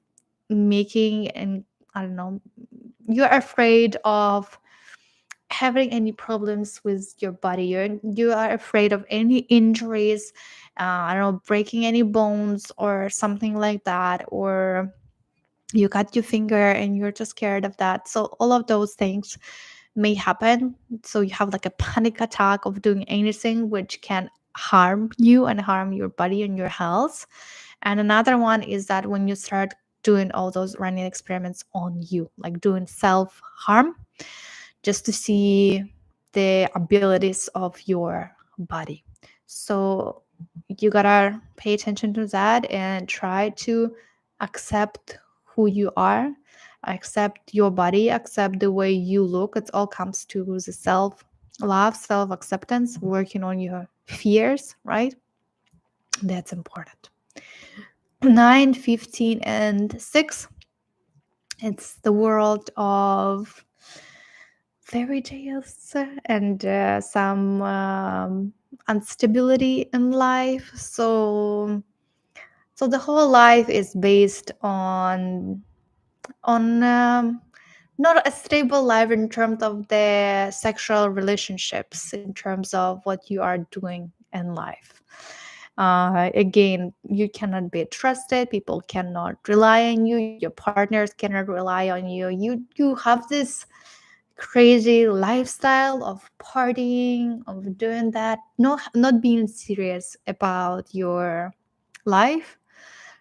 Speaker 1: making, and I don't know, you're afraid of having any problems with your body. You are afraid of any injuries, I don't know, breaking any bones or something like that, or you cut your finger and you're just scared of that. So all of those things may happen. So you have like a panic attack of doing anything which can harm you and harm your body and your health. And another one is that when you start doing all those running experiments on you, like doing self harm, just to see the abilities of your body. So you gotta pay attention to that and try to accept who you are, accept your body, accept the way you look. It all comes to the self love, self acceptance, working on your fears, right? That's important. 9, 15, and 6. It's the world of fairy tales and some instability in life. So the whole life is based on not a stable life in terms of the sexual relationships, in terms of what you are doing in life. Again, you cannot be trusted. People cannot rely on you. Your partners cannot rely on you. You have this crazy lifestyle of partying, of doing that, not being serious about your life.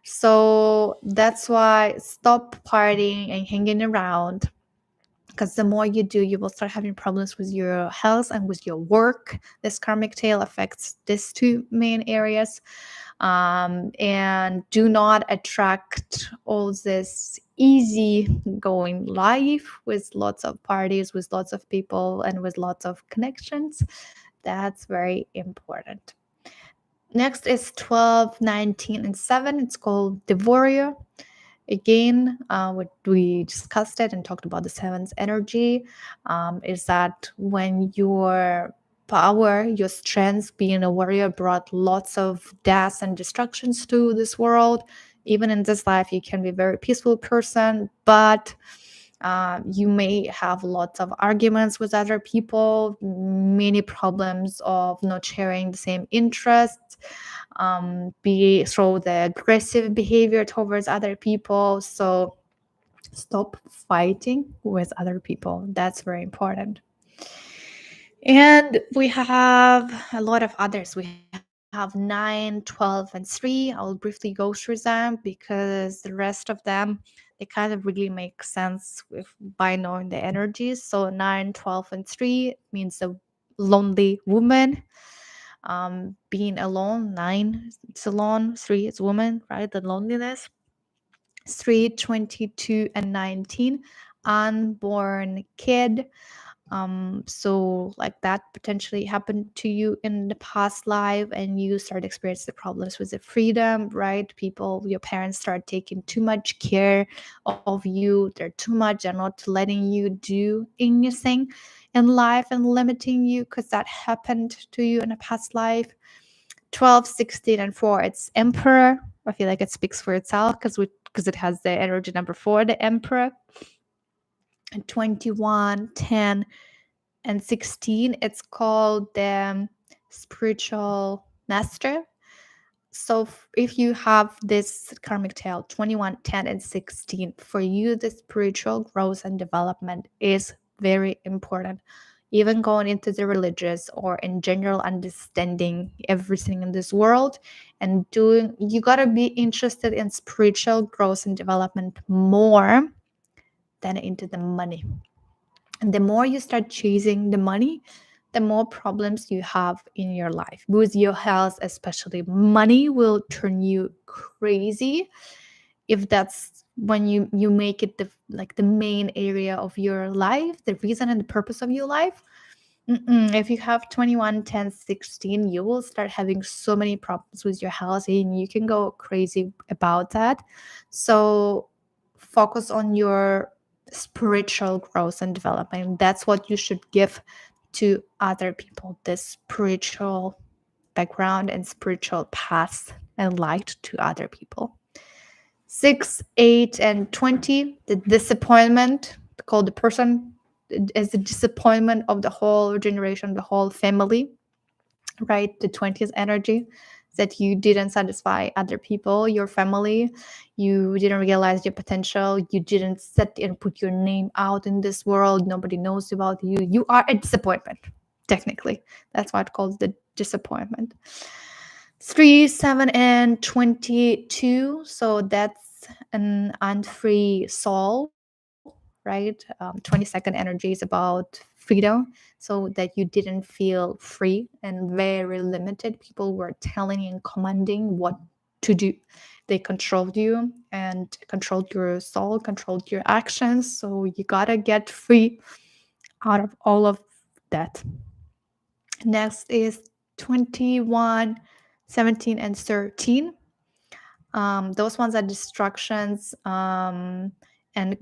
Speaker 1: So that's why stop partying and hanging around, because the more you do, you will start having problems with your health and with your work. This karmic tail affects these two main areas. And do not attract all this easy going life with lots of parties, with lots of people, and with lots of connections. That's very important. Next is 12, 19, and 7. It's called the warrior. Again, what we discussed it and talked about the seventh energy, is that when your power, your strength, being a warrior, brought lots of death and destructions to this world. Even in this life, you can be a very peaceful person, but you may have lots of arguments with other people, many problems of not sharing the same interests, be through the aggressive behavior towards other people. So stop fighting with other people. That's very important. And we have a lot of others. We have 9, 12, and 3. I'll briefly go through them because the rest of them, they kind of really make sense by knowing the energies. So 9, 12, and 3 means a lonely woman. Being alone. 9, it's alone. 3, it's woman, right? The loneliness. 3, 22, and 19, unborn kid. So like that potentially happened to you in the past life, and you start experiencing the problems with the freedom, right? People, your parents start taking too much care of you. They're too much and not letting you do anything in life and limiting you because that happened to you in a past life. 12, 16, and 4, it's emperor. I feel like it speaks for itself because it has the energy number 4, the emperor. And 21, 10, and 16, it's called the spiritual master. So if you have this karmic tail 21, 10, and 16, for you the spiritual growth and development is very important. Even going into the religious or in general understanding everything in this world and doing, you got to be interested in spiritual growth and development more than into the money. And the more you start chasing the money, the more problems you have in your life. With your health, especially, money will turn you crazy if that's when you make it the main area of your life, the reason and the purpose of your life. If you have 21, 10, 16, you will start having so many problems with your health and you can go crazy about that. So focus on your spiritual growth and development. That's what you should give to other people, this spiritual background and spiritual path and light to other people. 6, 8, and 20, the disappointment, called the person as the disappointment of the whole generation, the whole family, right? The 20th energy, that you didn't satisfy other people, your family, you didn't realize your potential, you didn't set and put your name out in this world, nobody knows about you. You are a disappointment, technically. That's why it calls the disappointment. 3, 7, and 22. So that's an unfree soul, right? 22nd energy is about freedom, so that you didn't feel free and very limited. People were telling and commanding what to do. They controlled you and controlled your soul, controlled your actions. So you gotta get free out of all of that. Next is 21, 17, and 13. Those ones are destructions and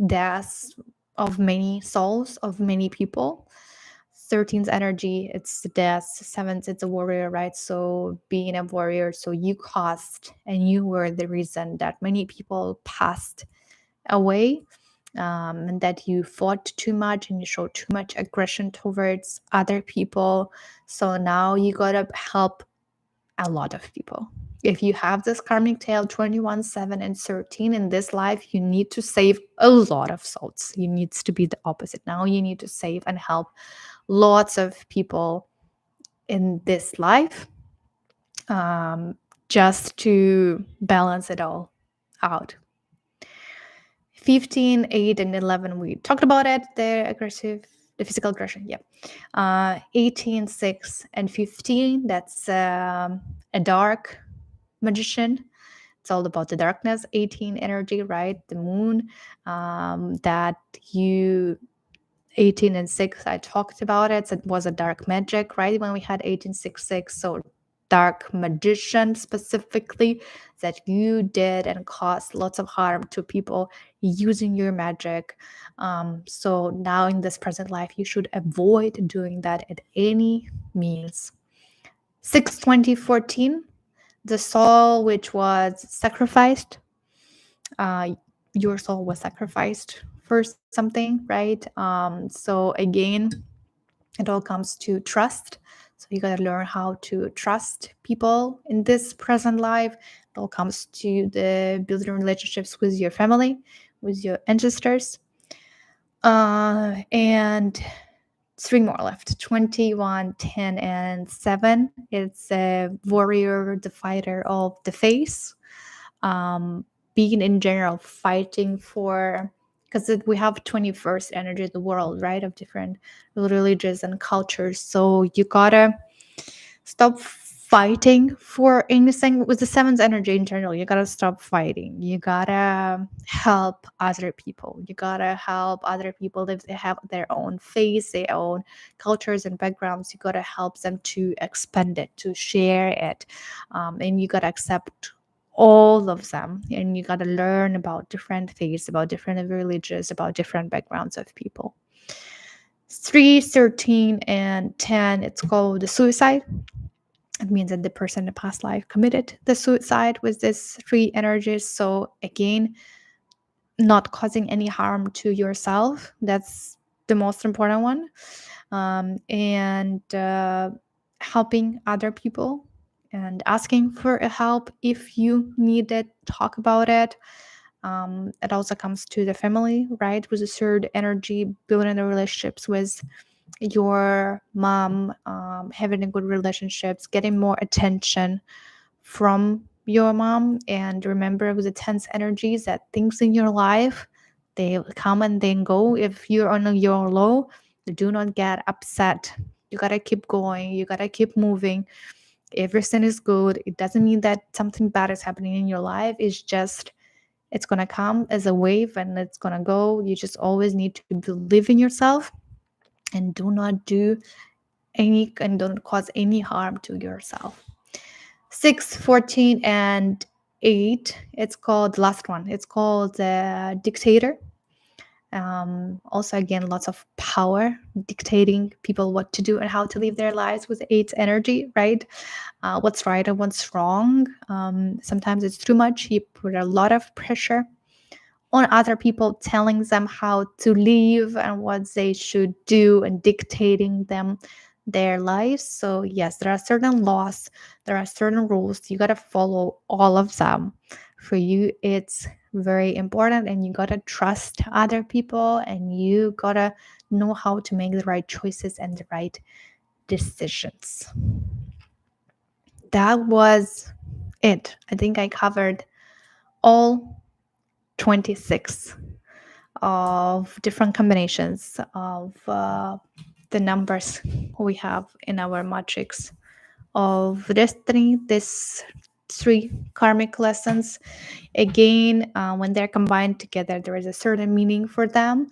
Speaker 1: deaths of many souls, of many people. 13's energy, it's the death. 7th, it's a warrior, right? So being a warrior, so you caused and you were the reason that many people passed away, and that you fought too much and you showed too much aggression towards other people. So now you gotta help a lot of people. If you have this karmic tail 21, 7, and 13 in this life, you need to save a lot of souls. You needs to be the opposite. Now you need to save and help lots of people in this life, just to balance it all out. 15, 8, and 11, we talked about it. The physical aggression, yeah. 18, 6, and 15, that's a dark magician. It's all about the darkness. 18 energy, right? The moon. That you 18 and 6, I talked about it. So it was a dark magic, right? When we had 1866, so dark magician specifically, that you did and caused lots of harm to people using your magic. So now in this present life, you should avoid doing that at any means. 6, 20, 14, the soul which was sacrificed. Your soul was sacrificed for something, right? So again, it all comes to trust. So you got to learn how to trust people in this present life. It all comes to the building relationships with your family, with your ancestors. And 3 more left. 21, 10, and 7. It's a warrior, the fighter of the face. Being in general, fighting for, because we have 21st energy, the world, right, of different religions and cultures. So you gotta stop fighting for anything with the 7th energy in general. You gotta stop fighting. You gotta help other people. You gotta help other people if they have their own faith, their own cultures and backgrounds. You gotta help them to expand it, to share it, and you gotta accept all of them, and you got to learn about different faiths, about different religions, about different backgrounds of people. 3, 13, and 10, it's called the suicide. It means that the person in the past life committed the suicide with this 3 energies. So again, not causing any harm to yourself, that's the most important one. And helping other people and asking for a help if you need it, talk about it. It also comes to the family, right? With the 3rd energy, building the relationships with your mom, having a good relationships, getting more attention from your mom. And remember, with the 10th energies, that things in your life, they come and then go. If you're on your low, do not get upset. You gotta keep going. You gotta keep moving. Everything is good. It doesn't mean that something bad is happening in your life. It's just, it's gonna come as a wave and it's gonna go. You just always need to believe in yourself and do not do any, and don't cause any harm to yourself. 6, 14, and 8, it's called the last one. It's called the dictator. Also, again, lots of power dictating people what to do and how to live their lives with eight's energy, right? What's right and what's wrong. Sometimes it's too much. You put a lot of pressure on other people, telling them how to live and what they should do and dictating them their lives. So yes, there are certain laws, there are certain rules. You got to follow all of them. For you, it's very important, and you got to trust other people, and you got to know how to make the right choices and the right decisions. That was it. I think I covered all 26 of different combinations of the numbers we have in our matrix of destiny. This three karmic lessons, again, when they're combined together, there is a certain meaning for them.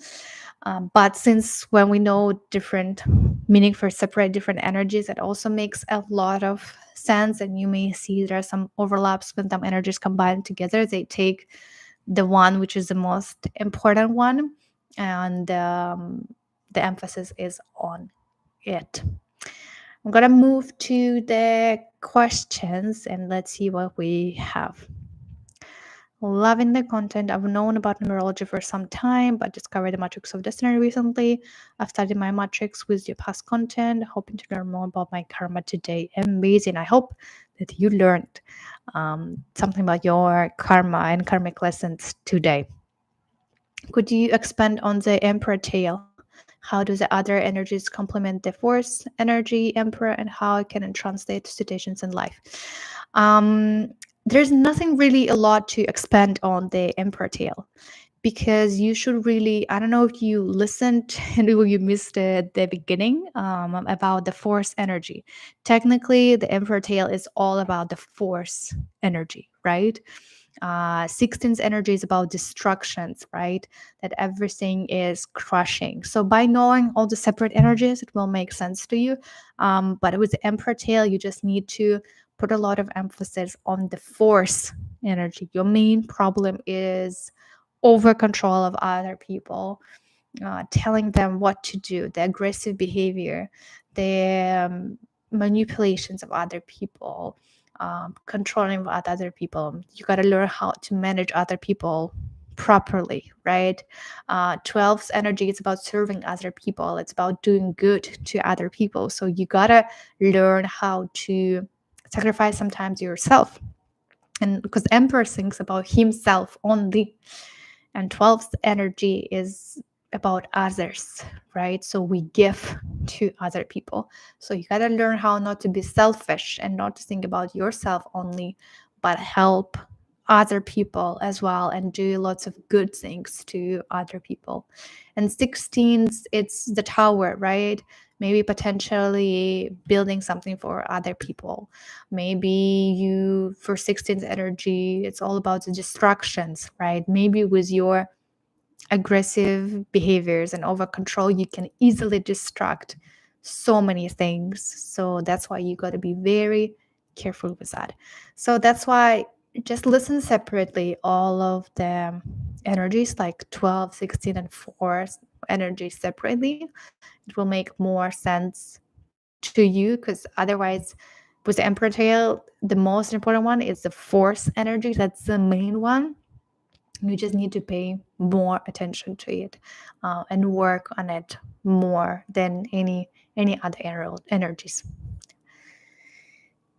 Speaker 1: But since when we know different meaning for separate different energies, it also makes a lot of sense. And you may see there are some overlaps when them energies combined together. They take the one which is the most important one, and the emphasis is on it. I'm gonna move to the questions and let's see what we have. Loving the content. I've known about numerology for some time, but discovered the matrix of destiny recently. I've studied my matrix with your past content, hoping to learn more about my karma today. Amazing. I hope that you learned something about your karma and karmic lessons today. Could you expand on the Emperor tail? How do the other energies complement the Force energy, Emperor, and how it can translate situations in life? Um, there's nothing really a lot to expand on the Emperor tail, because you should really, I don't know if you listened and you missed the beginning about the Force energy. Technically, the Emperor tail is all about the Force energy, right? 16's energy is about destructions, right? That everything is crushing. So by knowing all the separate energies, it will make sense to you. But with the Emperor tail, you just need to put a lot of emphasis on the Force energy. Your main problem is over control of other people, telling them what to do, the aggressive behavior, the manipulations of other people, controlling what other people. You got to learn how to manage other people properly, right? 12's energy is about serving other people. It's about doing good to other people. So you got to learn how to sacrifice sometimes yourself. And because Emperor thinks about himself only, and 12th energy is about others, right? So we give to other people. So you got to learn how not to be selfish and not to think about yourself only, but help other people as well and do lots of good things to other people. And 16th, it's the tower, right? Maybe potentially building something for other people. Maybe you, for 16th energy, it's all about the distractions, right? Maybe with your aggressive behaviors and over control, you can easily distract so many things. So that's why you got to be very careful with that. So that's why just listen separately all of the energies like 12, 16, and 4 energies separately. It will make more sense to you, because otherwise with the Emperor tail, the most important one is the Force energy. That's the main one. You just need to pay more attention to it, and work on it more than any other energies.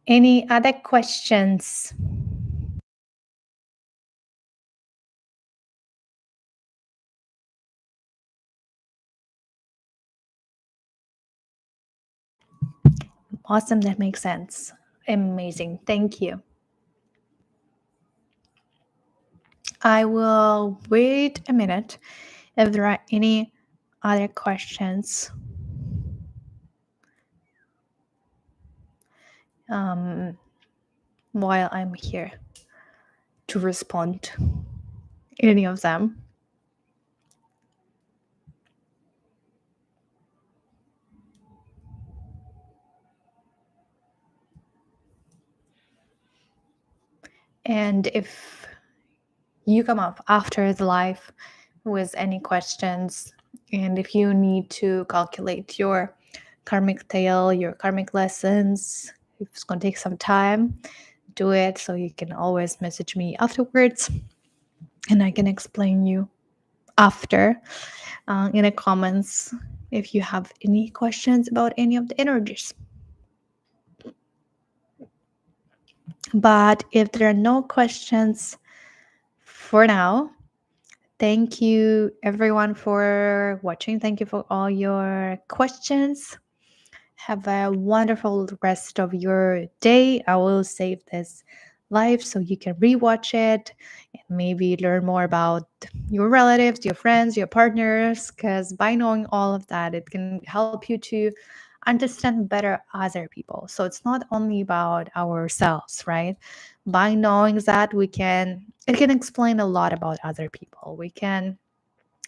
Speaker 1: Any other questions? Awesome, that makes sense. Amazing, thank you. I will wait a minute if there are any other questions. While I'm here to respond any of them. And if you come up after the live, with any questions. And if you need to calculate your karmic tail, your karmic lessons, if it's going to take some time, do it. So you can always message me afterwards and I can explain you after in the comments if you have any questions about any of the energies. But if there are no questions for now, thank you everyone for watching. Thank you for all your questions. Have a wonderful rest of your day. I will save this live so you can rewatch it and maybe learn more about your relatives, your friends, your partners, because by knowing all of that, it can help you to understand better other people. So it's not only about ourselves, right? By knowing that, it can explain a lot about other people. We can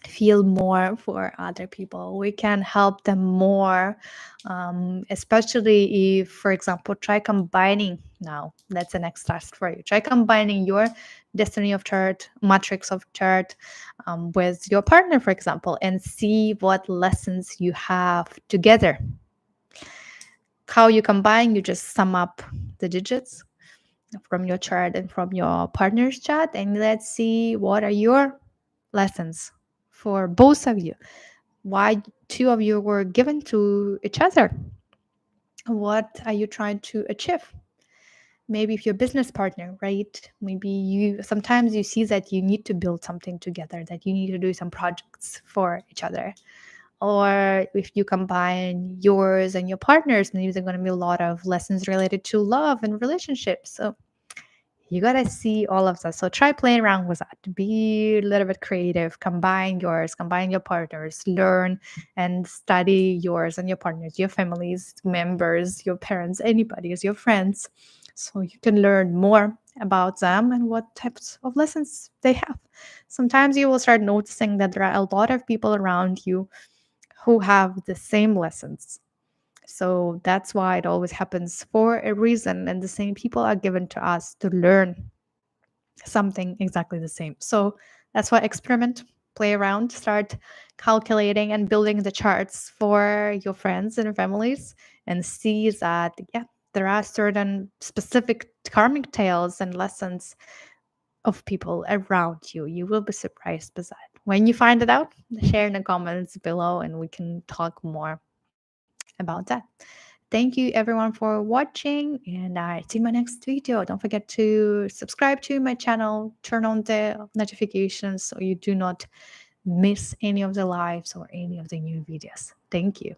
Speaker 1: feel more for other people. We can help them more, especially if, for example, try combining now. That's the next task for you. Try combining your destiny of chart, matrix of chart, with your partner, for example, and see what lessons you have together. How you combine, you just sum up the digits from your chart and from your partner's chart, and let's see what are your lessons for both of you, why two of you were given to each other, what are you trying to achieve. Maybe if you're a business partner, right, maybe you sometimes you see that you need to build something together, that you need to do some projects for each other. Or if you combine yours and your partners, maybe there's going to be a lot of lessons related to love and relationships. So you gotta see all of that. So try playing around with that. Be a little bit creative. Combine yours, combine your partners, learn and study yours and your partners, your families, members, your parents, anybody's, your friends. So you can learn more about them and what types of lessons they have. Sometimes you will start noticing that there are a lot of people around you who have the same lessons. So that's why it always happens for a reason. And the same people are given to us to learn something exactly the same. So that's why experiment, play around, start calculating and building the charts for your friends and families and see that, yeah, there are certain specific karmic tales and lessons of people around you. You will be surprised by that. When you find it out, share in the comments below and we can talk more about that. Thank you everyone for watching and I see my next video. Don't forget to subscribe to my channel, turn on the notifications so you do not miss any of the lives or any of the new videos. Thank you.